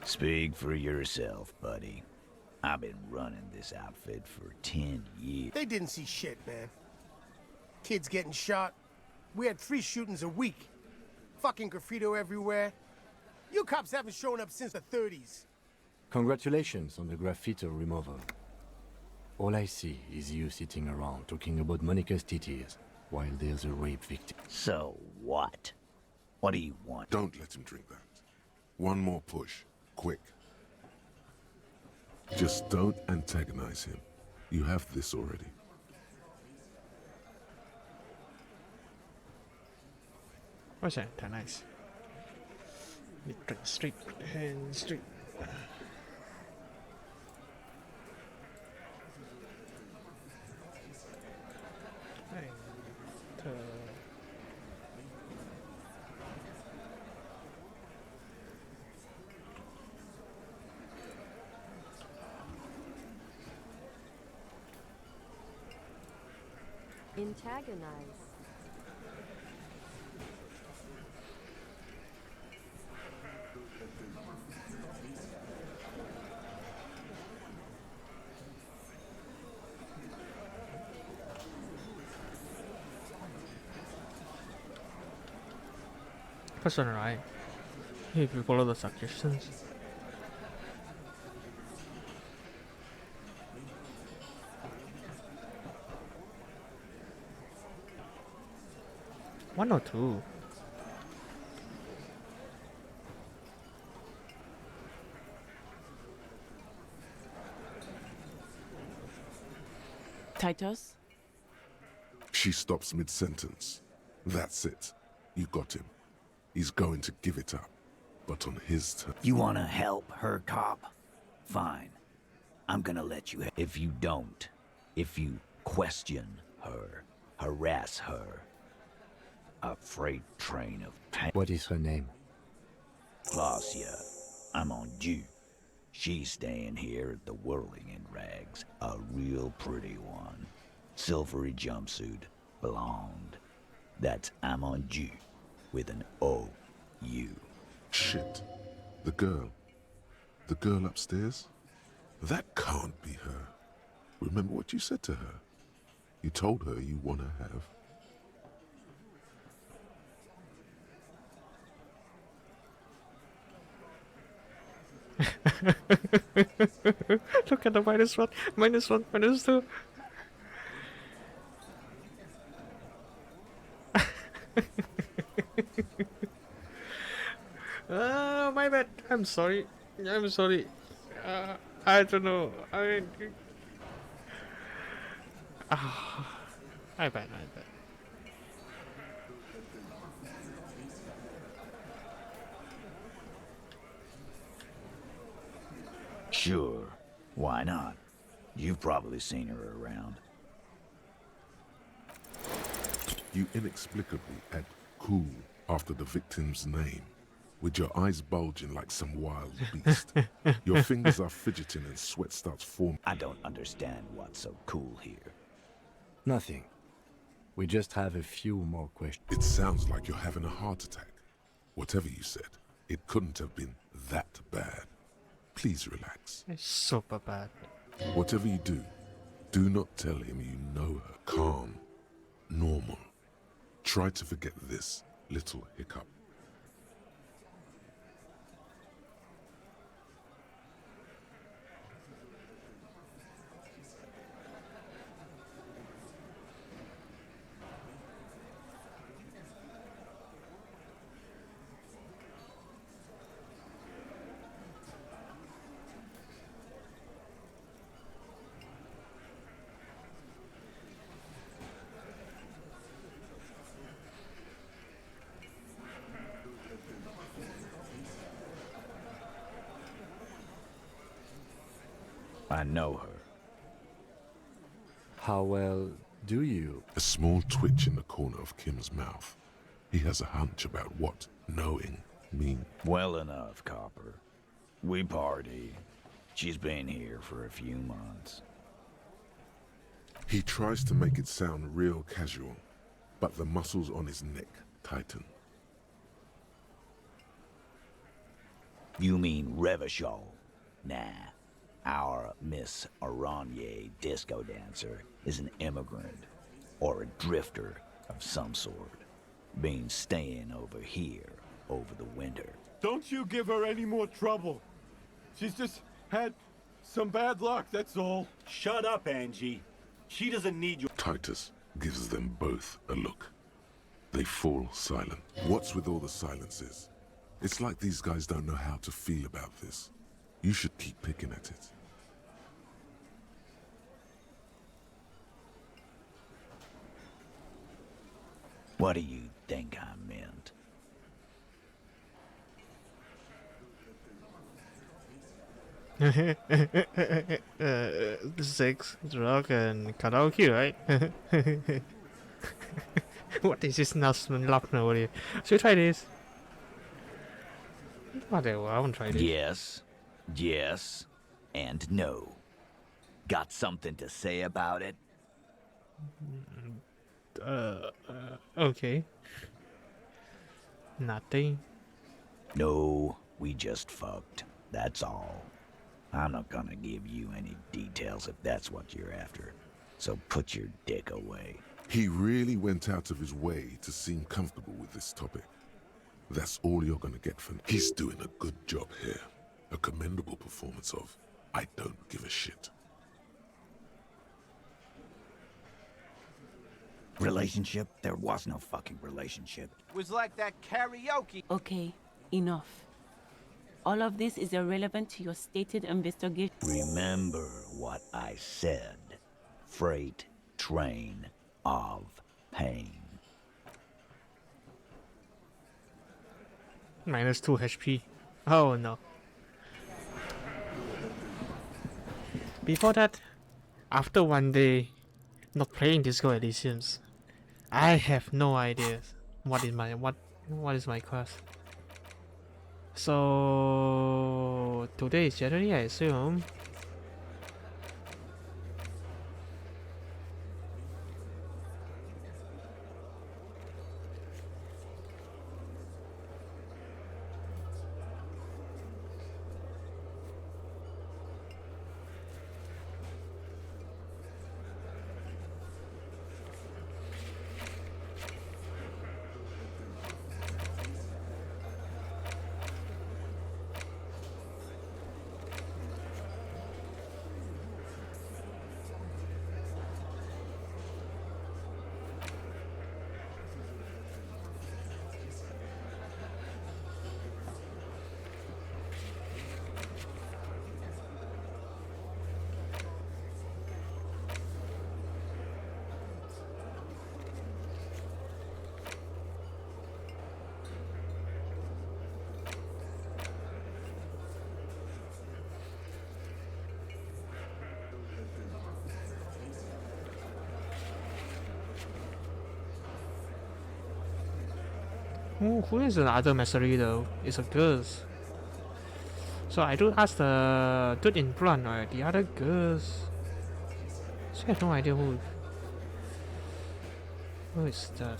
Speak for yourself, buddy. I've been running this outfit for 10 years. They didn't see shit, man. Kids getting shot. We had 3 shootings a week. Fucking graffito everywhere. You cops haven't shown up since the 30s. Congratulations on the graffiti removal. All I see is you sitting around talking about Monica's titties while there's a rape victim. So what? What do you want? Don't let him drink that. One more push. Quick. Just don't antagonize him. You have this already. What's that? Nice. Straight and straight. Antagonize. First one, right? If you follow the suggestions. One or two. Titus? She stops mid-sentence. That's it. You got him. He's going to give it up, but on his terms. You wanna help her, cop? Fine. I'm gonna let you. If you don't, if you question her, harass her, a freight train of pain. What is her name? Clausia. I'm on due. She's staying here at the Whirling in Rags. A real pretty one. Silvery jumpsuit. Blonde. That's I'm on due. With an O-U. Shit. The girl. The girl upstairs? That can't be her. Remember what you said to her? You told her you want to have. Look at the -1, -1, -2. My bad. I'm sorry. I'm sorry. I don't know. I mean, my bad. Sure. Why not? You've probably seen her around. You inexplicably add cool after the victim's name, with your eyes bulging like some wild beast. Your fingers are fidgeting and sweat starts forming. I don't understand what's so cool here. Nothing. We just have a few more questions. It sounds like you're having a heart attack. Whatever you said, it couldn't have been that bad. Please relax. It's super bad. Whatever you do, Do not tell him you know her. Calm. Normal. Try to forget this little hiccup. I know her. How well do you? A small twitch in the corner of Kim's mouth. He has a hunch about what knowing means. Well enough, Copper. We party. She's been here for a few months. He tries to make it sound real casual, but the muscles on his neck tighten. You mean Revachol? Nah. Our Miss Aranye disco dancer is an immigrant, or a drifter of some sort. Been staying over here over the winter. Don't you give her any more trouble. She's just had some bad luck, that's all. Shut up, Angie. She doesn't need you. Titus gives them both a look. They fall silent. What's with all the silences? It's like these guys don't know how to feel about this. You should keep picking at it. What do you think I meant? Sex, drug, and karaoke, right? What is this announcement laughing over here? Should we try this? Whatever, I won't try this. Yes, yes, and no. Got something to say about it? Okay. Nothing. No, we just fucked. That's all. I'm not gonna give you any details if that's what you're after. So put your dick away. He really went out of his way to seem comfortable with this topic. That's all you're gonna get from him. He's doing a good job here. A commendable performance of I don't give a shit. Relationship? There was no fucking relationship. Was like that karaoke. Okay, enough. All of this is irrelevant to your stated investigation. Remember what I said. Freight train of pain. Minus 2 HP. Oh no. Before that, after one day not playing Disco Elysiums, I have no idea what is my class. So today is January, I assume. Who is the other mercenary though? It's a girls. So I do ask the dude in front, right? The other girls. So I have no idea who is that.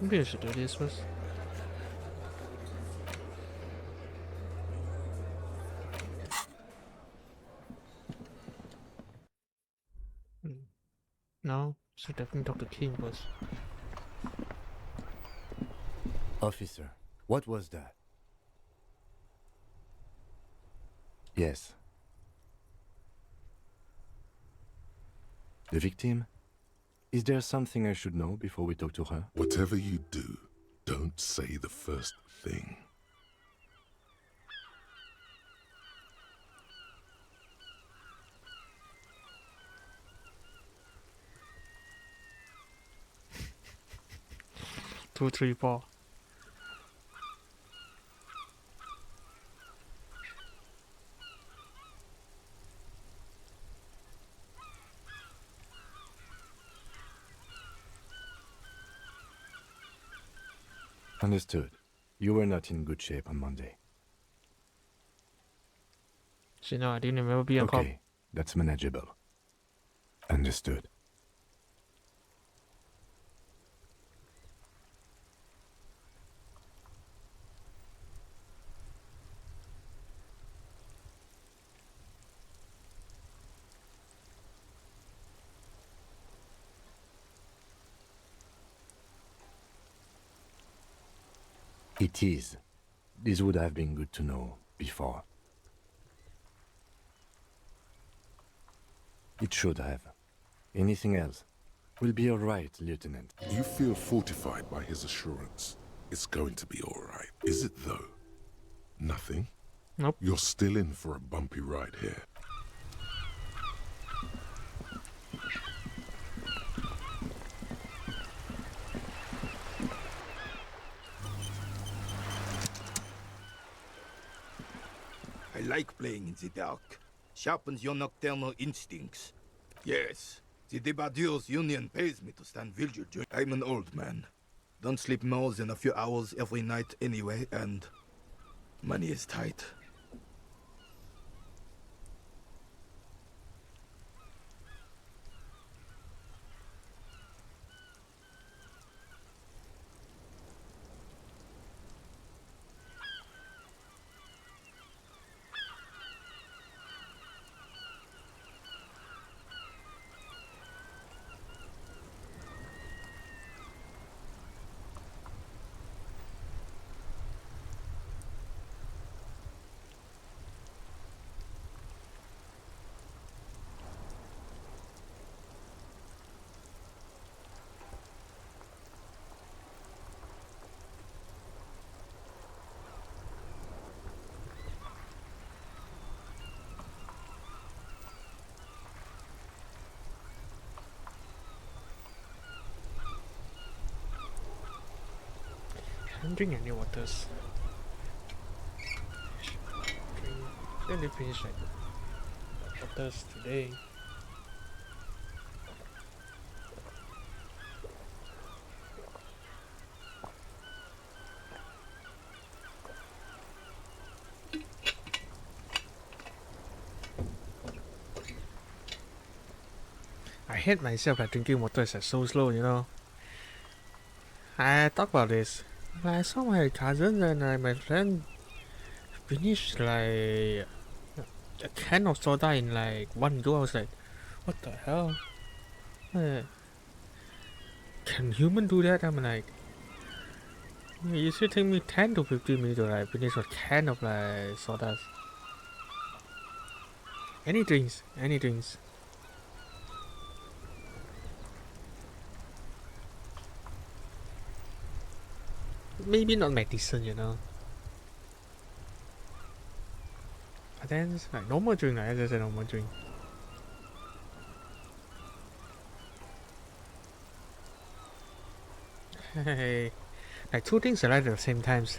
Maybe I should do this first. No, should definitely talk to King first. Officer, what was that? Yes. The victim? Is there something I should know before we talk to her? Whatever you do, don't say the first thing. Two, three, four. Understood. You were not in good shape on Monday. So, no, I didn't remember being a cop. Okay, that's manageable. Understood. It is. This would have been good to know before. It should have. Anything else? We'll be all right, Lieutenant. You feel fortified by his assurance. It's going to be all right. Is it though? Nothing? Nope. You're still in for a bumpy ride here. I like playing in the dark. Sharpens your nocturnal instincts. Yes, the Debardeurs Union pays me to stand vigil. I'm an old man. Don't sleep more than a few hours every night anyway, and money is tight. I don't drink any waters. I only finished like waters today. I hate myself like drinking water is like so slow, you know. I talk about this. I saw my cousin and my friend finish like a can of soda in like 1 go. I was like, what the hell? Can human do that? I'm like, it used to take me 10 to 15 minutes to like finish a can of like sodas. Any drinks, any drinks. Maybe not medicine, you know. But then it's like normal drink, like I just said normal drink. Hey, like two things I like at the same times.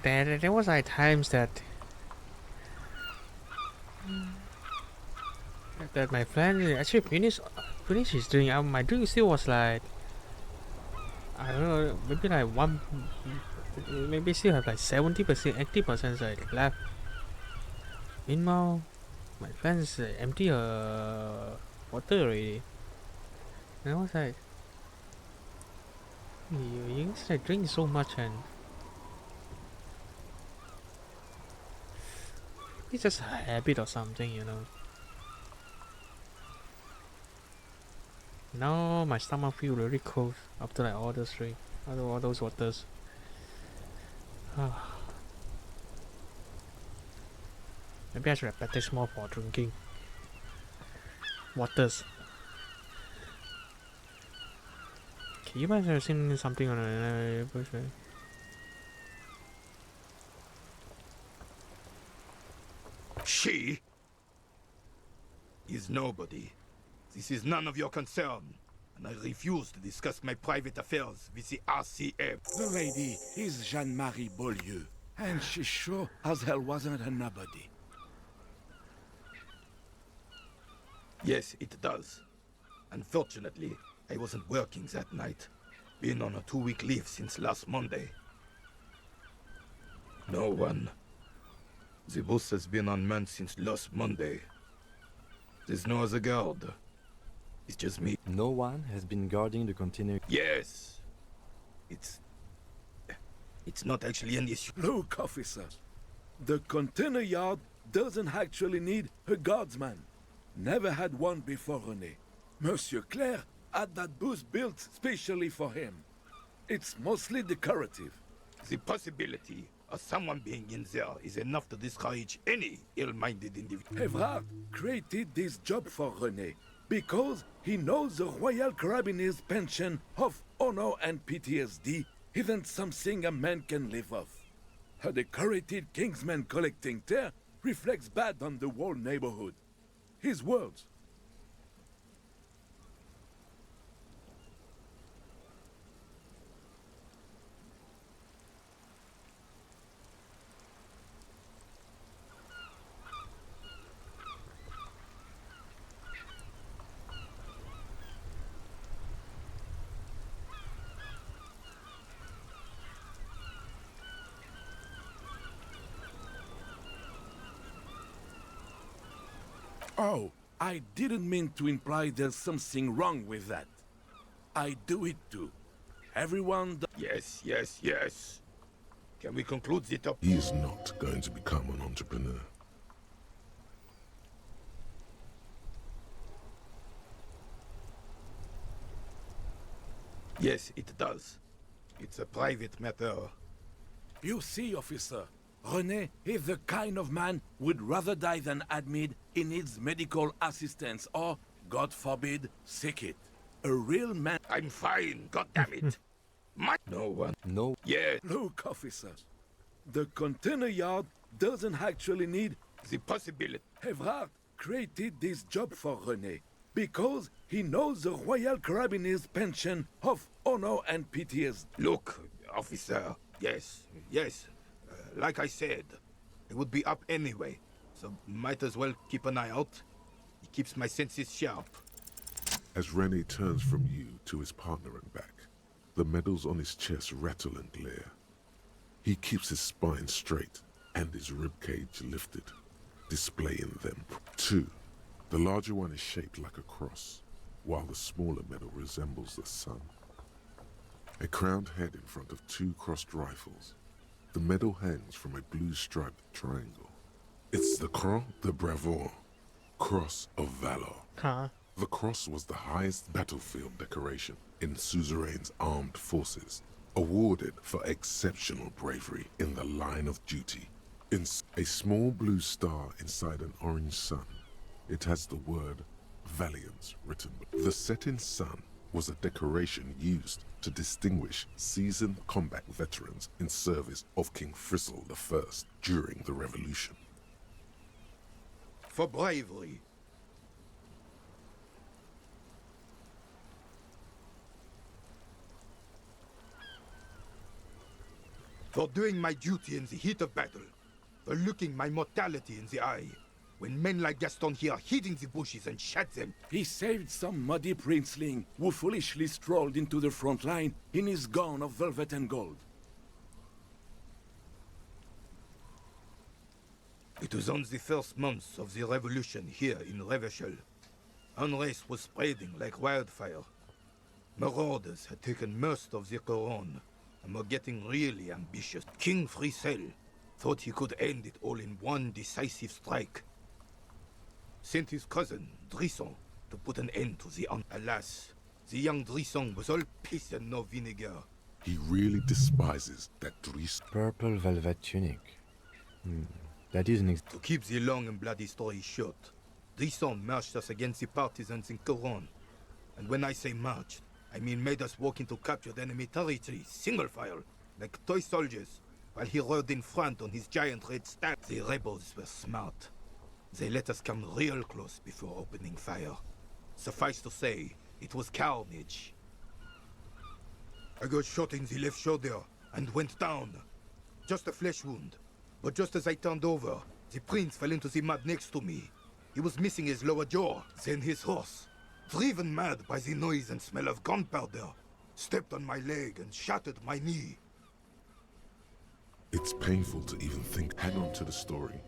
There was like times that my friend actually finished his drink. My drink still was like, I don't know, maybe like maybe still have like 70%, 80% like left. Meanwhile, my friends empty her water already. And I was like, You drink so much and it's just a habit or something, you know. Now my stomach feels really cold after like all those drink, after all those waters. Maybe I should have practiced more for drinking waters. Okay, you guys have seen something on a bush, right? She is nobody. This is none of your concern, and I refuse to discuss my private affairs with the RCM. The lady is Jeanne-Marie Beaulieu, and she sure as hell wasn't a nobody. Yes, it does. Unfortunately, I wasn't working that night. Been on a 2-week leave since last Monday. No one. The bus has been unmanned since last Monday. There's no other guard. It's just me. No one has been guarding the container. Yes. It's not actually an issue. Look, officer. The container yard doesn't actually need a guardsman. Never had one before, René. Monsieur Claire had that booth built specially for him. It's mostly decorative. The possibility of someone being in there is enough to discourage any ill-minded individual. Evrard created this job for René because he knows the Royal Carabiniers' pension of honor and PTSD isn't something a man can live off. A decorated Kingsman collecting tear reflects bad on the whole neighborhood. His words. Oh, I didn't mean to imply there's something wrong with that. I do it too. Everyone Yes. Can we conclude the topic? He is not going to become an entrepreneur. Yes, it does. It's a private matter. You see, officer, René is the kind of man would rather die than admit he needs medical assistance or, God forbid, sick it. A real man. I'm fine, goddammit. No one. No. Yeah. Look, officer, the container yard doesn't actually need the possibility. Evrard created this job for René because he knows the Royal Carabiniers' pension of honor and PTSD. Look, officer, yes. Like I said, it would be up anyway, so might as well keep an eye out. It keeps my senses sharp. As René turns from you to his partner and back, the medals on his chest rattle and glare. He keeps his spine straight and his ribcage lifted, displaying them. 2. The larger one is shaped like a cross, while the smaller medal resembles the sun. A crowned head in front of 2 crossed rifles. The medal hangs from a blue-striped triangle. It's the Croix de Bravoure, Cross of Valor. Huh? The cross was the highest battlefield decoration in Suzerain's armed forces, awarded for exceptional bravery in the line of duty. In a small blue star inside an orange sun, it has the word Valiance written. The setting sun was a decoration used to distinguish seasoned combat veterans in service of King Frizzle I during the Revolution. For bravery. For doing my duty in the heat of battle. For looking my mortality in the eye. When men like Gaston here hid in the bushes and shot them. He saved some muddy princeling who foolishly strolled into the front line in his gown of velvet and gold. It was on the first months of the revolution here in Revachol. Unrest was spreading like wildfire. Marauders had taken most of the Coron and were getting really ambitious. King Frisel thought he could end it all in one decisive strike. Sent his cousin, Drisson, to put an end to the Alas, the young Drisson was all piss and no vinegar. He really despises that Dries. Purple velvet tunic. That isn't. To keep the long and bloody story short, Drisson marched us against the partisans in Coron. And when I say marched, I mean made us walk into captured enemy territory, single file, like toy soldiers, while he rode in front on his giant red stag. The rebels were smart. They let us come real close before opening fire. Suffice to say, it was carnage. I got shot in the left shoulder and went down. Just a flesh wound. But just as I turned over, the prince fell into the mud next to me. He was missing his lower jaw. Then his horse, driven mad by the noise and smell of gunpowder, stepped on my leg and shattered my knee. It's painful to even think. Hang on to the story.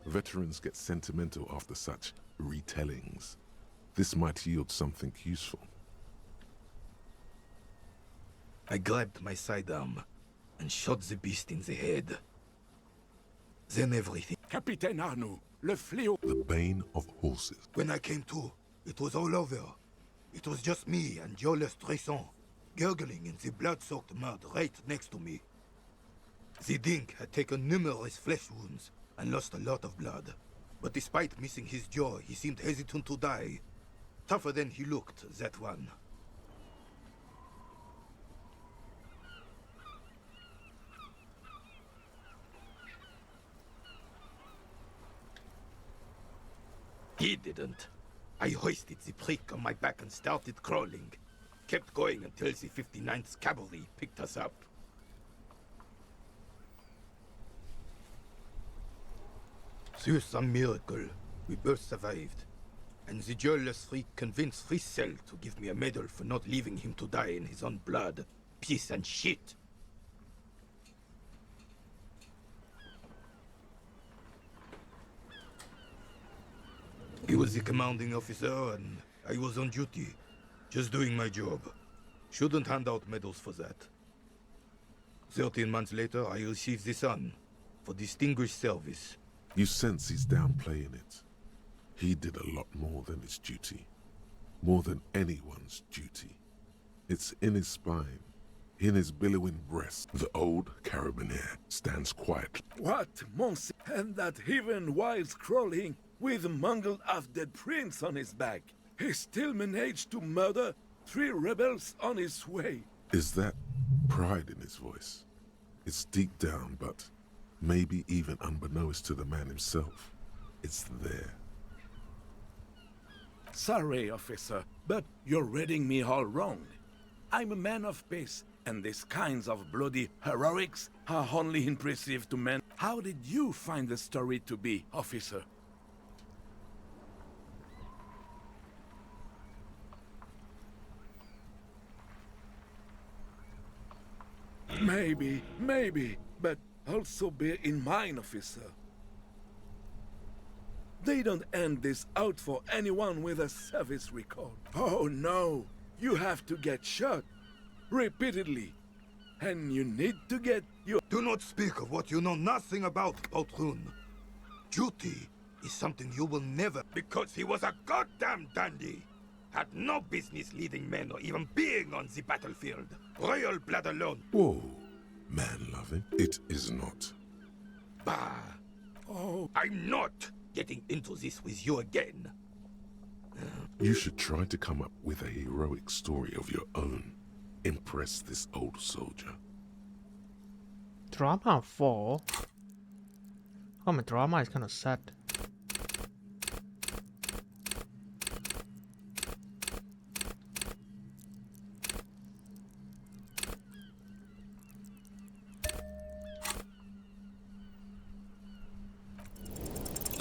Veterans get sentimental after such retellings. This might yield something useful. I grabbed my sidearm and shot the beast in the head. Then everything. Capitaine Arnoux, le fléau. The bane of horses. When I came to, it was all over. It was just me and Jolas Tresson, gurgling in the blood-soaked mud right next to me. The dink had taken numerous flesh wounds and lost a lot of blood. But despite missing his jaw, he seemed hesitant to die. Tougher than he looked, that one. He didn't. I hoisted the prick on my back and started crawling. Kept going until the 59th Cavalry picked us up. Through some miracle, we both survived. And the jealous freak convinced Frisel to give me a medal for not leaving him to die in his own blood. Piece and shit. He was the commanding officer, and I was on duty. Just doing my job. Shouldn't hand out medals for that. 13 months later, I received the Sun for distinguished service. You sense he's downplaying it. He did a lot more than his duty. More than anyone's duty. It's in his spine, in his billowing breast. The old carabinier stands quietly. What, Monsieur? And that even while crawling with a mangled half-dead prince on his back, he still managed to murder 3 rebels on his way. Is that pride in his voice? It's deep down, but maybe even unbeknownst to the man himself, it's there. Sorry, officer, but you're reading me all wrong. I'm a man of peace, and these kinds of bloody heroics are only impressive to men. How did you find the story to be, officer? Maybe, but also bear in mind, officer. They don't end this out for anyone with a service record. Oh no, you have to get shot repeatedly, and you need to get your... Do not speak of what you know nothing about, Poltroon. Duty is something you will never... Because he was a goddamn dandy. Had no business leading men or even being on the battlefield. Royal blood alone. Whoa, man-loving. It is not. Bah. Oh. I'm not getting into this with you again. You should try to come up with a heroic story of your own. Impress this old soldier. Drama 4? Oh, my drama is kind of sad.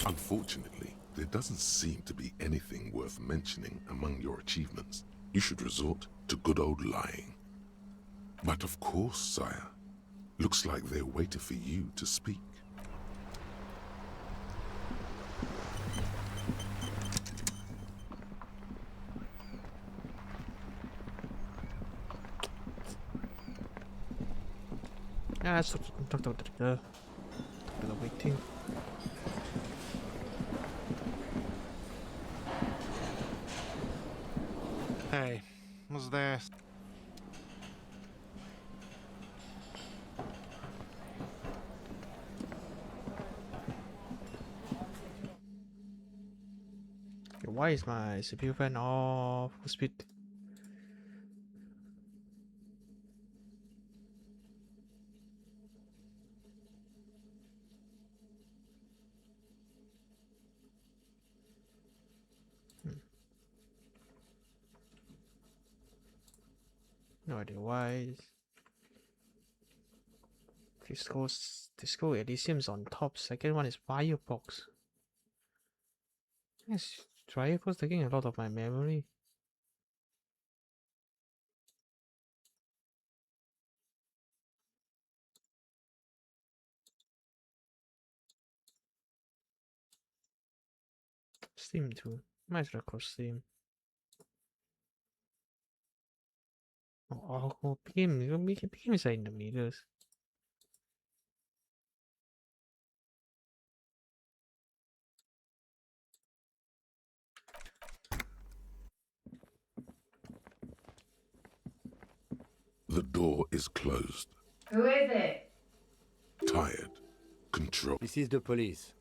Unfortunately, there doesn't seem to be anything worth mentioning among your achievements. You should resort to good old lying. But of course, sire. Looks like they're waiting for you to speak. let's talk to the girl. Talk to the waiting. Hey, what's this? Why is my CPU fan off? Full speed. No idea why. Disco Elysium's on top. Second one is Firebox. Yes, Firebox taking a lot of my memory. Steam too. Might as well close Steam. PM is in the meters. The door is closed. Who is it? Tired. Control. This is the police.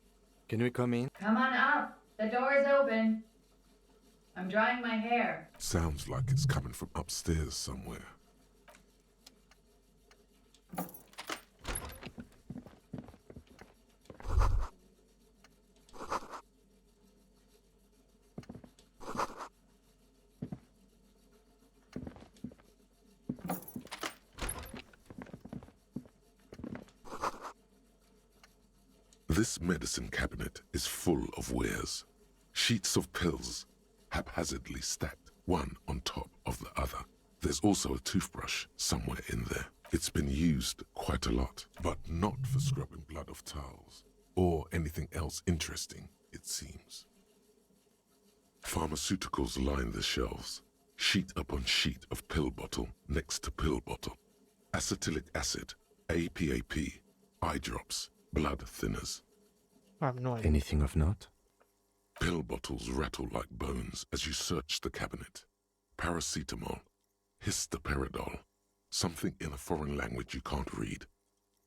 Can we come in? Come on up. The door is open. I'm drying my hair. Sounds like it's coming from upstairs somewhere. This medicine cabinet is full of wares. Sheets of pills, haphazardly stacked, one on top of the other. There's also a toothbrush somewhere in there. It's been used quite a lot, but not for scrubbing blood off towels, or anything else interesting, it seems. Pharmaceuticals line the shelves, sheet upon sheet of pill bottle next to pill bottle. Acetylic acid, APAP, eye drops, blood thinners. I have no idea. Anything of note? Pill bottles rattle like bones as you search the cabinet. Paracetamol, histoperidol, something in a foreign language you can't read.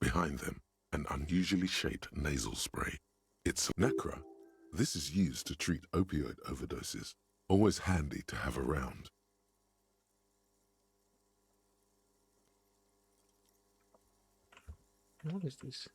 Behind them, an unusually shaped nasal spray. It's Nacra. This is used to treat opioid overdoses. Always handy to have around. What is this?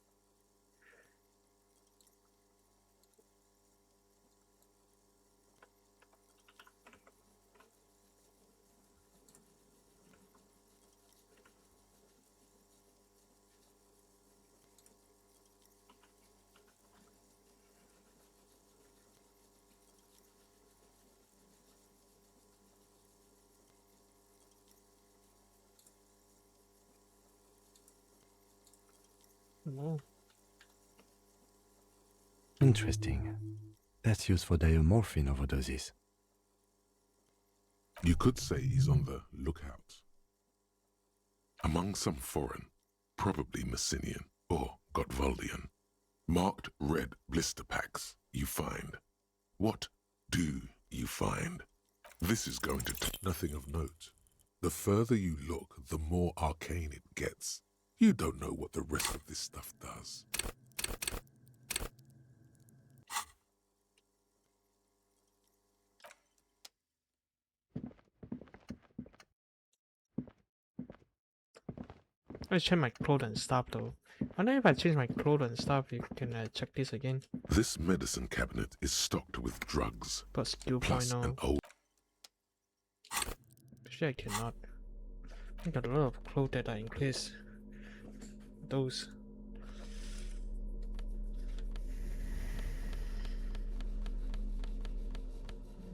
No. Interesting. That's used for diamorphine overdoses. You could say he's on the lookout. Among some foreign, probably Messinian or Gotvaldian, marked red blister packs you find. What do you find? This is going to nothing of note. The further you look, the more arcane it gets. You don't know what the rest of this stuff does. Let's check my clothes and stuff though. I wonder if I change my clothes and stuff, you can check this again. This medicine cabinet is stocked with drugs. But skill plus point now. an old. Actually, I cannot. I got a lot of clothes that are in place. Those.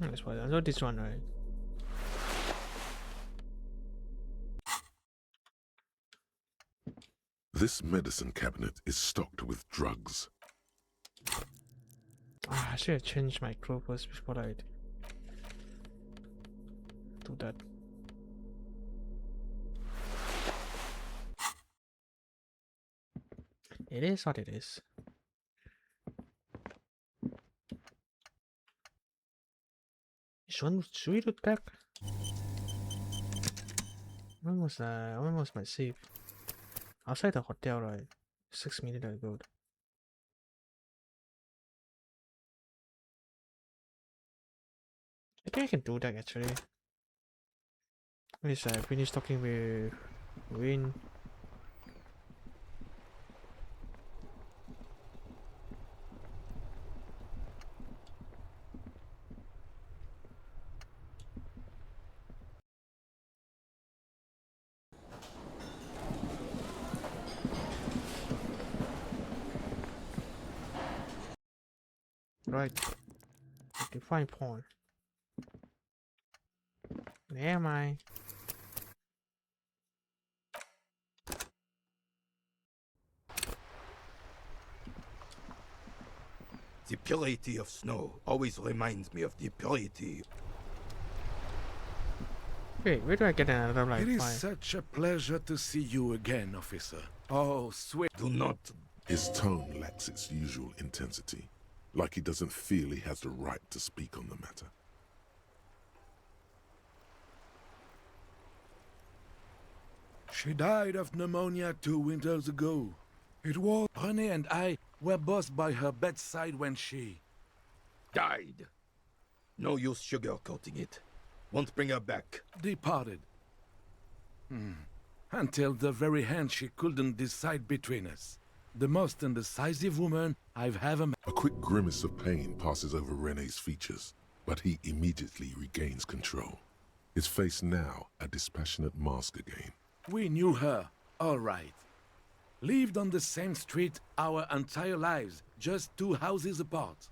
That's why I know this one, right? This medicine cabinet is stocked with drugs. I should have changed my clothes first before I do that. It is what it is. Should we look back? When was my save? Outside the hotel, right? 6 minutes ago. I think I can do that actually. At least I finished talking with Wayne. Right. Define point. Where am I? The purity of snow always reminds me of the purity. Wait, where do I get another life? It is such a pleasure to see you again, officer. Oh, sweet. Do not. His tone lacks its usual intensity, like he doesn't feel he has the right to speak on the matter. She died of pneumonia 2 winters ago. It was René and I were both by her bedside when she died. No use sugarcoating it. Won't bring her back. Departed. Until the very end she couldn't decide between us. The most indecisive woman I've ever met. A quick grimace of pain passes over René's features, but he immediately regains control. His face now a dispassionate mask again. We knew her, all right. Lived on the same street our entire lives, just 2 houses apart.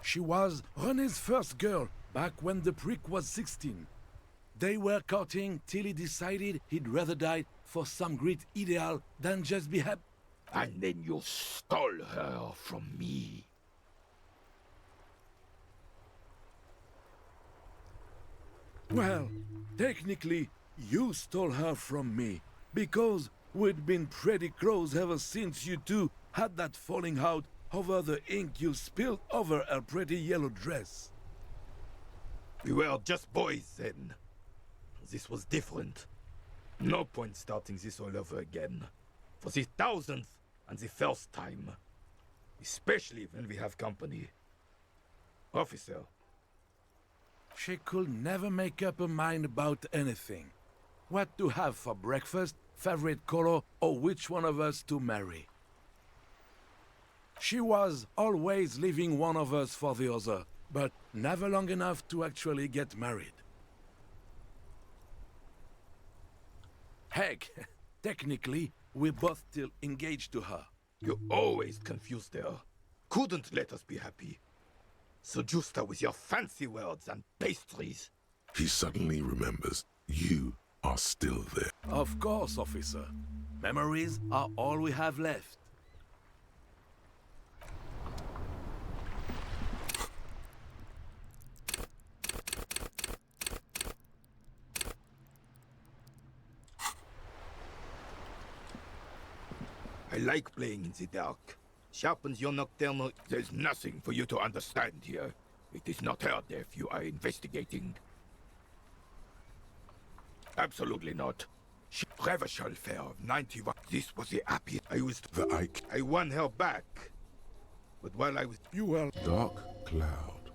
She was René's first girl, back when the prick was 16. They were courting till he decided he'd rather die for some great ideal than just be happy. And then you stole her from me. Well, technically, you stole her from me, because we'd been pretty close ever since you two had that falling out over the ink you spilled over her pretty yellow dress. We were just boys then. This was different. No point starting this all over again. For the 1000th and the first time. Especially when we have company. Officer. She could never make up her mind about anything. What to have for breakfast, favorite color, or which one of us to marry. She was always leaving one of us for the other, but never long enough to actually get married. Heck, technically, we're both still engaged to her. You always confused her. Couldn't let us be happy. Seduced her with your fancy words and pastries. He suddenly remembers you are still there. Of course, officer. Memories are all we have left. I like playing in the dark. Sharpens your nocturnal... There's nothing for you to understand here. It is not her death you are investigating. Absolutely not. She Revachol fair of 91. This was the happiest I used. The Ike. I won her back. But while I was... You were... Dark cloud.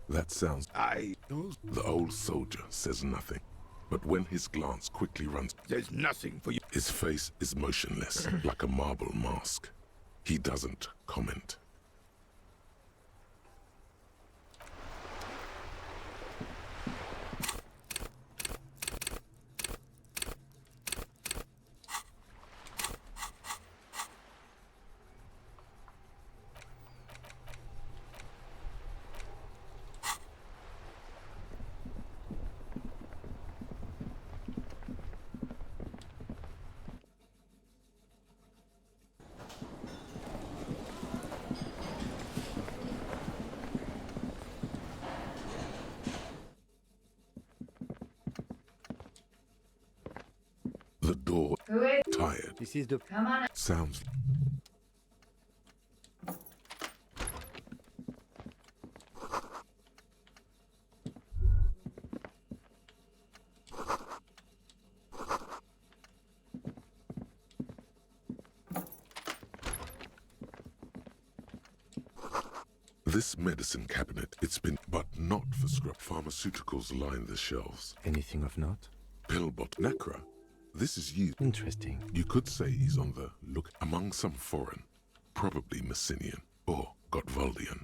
That sounds... The old soldier says nothing. But when his glance quickly runs... There's nothing for you. His face is motionless, like a marble mask. He doesn't comment. The door. Who is? Tired. This is the... Come on. Sounds... This medicine cabinet, it's been, but not for scrap. Pharmaceuticals line the shelves. Anything of note? Pillbot Necra. This is you. Interesting. You could say he's on the look among some foreign, probably Messinian or Gotvaldian.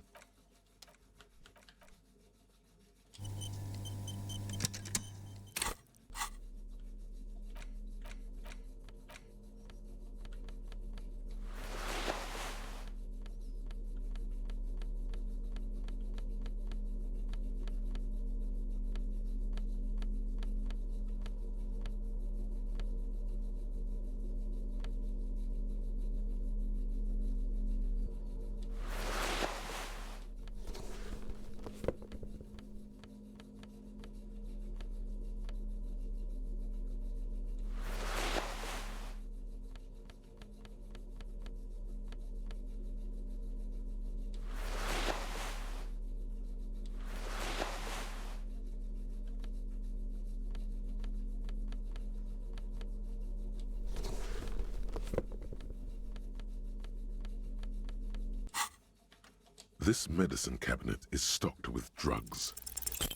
This medicine cabinet is stocked with drugs.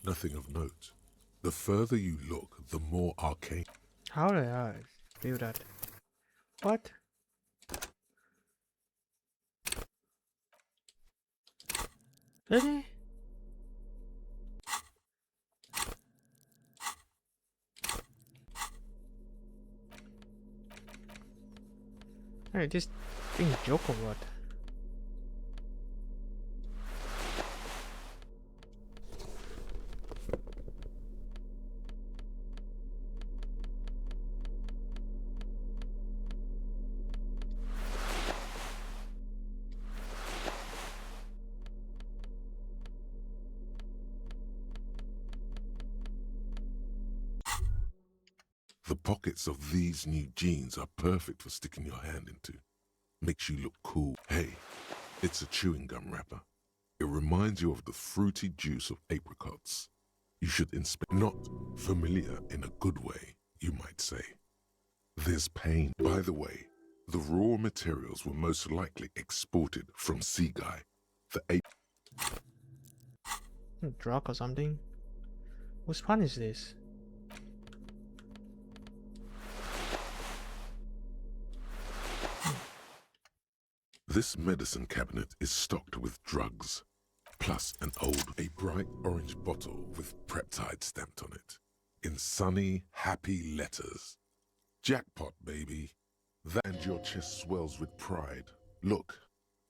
Nothing of note. The further you look, the more arcane. How did I do that? What? Really? Hey, this thing joke or what? The pockets of these new jeans are perfect for sticking your hand into. Makes you look cool. Hey, it's a chewing gum wrapper. It reminds you of the fruity juice of apricots. You should inspect. Not familiar in a good way, you might say. There's pain. By the way, the raw materials were most likely exported from Seaguy, the ape. Drug or something? Whose fun is this? This medicine cabinet is stocked with drugs, plus a bright orange bottle with peptide stamped on it, in sunny, happy letters. Jackpot, baby. That and your chest swells with pride. Look,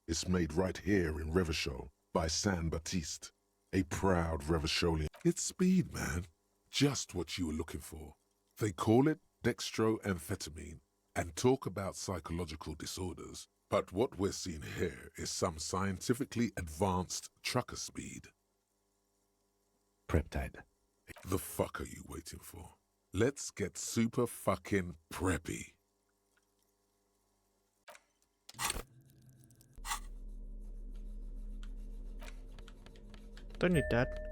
it's made right here in Revachol by San Baptiste, a proud Revacholian. It's speed, man. Just what you were looking for. They call it dextroamphetamine and talk about psychological disorders. But what we're seeing here is some scientifically advanced trucker speed. Peptide. The fuck are you waiting for? Let's get super fucking preppy. Don't need that.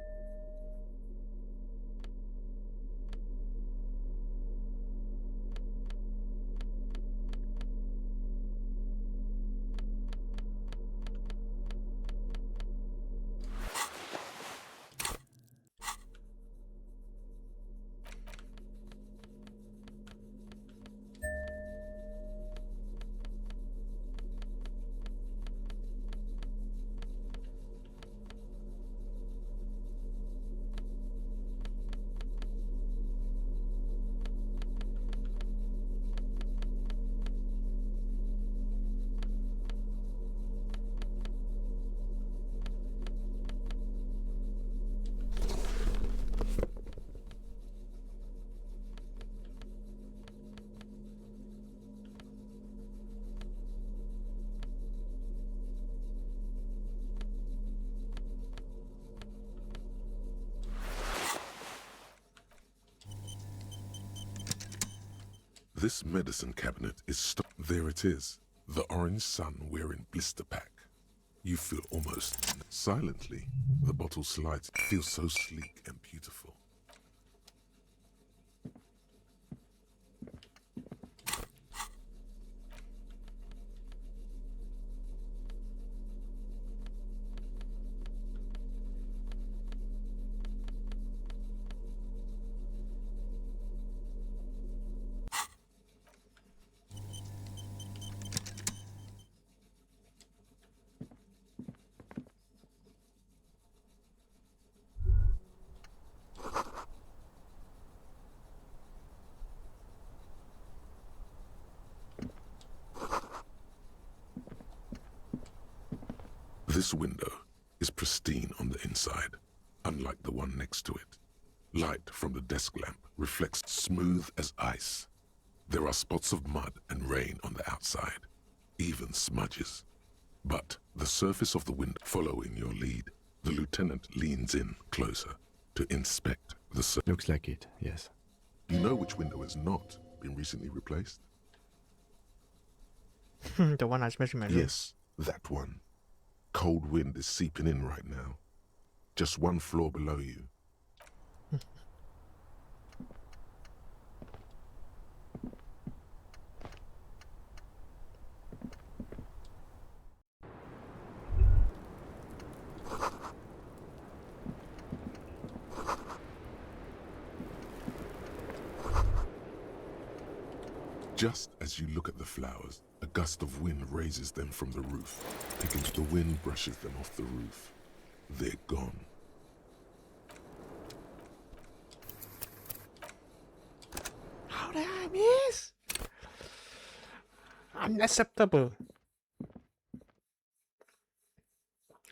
This medicine cabinet is stocked. There it is, the orange sun wearing blister pack. You feel almost silently. The bottle slides. Feels so sleek and beautiful. This window is pristine on the inside, unlike the one next to it. Light from the desk lamp reflects smooth as ice. There are spots of mud and rain on the outside, even smudges. But the surface of the window, following your lead, the lieutenant leans in closer to inspect the surface. Looks like it, yes. You know which window has not been recently replaced? The one I smashed in my room. Yes, that one. Cold wind is seeping in right now. Just one floor below you. Just as you look at the flowers, a gust of wind raises them from the roof. The wind brushes them off the roof. They're gone. How did I miss? Unacceptable.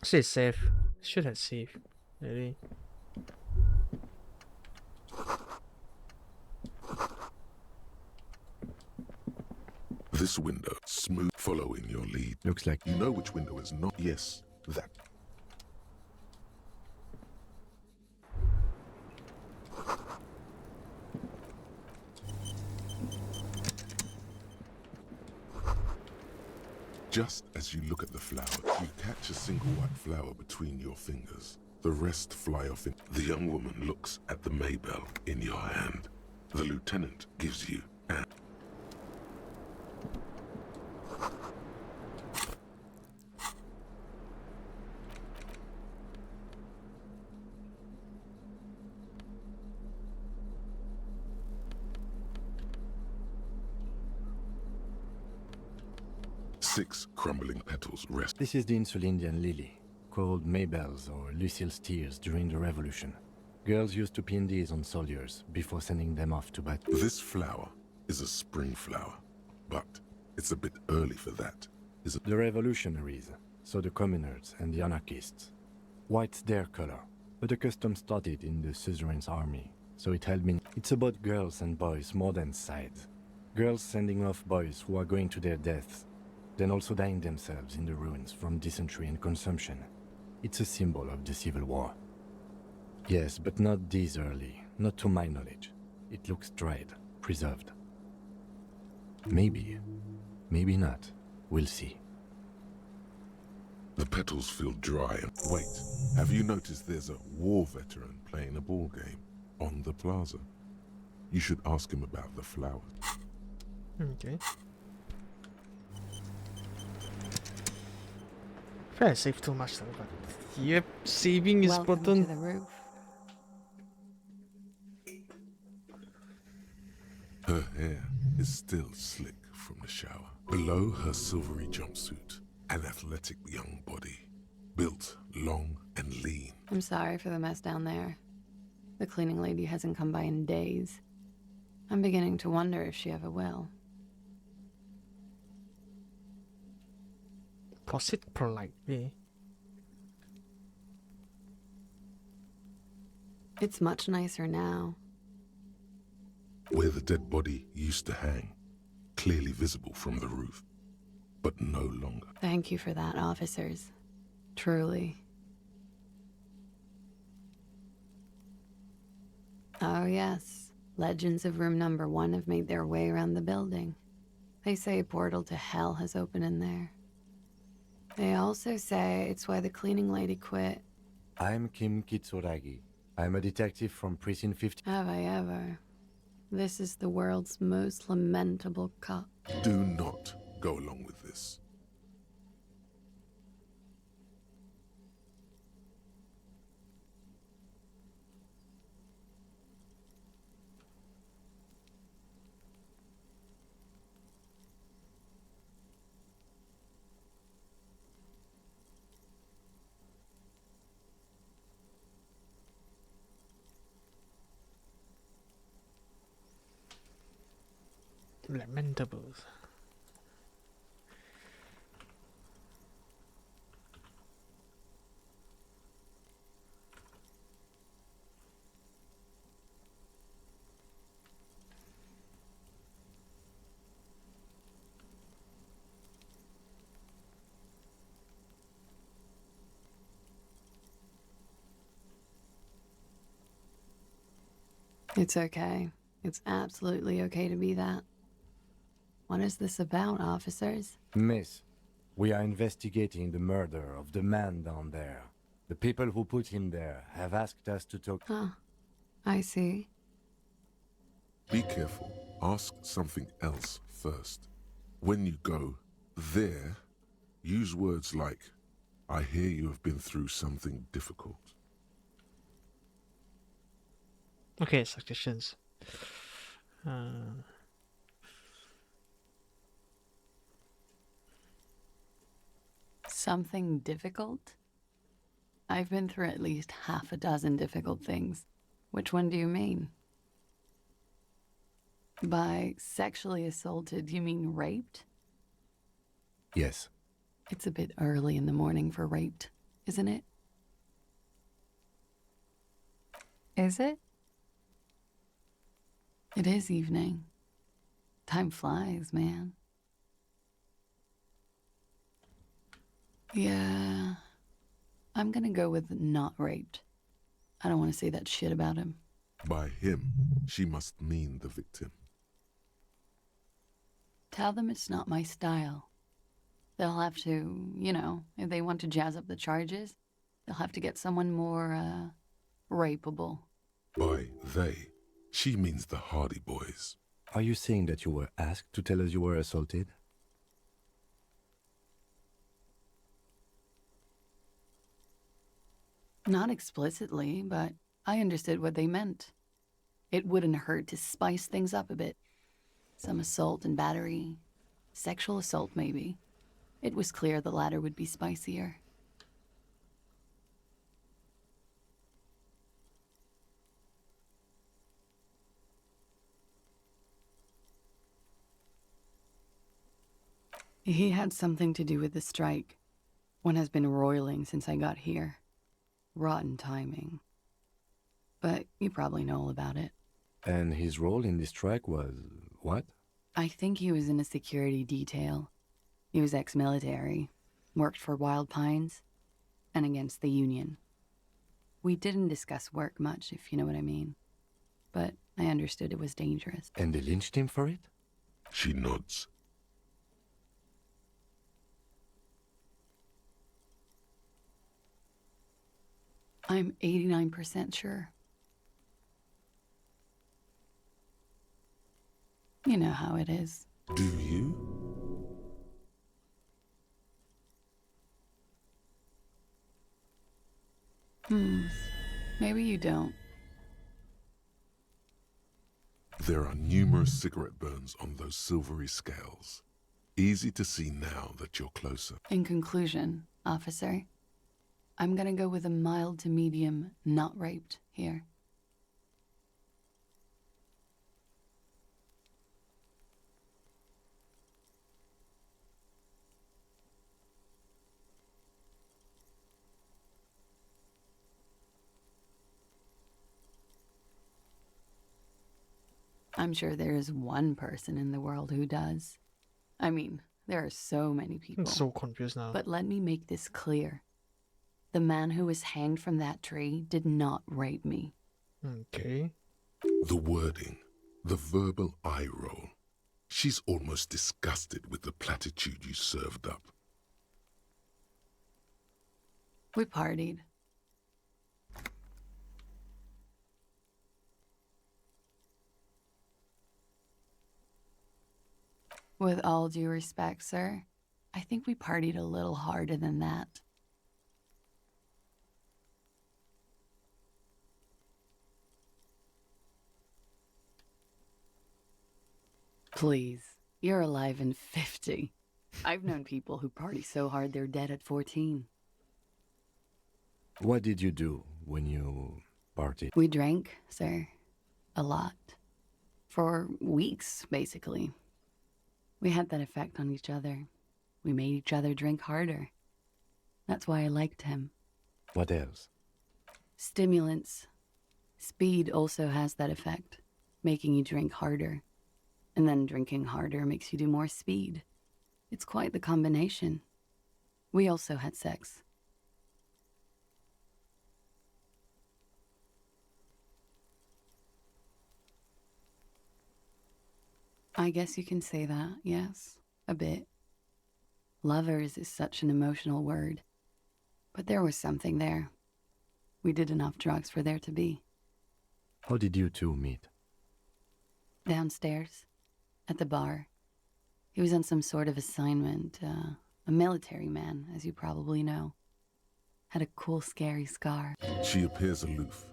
She's safe. Should have saved. Really. This window, smooth, following your lead. Looks like you know which window is not. Yes, that. Just as you look at the flower, you catch a single white flower between your fingers. The rest fly off. The young woman looks at the Maybell in your hand. The lieutenant gives you an. Six crumbling petals rest. This is the Insulindian lily, called Maybells or Lucille's tears during the Revolution. Girls used to pin these on soldiers before sending them off to battle. This flower is a spring flower, but it's a bit early for that, isn't it? The revolutionaries, so the communards and the anarchists. White's their color, but the custom started in the suzerain's army, so it had been. It's about girls and boys more than sides. Girls sending off boys who are going to their deaths, then also dying themselves in the ruins from dysentery and consumption. It's a symbol of the Civil War. Yes, but not this early, not to my knowledge. It looks dried, preserved. Maybe, maybe not. We'll see. The petals feel dry and... Wait, have you noticed there's a war veteran playing a ball game on the plaza? You should ask him about the flowers. Okay. I feel I saved too much though, but yep, saving is Welcome important. to the roof. Her hair is still slick from the shower. Below her silvery jumpsuit, an athletic young body, built long and lean. I'm sorry for the mess down there. The cleaning lady hasn't come by in days. I'm beginning to wonder if she ever will. Proceed politely. It's much nicer now. Where the dead body used to hang, clearly visible from the roof, but no longer. Thank you for that, officers. Truly. Oh yes, legends of room number 1 have made their way around the building. They say a portal to hell has opened in there. They also say it's why the cleaning lady quit. I'm Kim Kitsuragi. I'm a detective from Precinct 50. Have I ever? This is the world's most lamentable cop. Do not go along with this. Lamentables. It's okay. It's absolutely okay to be that. What is this about, officers? Miss, we are investigating the murder of the man down there. The people who put him there have asked us to talk. Huh. I see. Be careful. Ask something else first. When you go there, use words like, I hear you have been through something difficult. Okay, suggestions. Something difficult? I've been through at least half a dozen difficult things. Which one do you mean? By sexually assaulted, you mean raped? Yes. It's a bit early in the morning for raped, isn't it? Is it? It is evening. Time flies, man. Yeah, I'm gonna go with not raped. I don't want to say that shit about him. By him, she must mean the victim. Tell them it's not my style. They'll have to, you know, if they want to jazz up the charges, they'll have to get someone more, rapeable. By they, she means the Hardy Boys. Are you saying that you were asked to tell us you were assaulted? Not explicitly, but I understood what they meant. It wouldn't hurt to spice things up a bit. Some assault and battery. Sexual assault, maybe. It was clear the latter would be spicier. He had something to do with the strike. One has been roiling since I got here. Rotten timing. But you probably know all about it. And his role in this strike was what? I think he was in a security detail. He was ex-military, worked for Wild Pines, and against the Union. We didn't discuss work much, if you know what I mean. But I understood it was dangerous. And they lynched him for it? She nods. I'm 89% sure. You know how it is. Do you? Maybe you don't. There are numerous cigarette burns on those silvery scales. Easy to see now that you're closer. In conclusion, officer, I'm gonna go with a mild to medium not raped here. I'm sure there is one person in the world who does. I mean, there are so many people. I'm so confused now. But let me make this clear. The man who was hanged from that tree did not rape me. Okay. The wording, the verbal eye roll. She's almost disgusted with the platitude you served up. We partied. With all due respect, sir, I think we partied a little harder than that. Please, you're alive in 50. I've known people who party so hard they're dead at 14. What did you do when you partied? We drank, sir. A lot. For weeks, basically. We had that effect on each other. We made each other drink harder. That's why I liked him. What else? Stimulants. Speed also has that effect, making you drink harder. And then drinking harder makes you do more speed. It's quite the combination. We also had sex. I guess you can say that, yes. A bit. Lovers is such an emotional word. But there was something there. We did enough drugs for there to be. How did you two meet? Downstairs. At the bar. He was on some sort of assignment. A military man, as you probably know. Had a cool, scary scar. She appears aloof,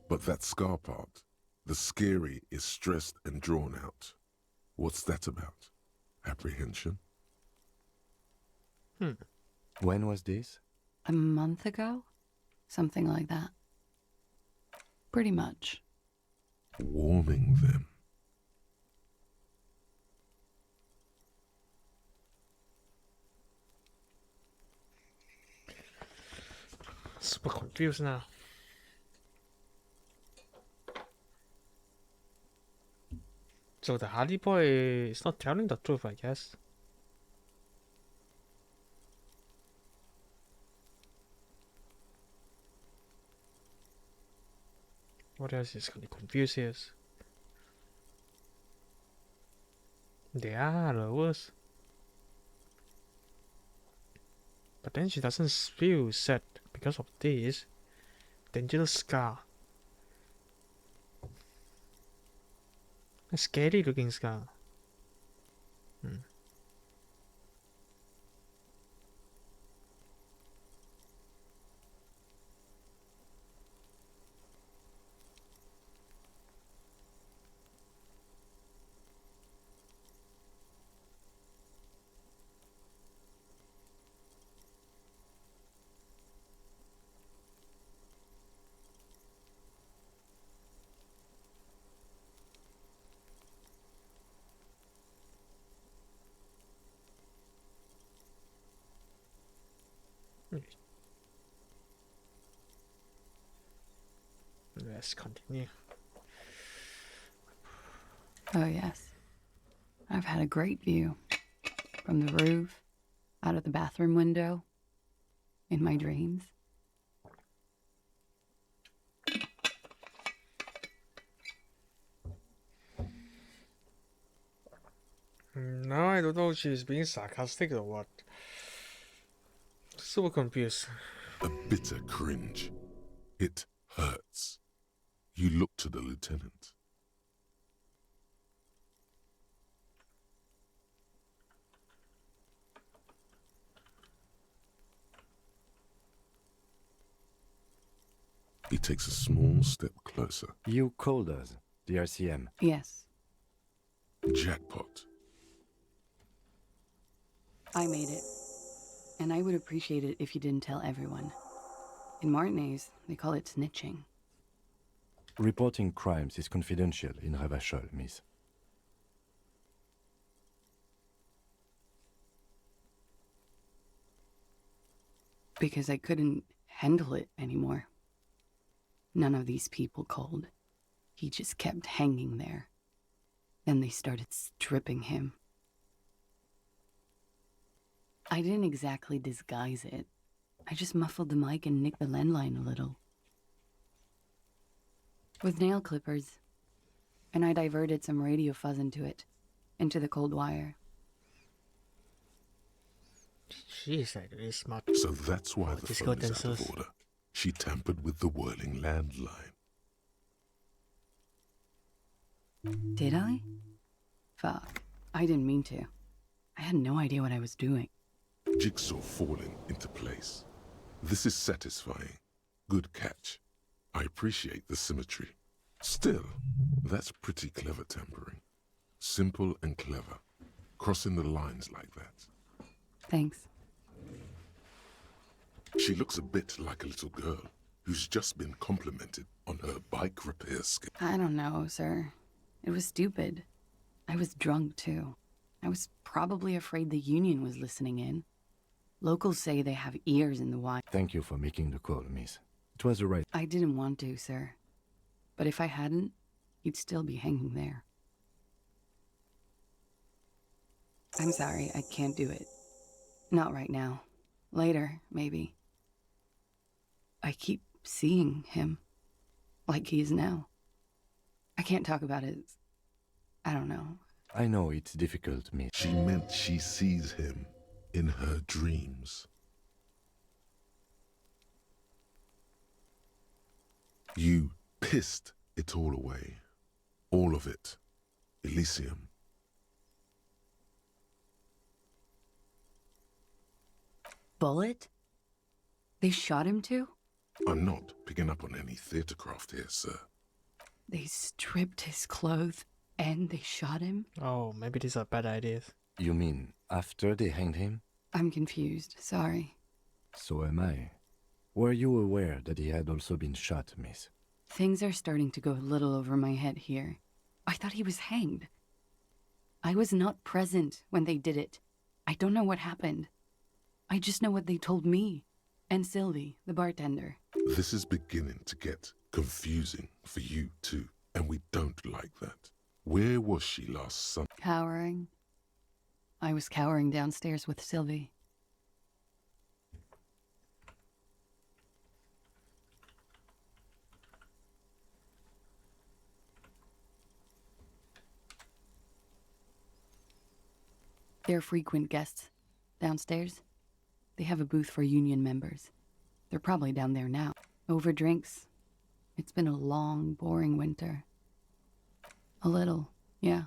but that scar part, the scary, is stressed and drawn out. What's that about? Apprehension? When was this? A month ago? Something like that. Pretty much. Warming them. Super confused now. So the Hardy boy is not telling the truth, I guess. What else is gonna confuse us? They are lovers. But then she doesn't feel sad because of this dangerous scar. A scary looking scar. Let's continue. Oh, yes. I've had a great view. From the roof, out of the bathroom window, in my dreams. No, I don't know if she's being sarcastic or what. Super confused. A bitter cringe. It hurts. You look to the lieutenant. He takes a small step closer. You called us, the RCM. Yes. Jackpot. I made it. And I would appreciate it if you didn't tell everyone. In Martinez, they call it snitching. Reporting crimes is confidential in Revachol, miss. Because I couldn't handle it anymore. None of these people called. He just kept hanging there. Then they started stripping him. I didn't exactly disguise it. I just muffled the mic and nicked the landline a little. With nail clippers. And I diverted some radio fuzz into it. Into the cold wire. She's like really smart. So that's why the phone is out of order. She tampered with the whirling landline. Did I? Fuck. I didn't mean to. I had no idea what I was doing. Jigsaw falling into place. This is satisfying. Good catch. I appreciate the symmetry. Still, that's pretty clever tampering. Simple and clever. Crossing the lines like that. Thanks. She looks a bit like a little girl who's just been complimented on her bike repair skill. I don't know, sir. It was stupid. I was drunk, too. I was probably afraid the union was listening in. Locals say they have ears in the wine. Thank you for making the call, miss. It was the right... I didn't want to, sir. But if I hadn't, he'd still be hanging there. I'm sorry, I can't do it. Not right now. Later, maybe. I keep seeing him. Like he is now. I can't talk about it. I don't know. I know it's difficult, miss. She meant she sees him in her dreams. You pissed it all away. All of it. Elysium. Bullet? They shot him too? I'm not picking up on any theatrecraft here, sir. They stripped his clothes and they shot him? Oh, maybe these are bad ideas. You mean after they hanged him? I'm confused, sorry. So am I. Were you aware that he had also been shot, miss? Things are starting to go a little over my head here. I thought he was hanged. I was not present when they did it. I don't know what happened. I just know what they told me. And Sylvie, the bartender. This is beginning to get confusing for you too, and we don't like that. Where was she last Sunday? Cowering. I was cowering downstairs with Sylvie. They're frequent guests. Downstairs, they have a booth for union members. They're probably down there now. Over drinks. It's been a long, boring winter. A little, yeah.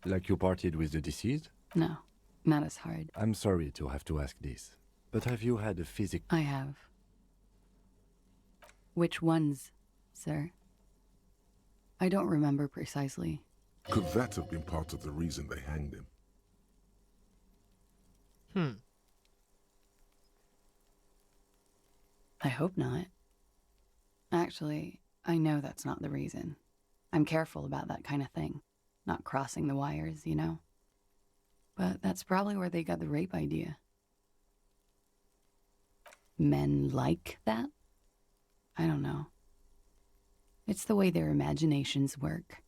Like you partied with the deceased? No, not as hard. I'm sorry to have to ask this, but have you had a physical... I have. Which ones, sir? I don't remember precisely. Could that have been part of the reason they hanged him? I hope not. Actually, I know that's not the reason. I'm careful about that kind of thing. Not crossing the wires, you know? But that's probably where they got the rape idea. Men like that? I don't know. It's the way their imaginations work.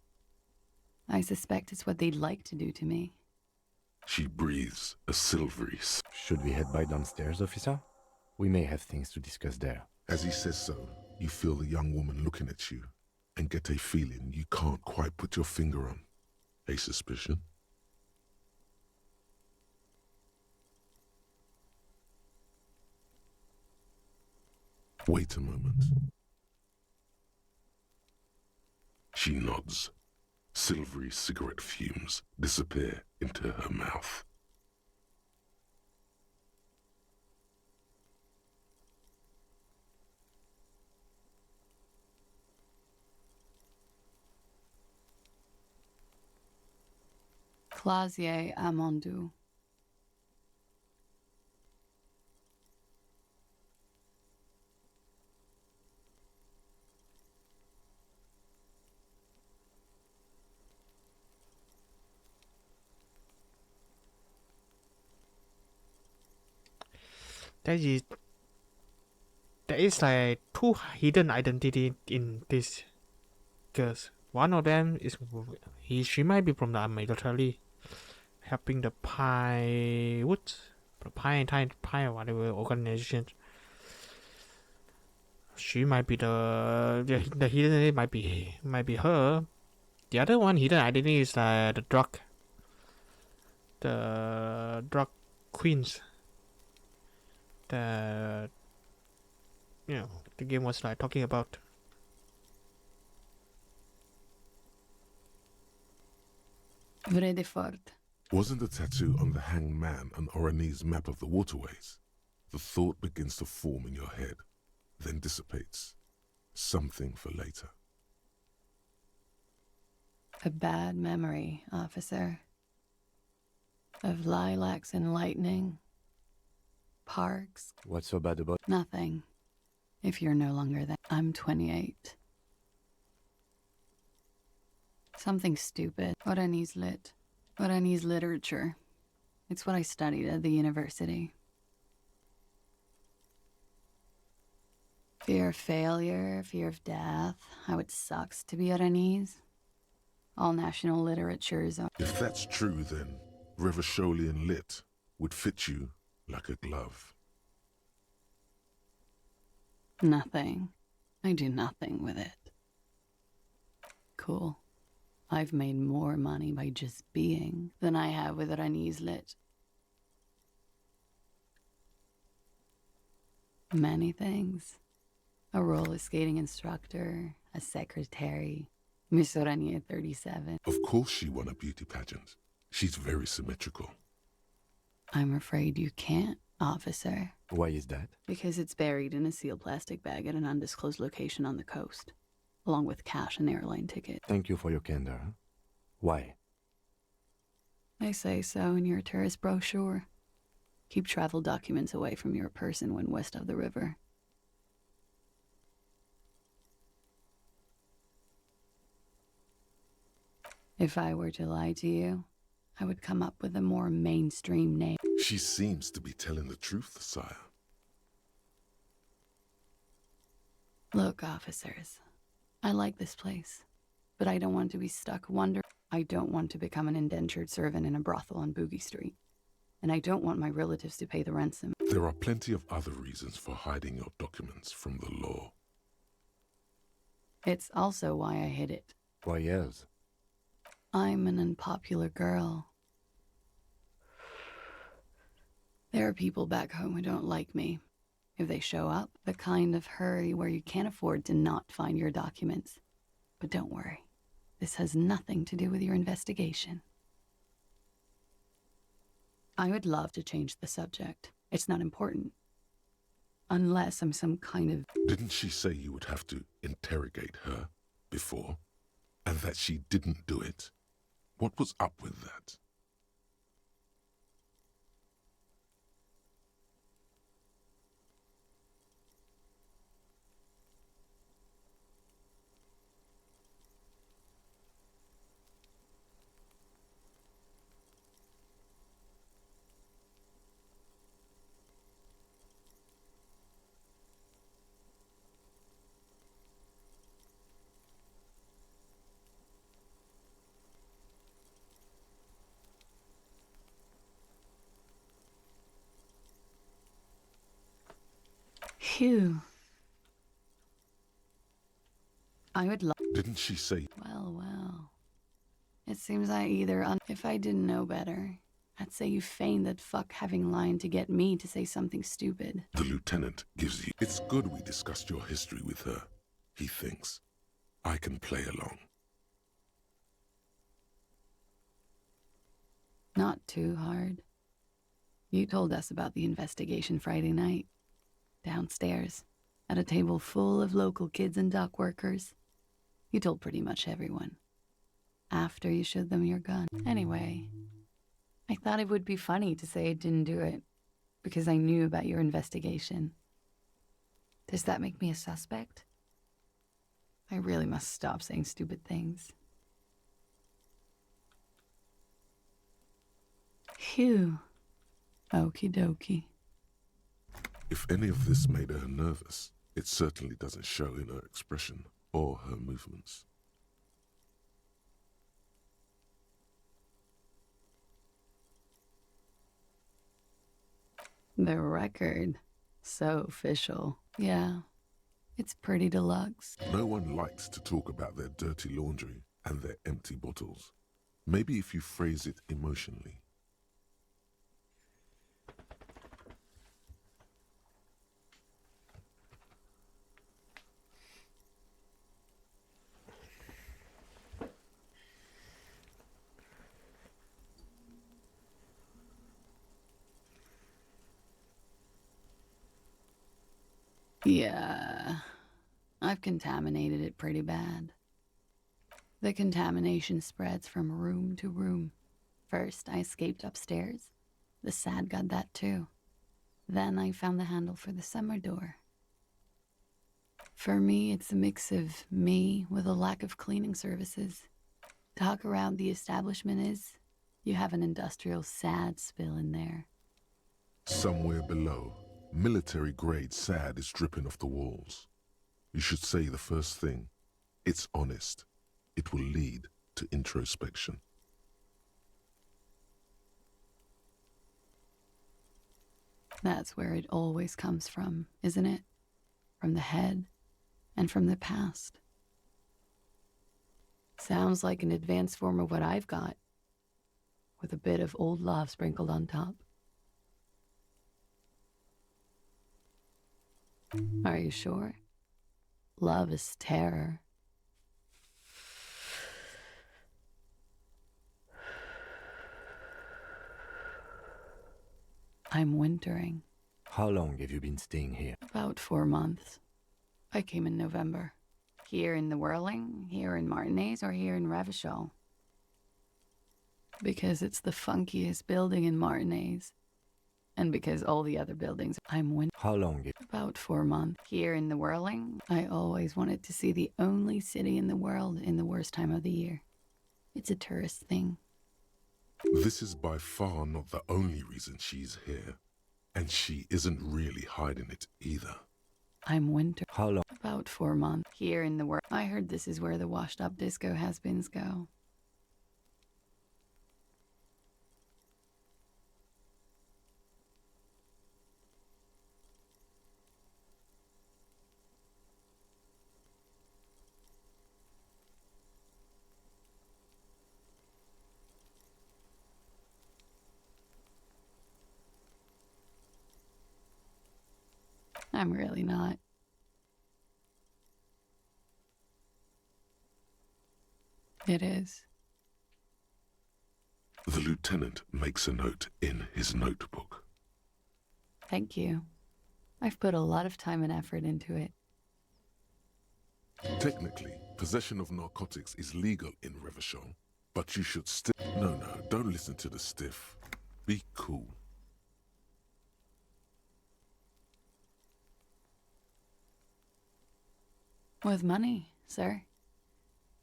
I suspect it's what they'd like to do to me. She breathes a silvery... Should we head by downstairs, officer? We may have things to discuss there. As he says so, you feel the young woman looking at you and get a feeling you can't quite put your finger on. A suspicion? Wait a moment. She nods. Silvery cigarette fumes disappear into her mouth. Clasier Amandu. There is like two hidden identity in this girls. One of them is she might be from the military, helping the Pine or whatever organization. She might be the hidden identity might be her. The other one hidden identity is the drug queens. The game was like talking about. Vredefort. Wasn't the tattoo on the hanged man an Oranese map of the waterways? The thought begins to form in your head, then dissipates. Something for later. A bad memory, officer. Of lilacs and lightning. Parks. What's so bad about... Nothing. If you're no longer there. I'm 28. Something stupid. Oranese lit. Oranese literature. It's what I studied at the university. Fear of failure, fear of death, how it sucks to be Oranese. All national literatures are... If that's true, then Revacholian lit would fit you like a glove. Nothing. I do nothing with it. Cool. I've made more money by just being than I have with Rani's lit. Many things. A roller skating instructor, a secretary, Miss Rani 37. Of course she won a beauty pageant. She's very symmetrical. I'm afraid you can't, officer. Why is that? Because it's buried in a sealed plastic bag at an undisclosed location on the coast, along with cash and airline ticket. Thank you for your candor. Why? They say so in your tourist brochure. Keep travel documents away from your person when west of the river. If I were to lie to you, I would come up with a more mainstream name. She seems to be telling the truth, sire. Look, officers, I like this place, but I don't want to be stuck wondering. I don't want to become an indentured servant in a brothel on Boogie Street. And I don't want my relatives to pay the ransom. There are plenty of other reasons for hiding your documents from the law. It's also why I hid it. Why else? I'm an unpopular girl. There are people back home who don't like me. If they show up, the kind of hurry where you can't afford to not find your documents. But don't worry, this has nothing to do with your investigation. I would love to change the subject. It's not important. Unless I'm some kind of... Didn't she say you would have to interrogate her before? And that she didn't do it? What was up with that? Phew. I would love... Didn't she say... Well. It seems I either... If I didn't know better, I'd say you feigned that fuck having lied to get me to say something stupid. The lieutenant gives you... It's good we discussed your history with her, he thinks. I can play along. Not too hard. You told us about the investigation Friday night. Downstairs, at a table full of local kids and dock workers. You told pretty much everyone. After you showed them your gun. Anyway, I thought it would be funny to say I didn't do it, because I knew about your investigation. Does that make me a suspect? I really must stop saying stupid things. Phew. Okie dokie. If any of this made her nervous, it certainly doesn't show in her expression or her movements. The record. So official. Yeah. It's pretty deluxe. No one likes to talk about their dirty laundry and their empty bottles. Maybe if you phrase it emotionally. Yeah, I've contaminated it pretty bad. The contamination spreads from room to room. First, I escaped upstairs. The SAD got that too. Then I found the handle for the summer door. For me, it's a mix of me with a lack of cleaning services. Talk around the establishment is, you have an industrial SAD spill in there. Somewhere below, military-grade SAD is dripping off the walls. You should say the first thing. It's honest. It will lead to introspection. That's where it always comes from, isn't it? From the head and from the past. Sounds like an advanced form of what I've got, with a bit of old love sprinkled on top. Are you sure? Love is terror. I'm wintering. How long have you been staying here? About 4 months. I came in November. Here in the Whirling, here in Martinez, or here in Revachol. Because it's the funkiest building in Martinez. And because all the other buildings, How long? About 4 months. Here in the Whirling, I always wanted to see the only city in the world in the worst time of the year. It's a tourist thing. This is by far not the only reason she's here. And she isn't really hiding it either. I'm winter. How long? About 4 months. Here in the world. I heard this is where the washed-up disco has-beens go. I'm really not. It is. The lieutenant makes a note in his notebook. Thank you. I've put a lot of time and effort into it. Technically, possession of narcotics is legal in Revachol, but you should still... No, don't listen to the stiff. Be cool. With money, sir.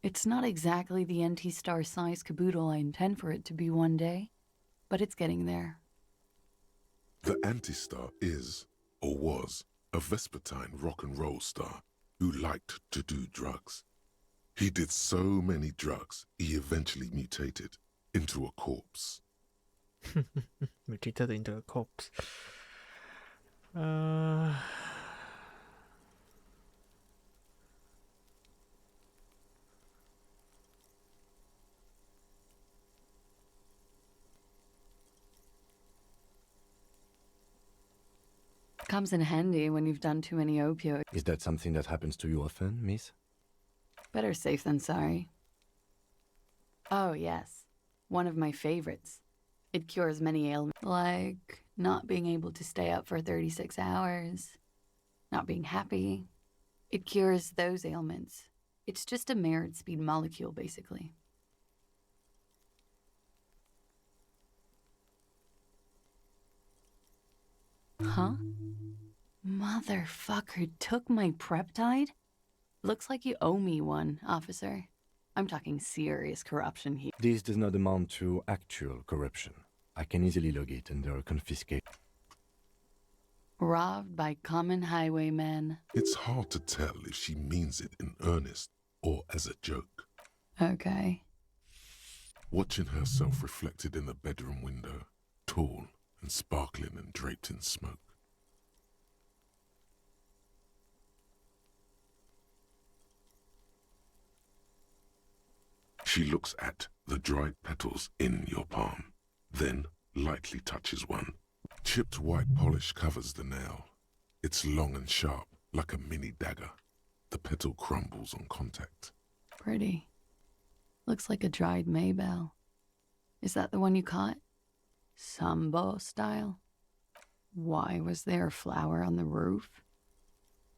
It's not exactly the NT-star size caboodle I intend for it to be one day, but it's getting there. The Anti-Star is, or was, a Vespertine rock and roll star who liked to do drugs. He did so many drugs, he eventually mutated into a corpse. Mutated into a corpse. Comes in handy when you've done too many opioids. Is that something that happens to you often, miss? Better safe than sorry. Oh, yes. One of my favorites. It cures many ailments, like not being able to stay up for 36 hours, not being happy. It cures those ailments. It's just a merit speed molecule, basically. Huh? Motherfucker took my Preptide? Looks like you owe me one, officer. I'm talking serious corruption here. This does not amount to actual corruption. I can easily log it under confiscation. Robbed by common highwaymen. It's hard to tell if she means it in earnest or as a joke. Okay. Watching herself reflected in the bedroom window, tall and sparkling and draped in smoke. She looks at the dried petals in your palm, then lightly touches one. Chipped white polish covers the nail. It's long and sharp, like a mini dagger. The petal crumbles on contact. Pretty. Looks like a dried maybell. Is that the one you caught? Sambo style? Why was there a flower on the roof?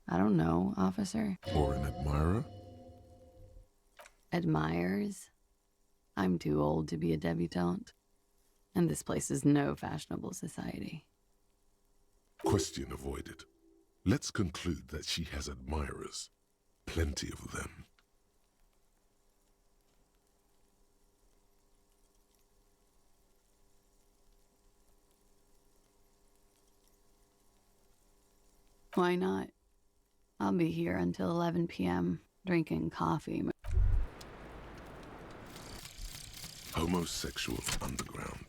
I don't know, officer. Or an admirer? Admirers? I'm too old to be a debutante. And this place is no fashionable society. Question avoided. Let's conclude that she has admirers. Plenty of them. Why not? I'll be here until 11 p.m. drinking coffee. Homosexual underground.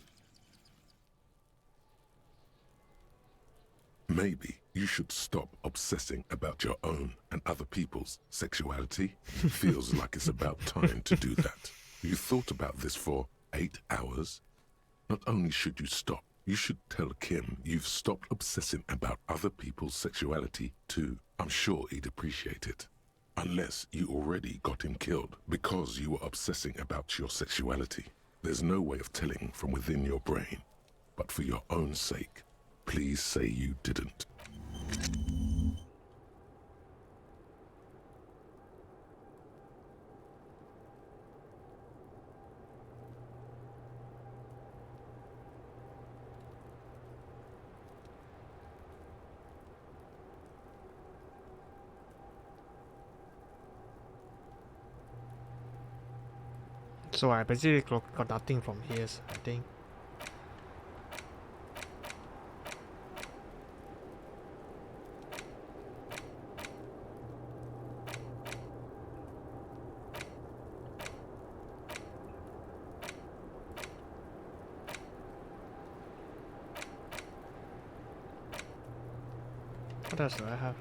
Maybe you should stop obsessing about your own and other people's sexuality. Feels like it's about time to do that. You thought about this for 8 hours? Not only should you stop, you should tell Kim you've stopped obsessing about other people's sexuality too. I'm sure he'd appreciate it. Unless you already got him killed because you were obsessing about your sexuality. There's no way of telling from within your brain. But for your own sake, please say you didn't. So I basically got nothing from here, I think. What else do I have?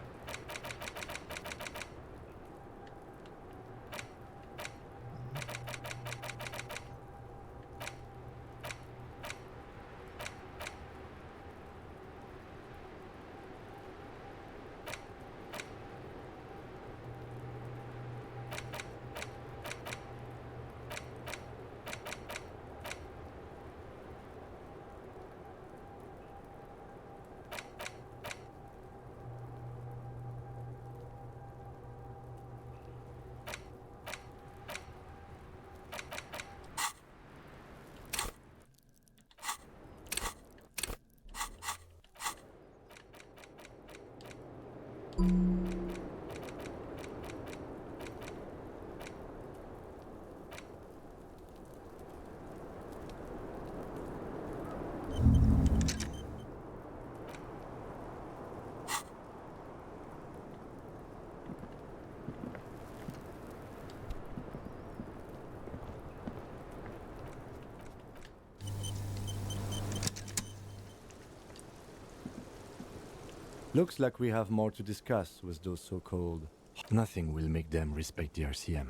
Looks like we have more to discuss with those so-called... Nothing will make them respect the RCM,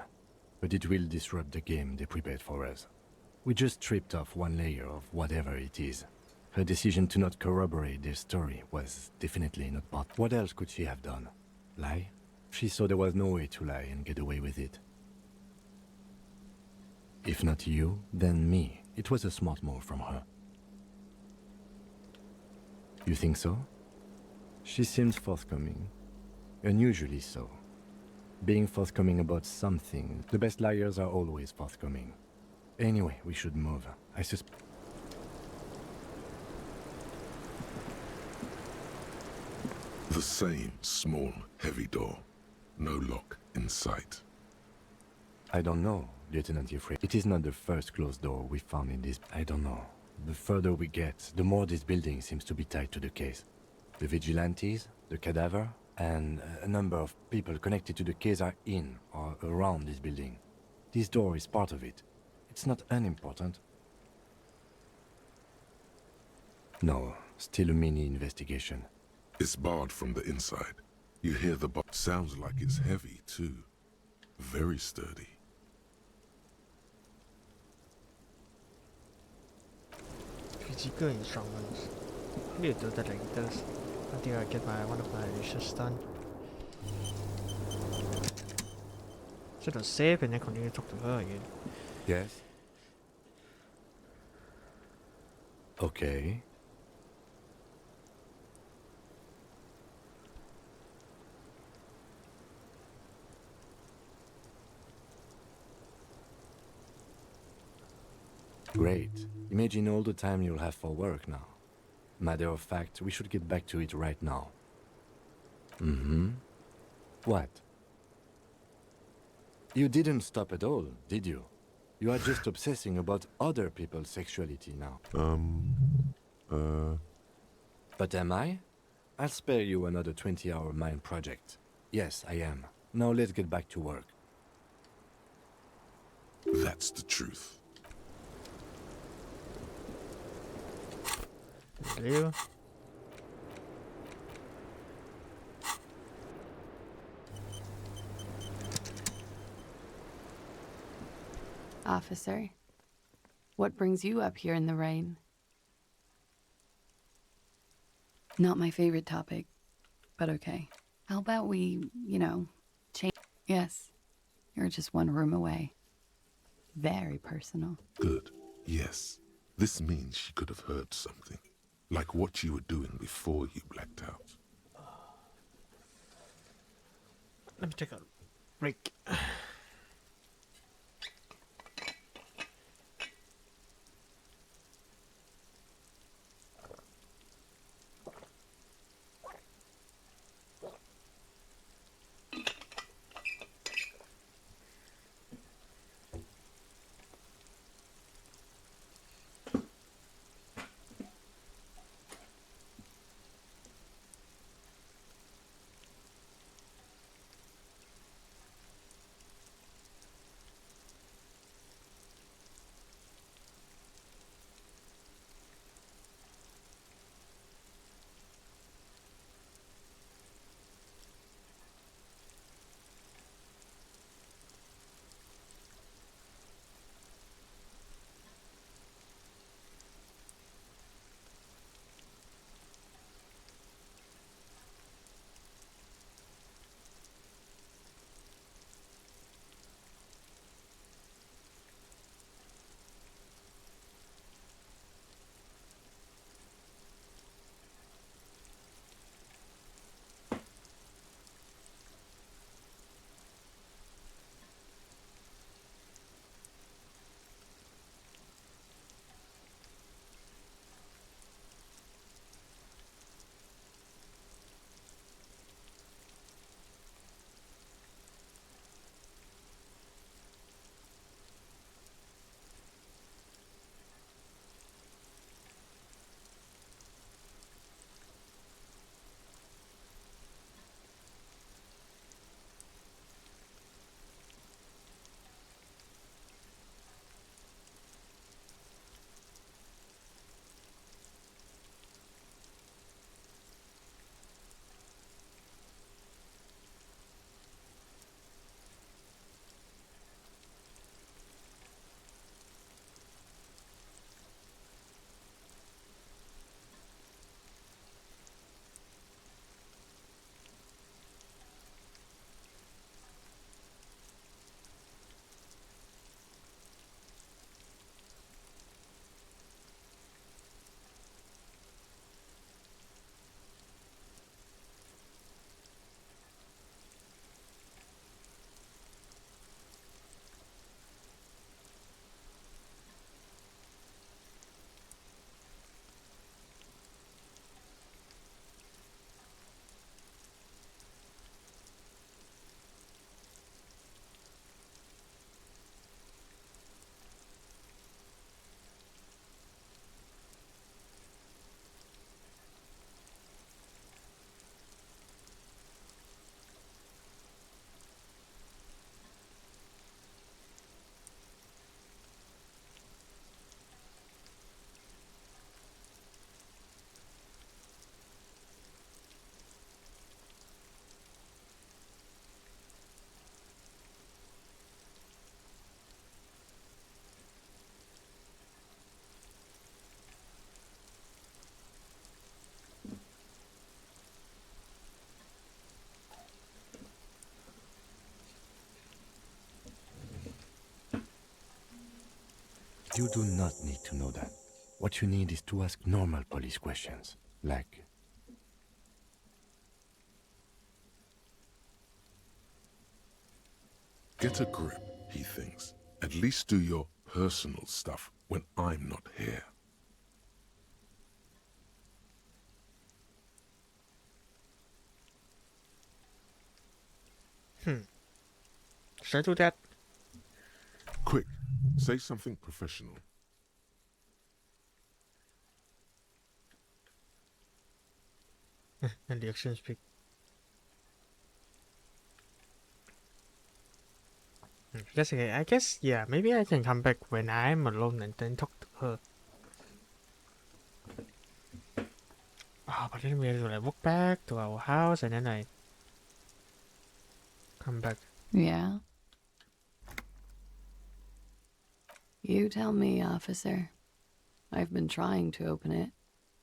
but it will disrupt the game they prepared for us. We just stripped off one layer of whatever it is. Her decision to not corroborate their story was definitely not part. What else could she have done? Lie? She saw there was no way to lie and get away with it. If not you, then me. It was a smart move from her. You think so? She seems forthcoming. Unusually so. Being forthcoming about something, the best liars are always forthcoming. Anyway, we should move. I suspect... The same small, heavy door. No lock in sight. I don't know, Lieutenant Jeffrey. It is not the first closed door we found in this... I don't know. The further we get, the more this building seems to be tied to the case. The vigilantes, the cadaver, and a number of people connected to the case are in or around this building. This door is part of it. It's not unimportant. No, still a mini investigation. It's barred from the inside. You hear the box. Sounds like it's heavy too. Very sturdy. Physical instruments. I need to do that like this until I get one of my wishes done. Should I save and then continue to talk to her again? Yes? Okay. Great. Imagine all the time you'll have for work now. Matter of fact, we should get back to it right now. Mm-hmm. What? You didn't stop at all, did you? You are just obsessing about other people's sexuality now. But am I? I'll spare you another 20-hour mine project. Yes, I am. Now let's get back to work. That's the truth. Leo. Officer, what brings you up here in the rain? Not my favorite topic, but okay. How about we, change? Yes, you're just one room away. Very personal. Good. Yes. This means she could have heard something. Like what you were doing before you blacked out. Let me take a break. You do not need to know that. What you need is to ask normal police questions, like, Get a grip, he thinks. At least do your personal stuff when I'm not here. Should I do that? Quick, say something professional. And the action speak. That's okay. I guess, yeah, maybe I can come back when I'm alone and then talk to her. Oh, but then we have to like walk back to our house and then I come back. Yeah. You tell me, officer. I've been trying to open it,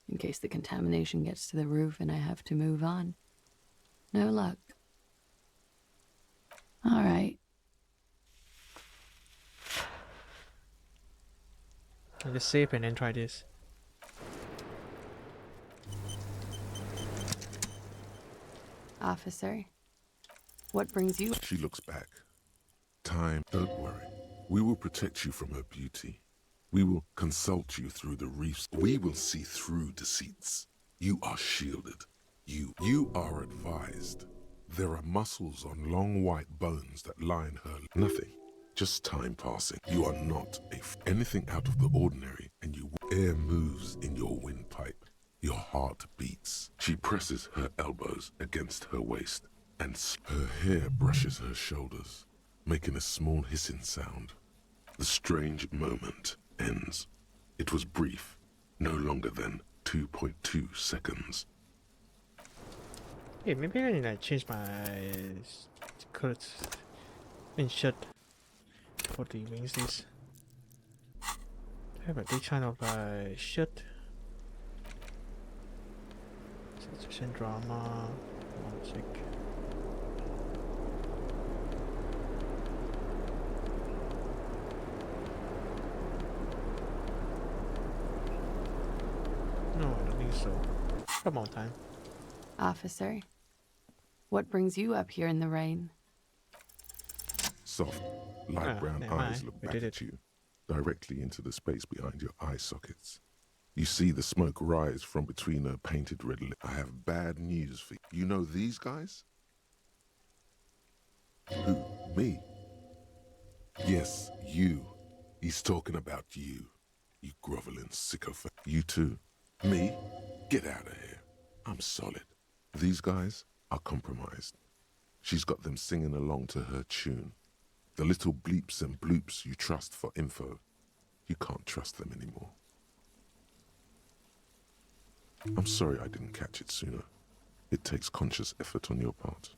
in case the contamination gets to the roof and I have to move on. No luck. All right. I'll just save and then try this. Officer, what brings you? She looks back. Time, don't worry. We will protect you from her beauty. We will consult you through the reefs. We will see through deceits. You are shielded. You are advised. There are muscles on long white bones that line her. Nothing. Just time passing. You are not anything out of the ordinary, and air moves in your windpipe. Your heart beats. She presses her elbows against her waist, and her hair brushes her shoulders, making a small hissing sound. The strange moment ends. It was brief, no longer than 2.2 seconds. Hey, maybe I need to change my clothes and shirt for the Wednesdays. I have a big kind of shirt. Sensation drama. One sec. No, I don't think so. Come on, time. Officer, what brings you up here in the rain? Soft, light brown never mind. eyes look We back did at you, directly into the space behind your eye sockets. You see the smoke rise from between her painted red lips. I have bad news for you. You know these guys? Who? Me? Yes, you. He's talking about you. You groveling sycophant. You too. Me? Get out of here. I'm solid. These guys are compromised. She's got them singing along to her tune. The little bleeps and bloops you trust for info. You can't trust them anymore. I'm sorry I didn't catch it sooner. It takes conscious effort on your part.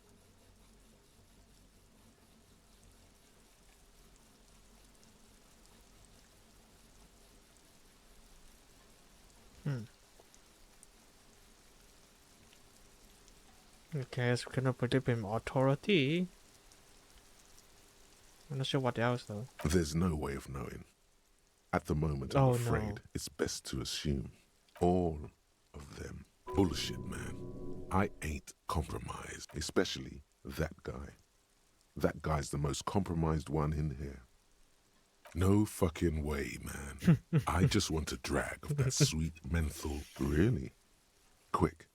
I guess we're gonna put it in authority. I'm not sure what else though. There's no way of knowing. At the moment, Oh, I'm afraid no. it's best to assume all of them. Bullshit, man. I ain't compromised, especially that guy. That guy's the most compromised one in here. No fucking way, man. I just want a drag of that sweet menthol. Really? Quick.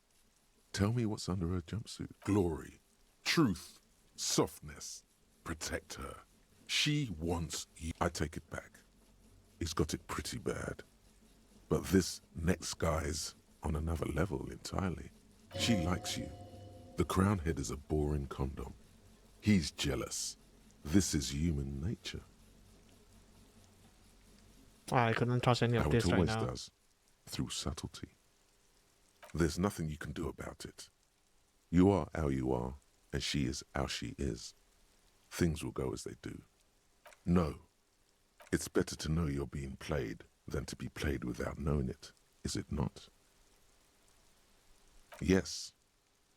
Tell me what's under her jumpsuit. Glory, truth, softness. Protect her. She wants you. I take it back. He's got it pretty bad. But this next guy's on another level entirely. She likes you. The crown head is a boring condom. He's jealous. This is human nature. I couldn't trust any of How this it right always now. does. Through subtlety. There's nothing you can do about it. You are how you are, and she is how she is. Things will go as they do. No. It's better to know you're being played than to be played without knowing it, is it not? Yes.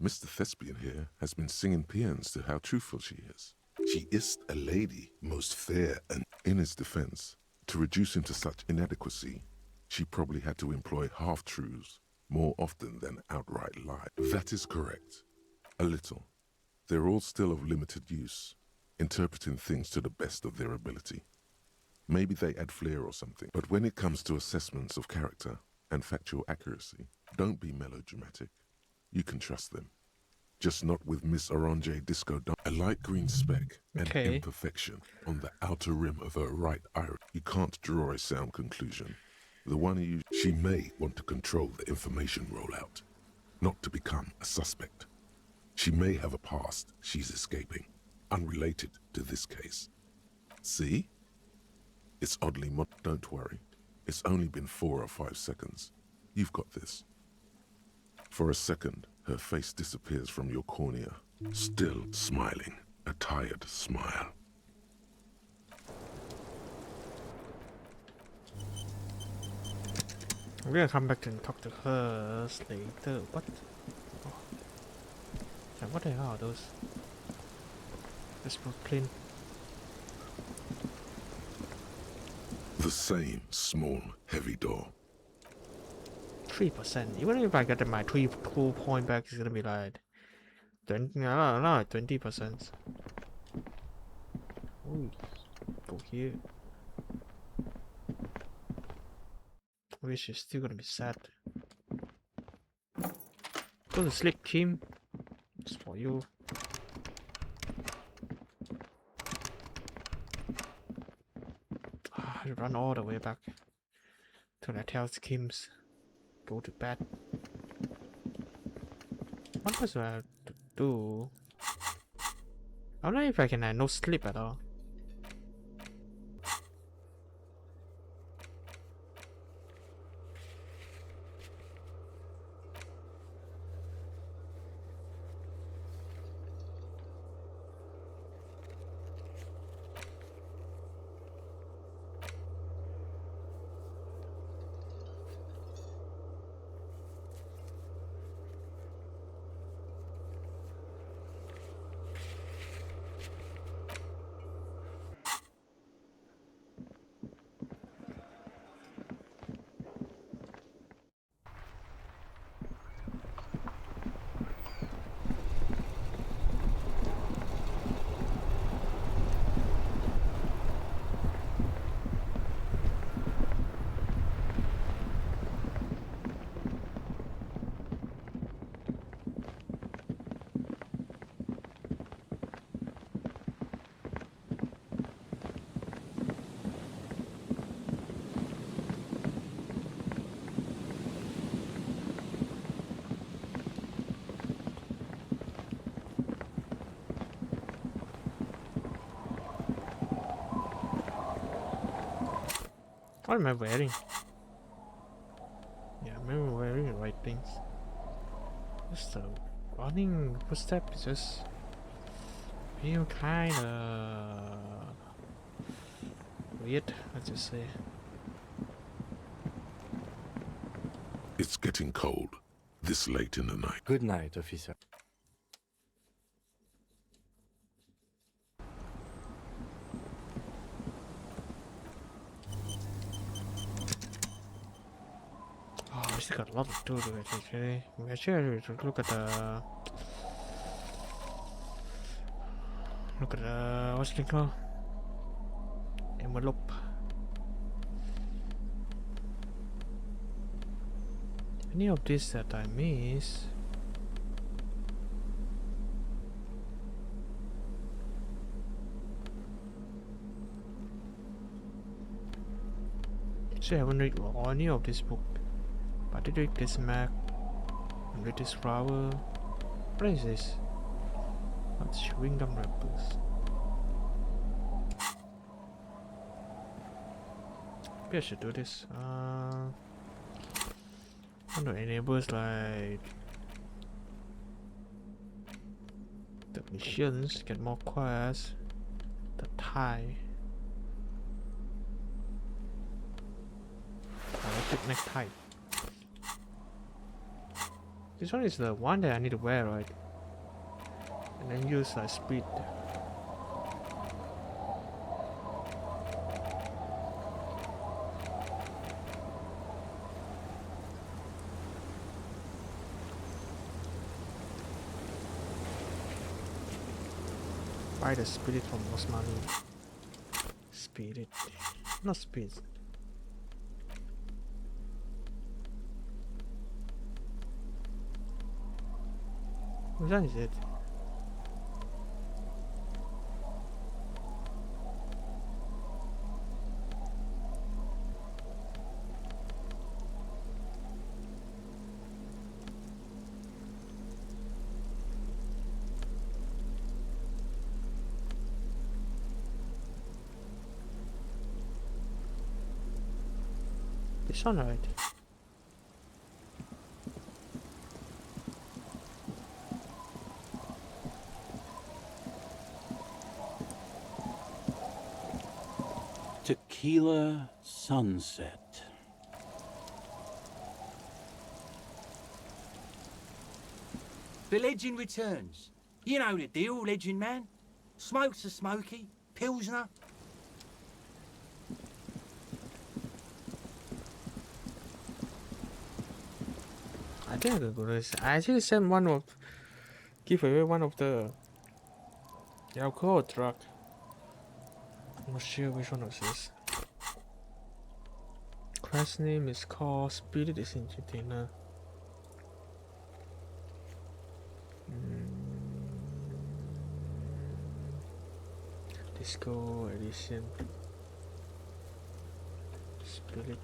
Mr. Thespian here has been singing paeans to how truthful she is. She is a lady, most fair, and in his defense, to reduce him to such inadequacy, she probably had to employ half-truths more often than outright lie. That is correct. A little. They're all still of limited use, interpreting things to the best of their ability. Maybe they add flair or something. But when it comes to assessments of character and factual accuracy, don't be melodramatic. You can trust them. Just not with Miss Orange Disco Don. A light green speck and Okay. imperfection on the outer rim of her right iris. You can't draw a sound conclusion. The one she may want to control the information rollout, not to become a suspect. She may have a past she's escaping, unrelated to this case. See? It's oddly don't worry. It's only been 4 or 5 seconds. You've got this. For a second, her face disappears from your cornea, still smiling, a tired smile. I'm gonna come back and talk to her later. What? Oh. What the hell are those? This Brooklyn. The same small, heavy door. 3%. Even if I get my 3 cool point back, it's gonna be like 20%. No, 20%. Ooh, go here. Which is still gonna be sad. Go to sleep, Kim. It's for you. I run all the way back till I tell Kim's go to bed. What was I to do? I don't know if I can no sleep at all. What am I wearing? Yeah, I'm wearing the right things. Just the running footstep is just feel kinda weird, let's just say. It's getting cold, this late in the night. Good night, officer. Oh, we still got a lot to do to it actually. We actually should look at the what's it called? Envelope. Any of this that I miss? See, I haven't read any of this book. But I did read this map. And read this flower. What is this? What's chewing gum wrappers? Maybe I should do this. I want to enable like the missions, get more quests, the tie. Electric necktie. This one is the one that I need to wear, right? And then use speed. Buy the spirit from most money. Spirit. Not spirit. Which one is it? This one, right? Tequila Sunset. The legend returns. You know the deal, legend man. Smoke's a smoky, pilsner. I think I could go this. I actually sent one of, give away one of the alcohol drug. I'm not sure which one of this. Quest name is called Spirit is Entertainer. Disco Elysium. Spirit.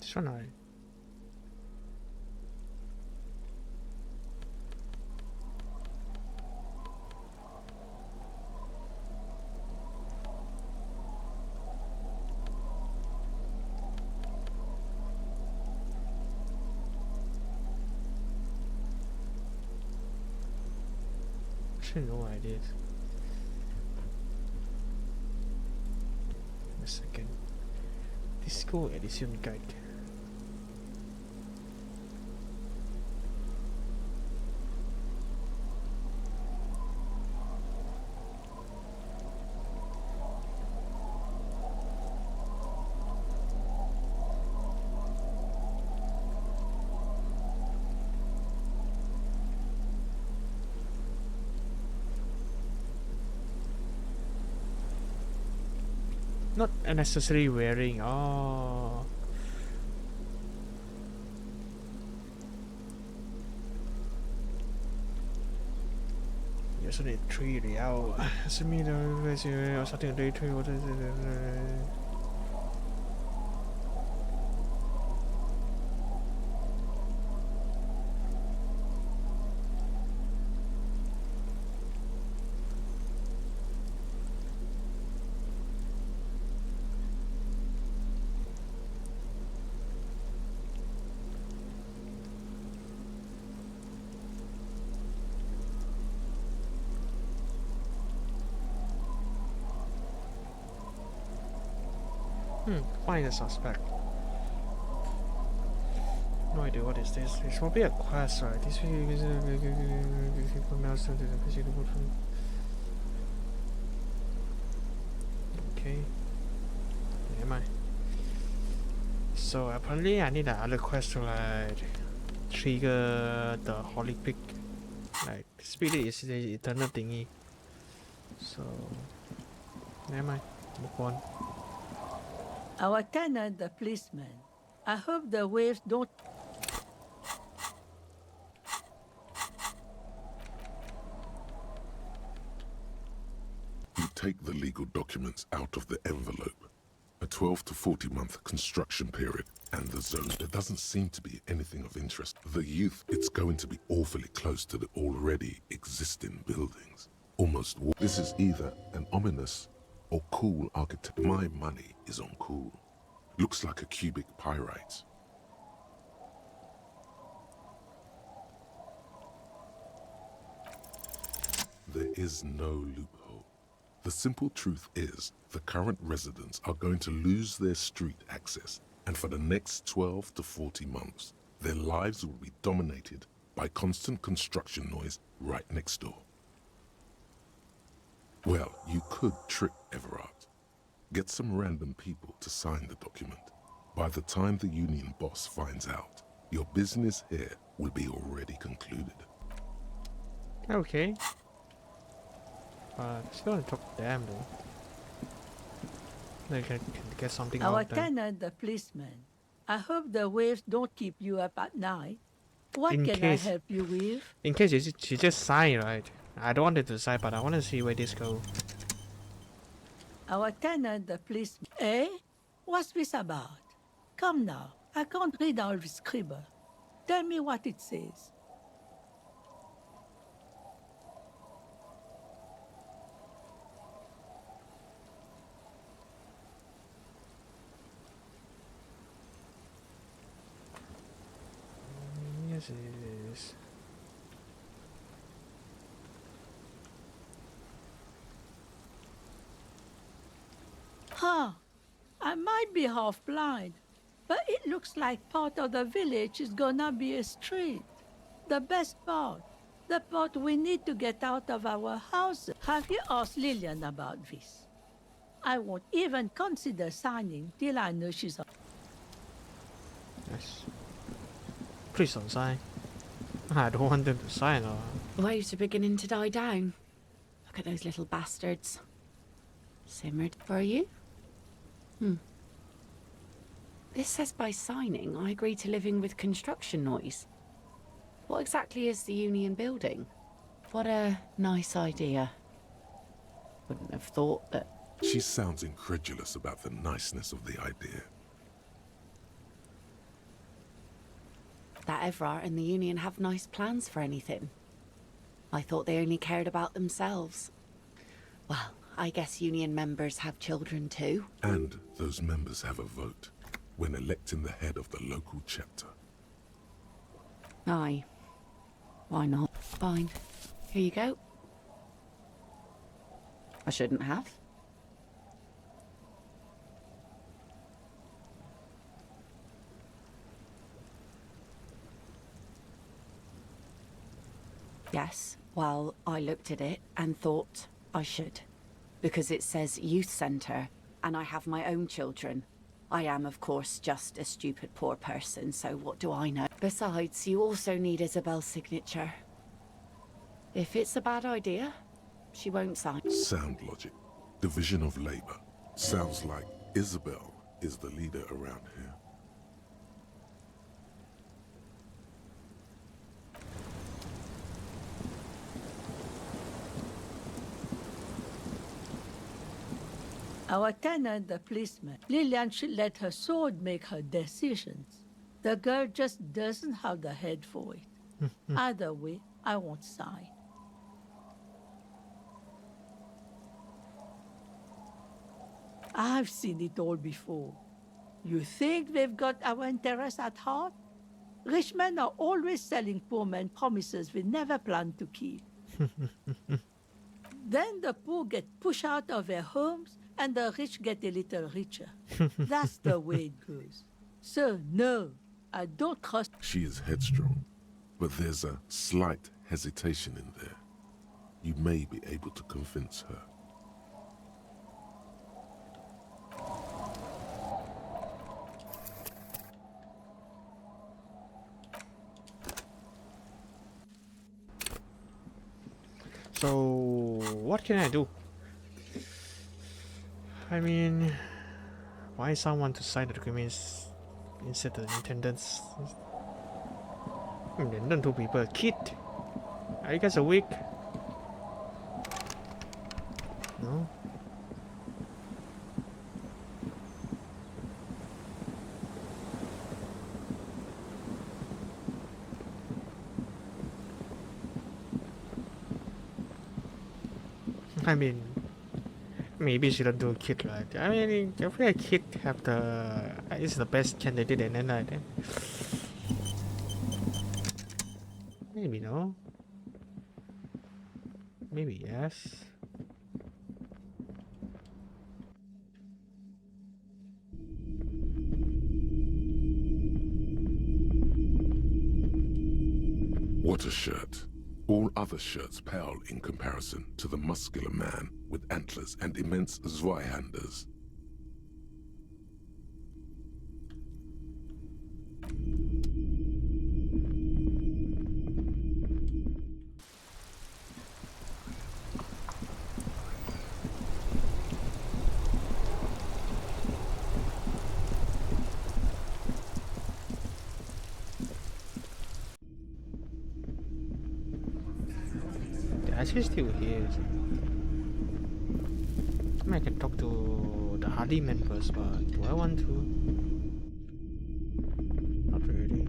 This one I. Actually, no ideas. A second. Disco Elysium guide. Not unnecessary wearing. Oh. You also need 3 real. Assuming or something day 3. What is it? Find a suspect. No idea what is this. It's probably a quest, right? This okay. Am I? So apparently I need another quest to like trigger the holy pick. Like spirit is the eternal thingy. So never mind. Move on. Our tenant, the policeman. I hope the waves don't. You take the legal documents out of the envelope. A 12 to 40 month construction period. And the zone, there doesn't seem to be anything of interest. The youth, it's going to be awfully close to the already existing buildings. Almost. This is either an ominous or cool architect. My money is on cool. Looks like a cubic pyrite. There is no loophole. The simple truth is, the current residents are going to lose their street access, and for the next 12 to 40 months, their lives will be dominated by constant construction noise right next door. Well, you could trick Everard. Get some random people to sign the document. By the time the union boss finds out, your business here will be already concluded. Okay. But still want to talk to them though. They can get something Our out of them. tenant, the policeman. I hope the waves don't keep you up at night. What In can case- I help you with? In case she just signed, right? I don't want it to sign, but I want to see where this goes. Our tenant, the policeman. Eh? What's this about? Come now. I can't read all this scribble. Tell me what it says. Yes, it is. Huh. I might be half blind, but it looks like part of the village is gonna be a street. The best part. The part we need to get out of our house. Have you asked Lillian about this? I won't even consider signing till I know she's... Yes. Please don't sign. I don't want them to sign or... Waves are beginning to die down. Look at those little bastards. Simmered for you? This says by signing, I agree to living with construction noise. What exactly is the union building? What a nice idea. Wouldn't have thought that... She sounds incredulous about the niceness of the idea. That Evrart and the union have nice plans for anything. I thought they only cared about themselves. Well, I guess union members have children too. And those members have a vote when electing the head of the local chapter. Aye. Why not? Fine. Here you go. I shouldn't have. Yes, well, I looked at it and thought I should. Because it says youth centre, and I have my own children. I am, of course, just a stupid poor person, so what do I know? Besides, you also need Isabel's signature. If it's a bad idea, she won't sign. Sound logic. Division of labor. Sounds like Isabel is the leader around here. Our tenant, the policeman. Lillian should let her sword make her decisions. The girl just doesn't have the head for it. Either way, I won't sign. I've seen it all before. You think they've got our interests at heart? Rich men are always selling poor men promises they never plan to keep. Then the poor get pushed out of their homes and the rich get a little richer. That's the way it goes. So, no, I don't trust... She is headstrong, but there's a slight hesitation in there. You may be able to convince her. So, what can I do? I mean, why someone to sign the documents instead of the intendants? And then two people. Kid, are you guys awake? No? I mean, Maybe she don't do a kid, right? I mean, I feel like kid have the is the best candidate, and then like maybe no, maybe yes. What a shirt. All other shirts pale in comparison to the muscular man with antlers and immense Zweihanders. They're actually still here. I mean, I can talk to the Hardy members, but do I want to? Not really.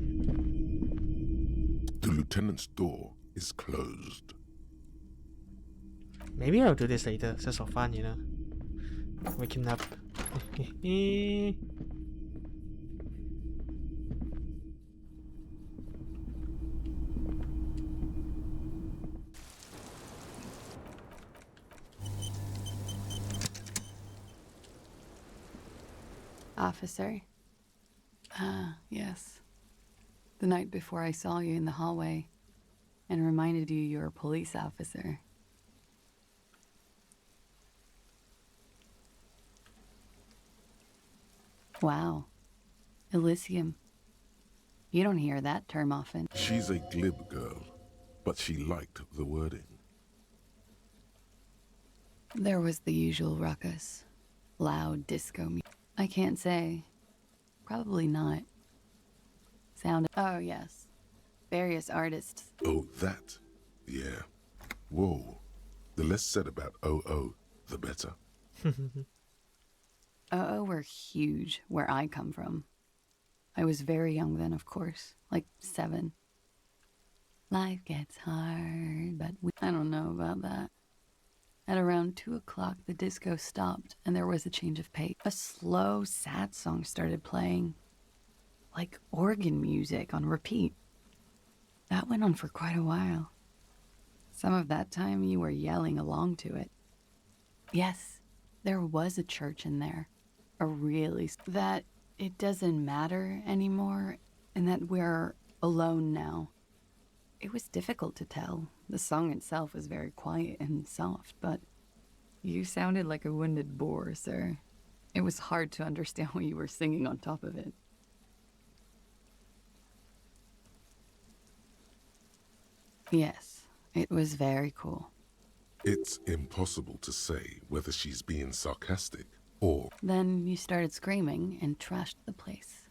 The lieutenant's door is closed. Maybe I'll do this later, just for fun, you know. Waking up. Officer. Ah, yes. The night before I saw you in the hallway and reminded you you're a police officer. Wow. Elysium. You don't hear that term often. She's a glib girl, but she liked the wording. There was the usual ruckus. Loud disco music. I can't say. Probably not. Oh, yes. Various artists. Oh, that? Yeah. Whoa. The less said about OO, the better. OO were huge where I come from. I was very young then, of course. Like 7. Life gets hard, but I don't know about that. At around 2 o'clock, the disco stopped and there was a change of pace. A slow, sad song started playing. Like organ music on repeat. That went on for quite a while. Some of that time you were yelling along to it. Yes, there was a church in there. A really... That it doesn't matter anymore and that we're alone now. It was difficult to tell. The song itself was very quiet and soft, but you sounded like a wounded boar, sir. It was hard to understand what you were singing on top of it. Yes, it was very cool. It's impossible to say whether she's being sarcastic or... Then you started screaming and trashed the place.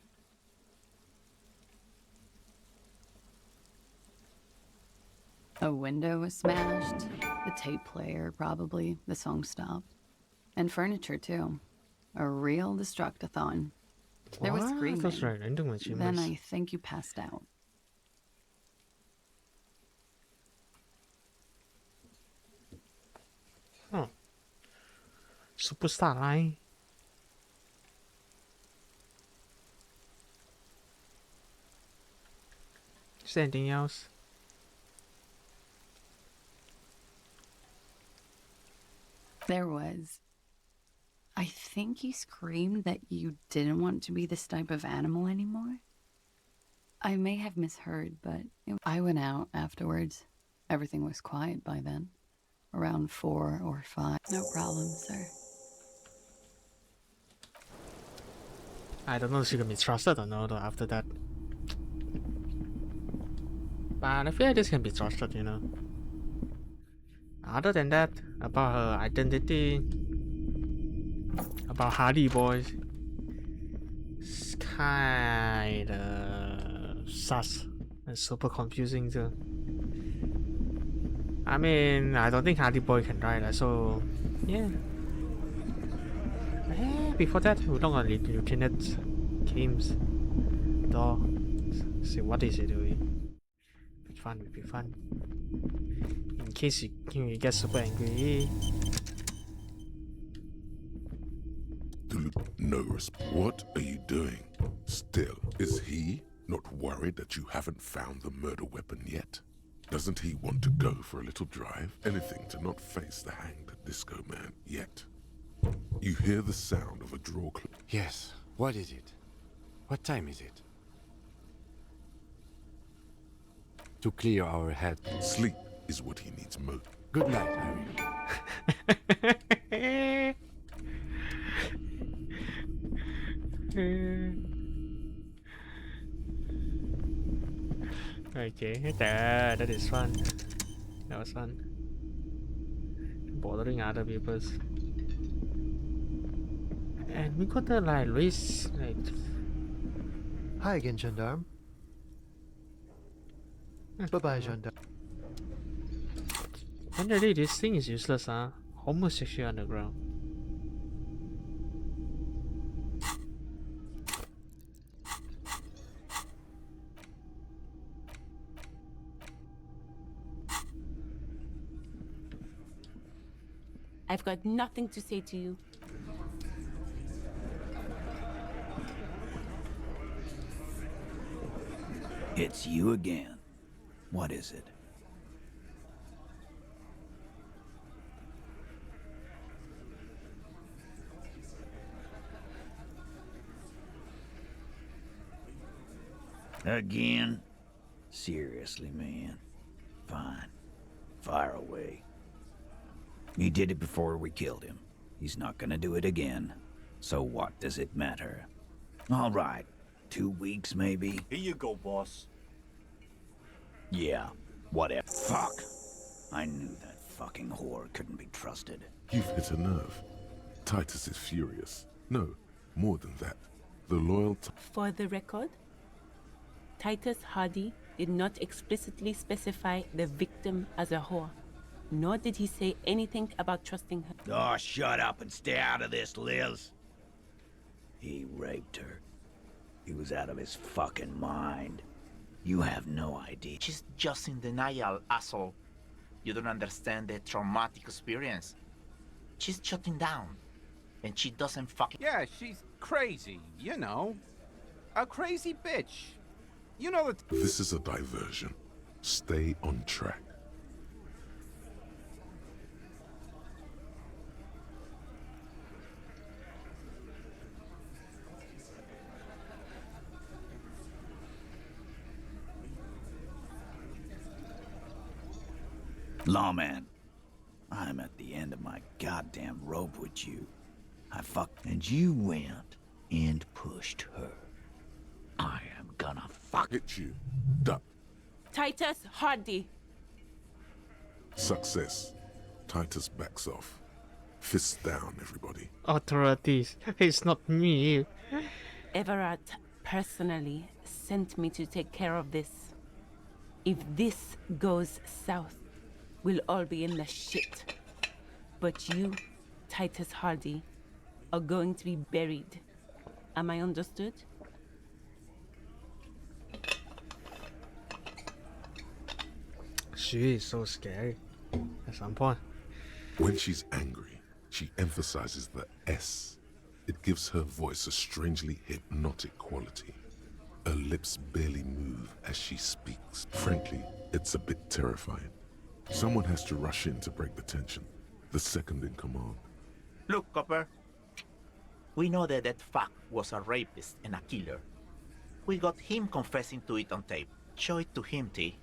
A window was smashed, the tape player probably, the song stopped. And furniture too. A real destructathon. There was screaming. That's right, I don't want you Then I think you passed out. Oh. Superstar line. Is there anything else? There was. I think you screamed that you didn't want to be this type of animal anymore. I may have misheard, but I went out afterwards. Everything was quiet by then. Around 4 or 5. No problem, sir. I don't know if she can be trusted or not after that. But I feel like this can be trusted, you know. Other than that, about her identity, about Hardy Boys, it's kinda sus and super confusing too. I mean, I don't think Hardy Boy can ride, so yeah. Before that, we look at Lieutenant Kim's door. See what is he doing. Would be fun. In case you get super angry. No response. What are you doing? Still, is he not worried that you haven't found the murder weapon yet? Doesn't he want to go for a little drive? Anything to not face the hanged disco man yet. You hear the sound of a drawer. Yes. What is it? What time is it? To clear our head. Sleep is what he needs most. Good night, Harry. Okay, that is fun. That was fun. Bothering other people's. And we got the like race like. Hi again, gendarme. Bye-bye, gendarme. Finally, this thing is useless, huh? Almost actually underground. I've got nothing to say to you. It's you again. What is it? Again? Seriously, man. Fine. Fire away. He did it before we killed him. He's not gonna do it again. So what does it matter? All right. 2 weeks, maybe? Here you go, boss. Yeah, whatever. Fuck! I knew that fucking whore couldn't be trusted. You've hit a nerve. Titus is furious. No, more than that. The loyal... For the record, Titus Hardy did not explicitly specify the victim as a whore, nor did he say anything about trusting her. Oh, shut up and stay out of this, Liz. He raped her. He was out of his fucking mind. You have no idea. She's just in denial, asshole. You don't understand the traumatic experience. She's shutting down. And she doesn't fucking... Yeah, she's crazy, you know. A crazy bitch. You know that... This is a diversion. Stay on track. Lawman, I'm at the end of my goddamn rope with you. I fucked, and you went and pushed her. I am gonna fuck hit you. Duck. Titus Hardy. Success. Titus backs off. Fists down, everybody. Authorities. It's not me. Everard personally sent me to take care of this. If this goes south, we'll all be in the shit. But you, Titus Hardy, are going to be buried. Am I understood? She is so scary at some point. When she's angry, she emphasizes the S. It gives her voice a strangely hypnotic quality. Her lips barely move as she speaks. Frankly, it's a bit terrifying. Someone has to rush in to break the tension. The second in command. Look, Copper. We know that that fuck was a rapist and a killer. We got him confessing to it on tape. Show it to him, T.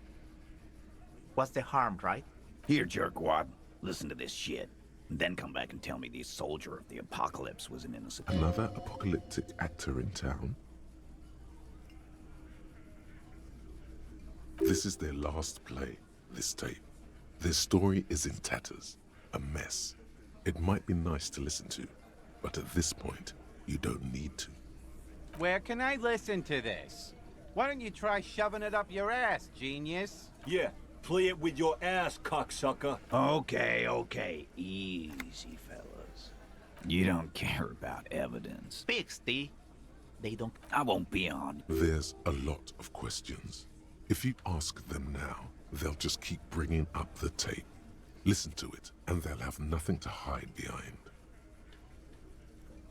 What's the harm, right? Here, jerkwad. Listen to this shit. And then come back and tell me the soldier of the apocalypse was an innocent. Another apocalyptic actor in town? This is their last play, this tape. Their story is in tatters, a mess. It might be nice to listen to, but at this point, you don't need to. Where can I listen to this? Why don't you try shoving it up your ass, genius? Yeah, play it with your ass, cocksucker. Okay. Easy, fellas. You don't care about evidence. Speak, Steve. They don't... I won't be on. There's a lot of questions. If you ask them now, they'll just keep bringing up the tape. Listen to it, and they'll have nothing to hide behind.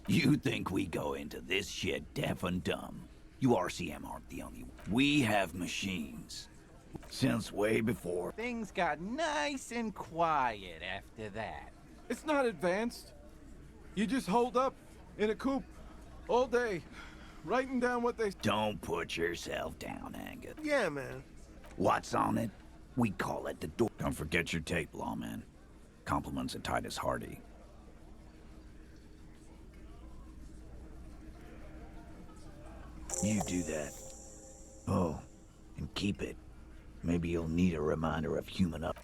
You think we go into this shit deaf and dumb? You RCM aren't the only one. We have machines. Since way before. Things got nice and quiet after that. It's not advanced. You just hold up in a coop all day, writing down what they... Don't put yourself down, Angus. Yeah, man. What's on it? We call it the door. Don't forget your tape, lawman. Compliments of Titus Hardy. You do that. Oh, and keep it. Maybe you'll need a reminder of human up.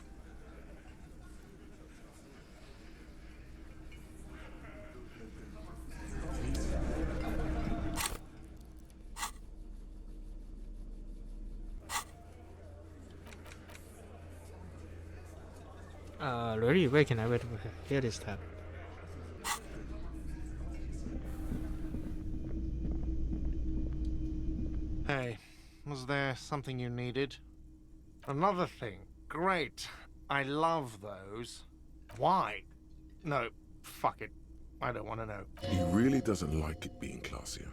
Really, where can I wait? Here is that. Hey, was there something you needed? Another thing. Great. I love those. Why? No, fuck it. I don't want to know. He really doesn't like it being classier.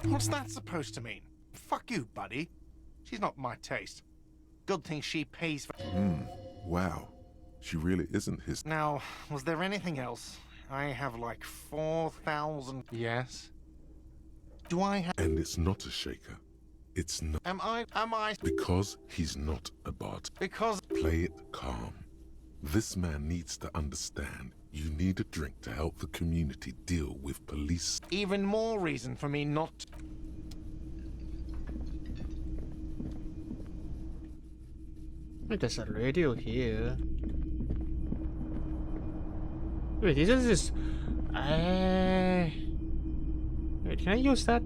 What's that supposed to mean? Fuck you, buddy. She's not my taste. Good thing she pays for... Wow. She really isn't his... Now, was there anything else? I have like 4,000... Yes? Do I have... And it's not a shaker. It's not... Am I... Because he's not a bard. Because... Play it calm. This man needs to understand you need a drink to help the community deal with police. Even more reason for me not... Wait, there's a radio here. Wait, this is... Wait, can I use that?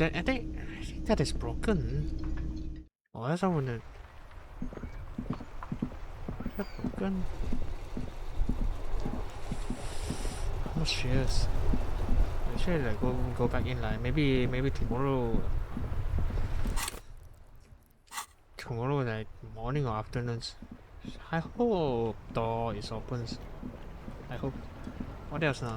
I think that is broken. Oh, that's not it. Is that broken? I'm not sure. Actually, like go back in line. Maybe tomorrow. Tomorrow, like morning or afternoons. I hope door is open. I hope. What else now?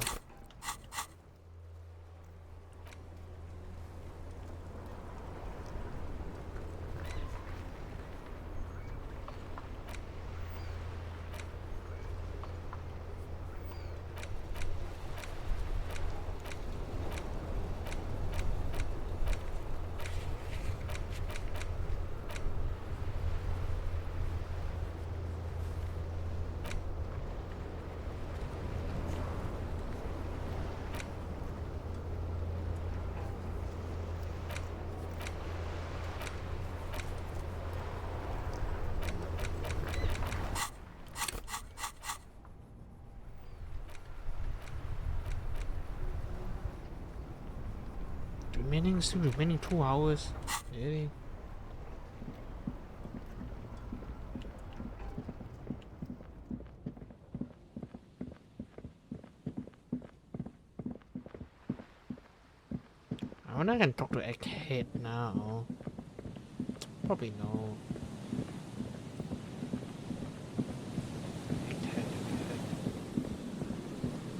Still remaining 2 hours. Really? I wonder if I can talk to Egghead now. Probably no. Egghead.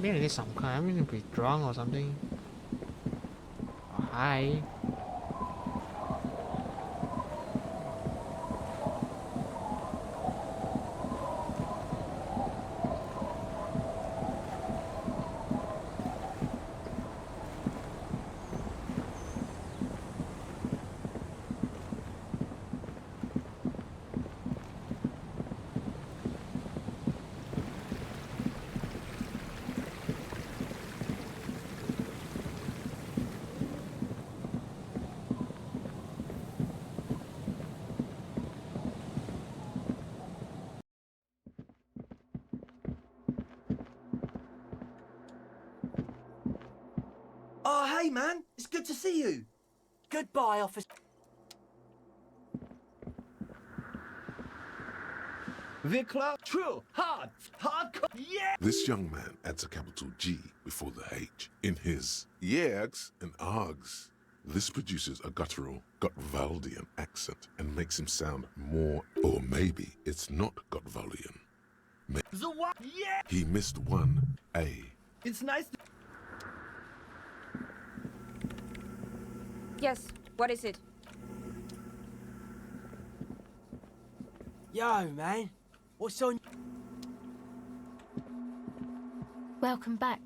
Maybe I need some kind. I'm gonna be drunk or something. Hi. Hey, man, it's good to see you. Goodbye, officer. Vikla, true, hardcore, yeah! This young man adds a capital G before the H in his yegs and args. This produces a guttural, Gotvaldian accent and makes him sound more, or maybe it's not Gotvaldian. The what? Yeah! He missed one A. It's nice to... Yes, what is it? Yo, man, what's on? Welcome back.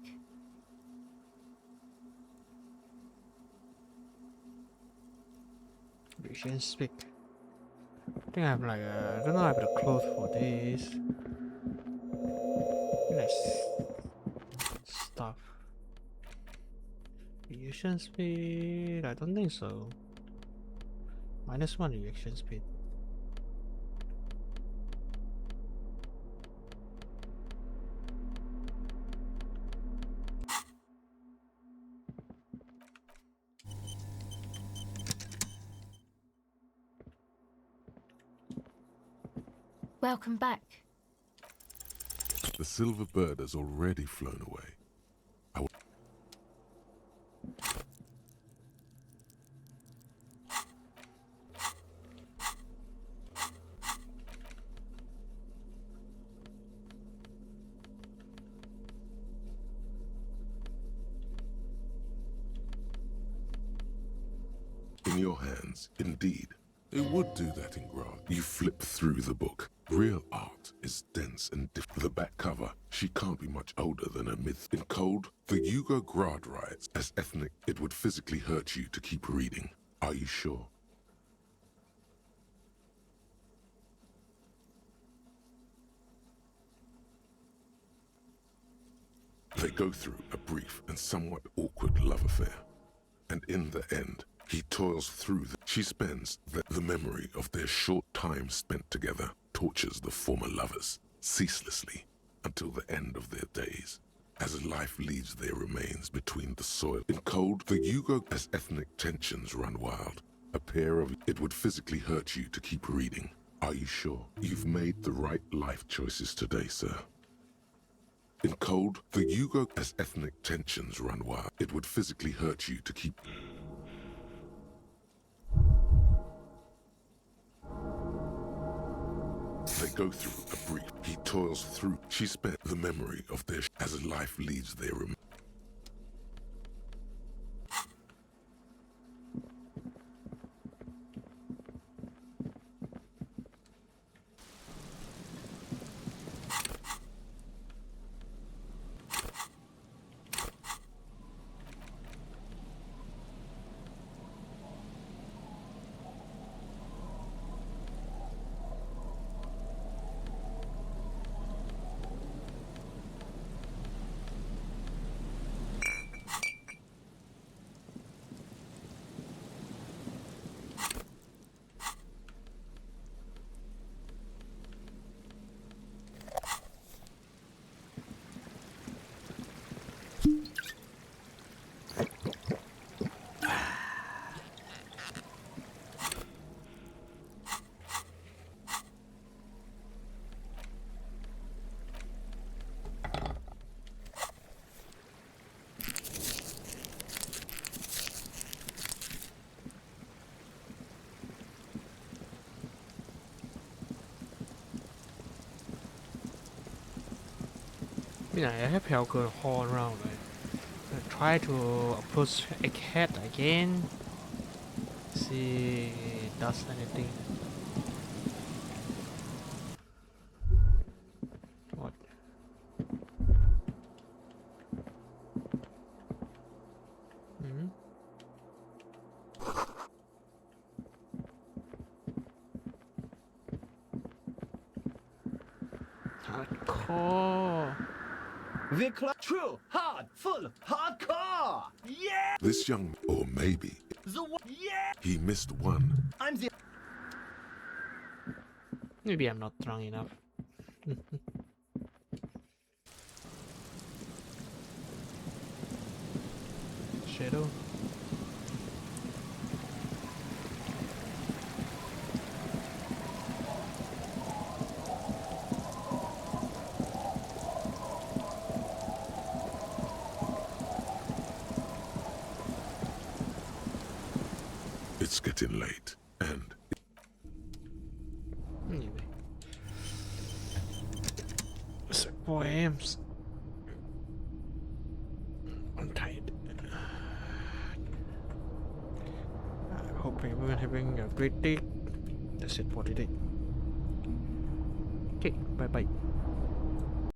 Vision speak. I think I have like I don't know, I have the clothes for this. Let's stuff. Reaction speed, I don't think so. -1 reaction speed. Welcome back. The silver bird has already flown away. In your hands, indeed. It would do that in Grad. You flip through the book. Real art is dense and different. The back cover, she can't be much older than a myth. In cold, the Yugo Grad writes, as ethnic, it would physically hurt you to keep reading. Are you sure? They go through a brief and somewhat awkward love affair. And in the end, he toils through. She spends the memory of their short time spent together, tortures the former lovers ceaselessly until the end of their days. As life leaves their remains between the soil. In cold, the Yugo, as ethnic tensions run wild. A pair of it would physically hurt you to keep reading. Are you sure? You've made the right life choices today, sir. In cold, the Yugo, as ethnic tensions run wild. It would physically hurt you to keep... They go through a brief. He toils through. She spent the memory of their... As life leaves their... I have Helga all around, right? I try to approach Egghead again. See if it does anything. What? Hmm? Hardcore. Vikla, true, hard, full, hardcore, yeah! This young... Or maybe... The what? Yeah! He missed one. I'm the... Maybe I'm not strong enough. shadow. It's getting late, and Anyway. It's 4 a.m. I'm tired. I hope everyone having a great day. That's it for today. Okay, bye bye.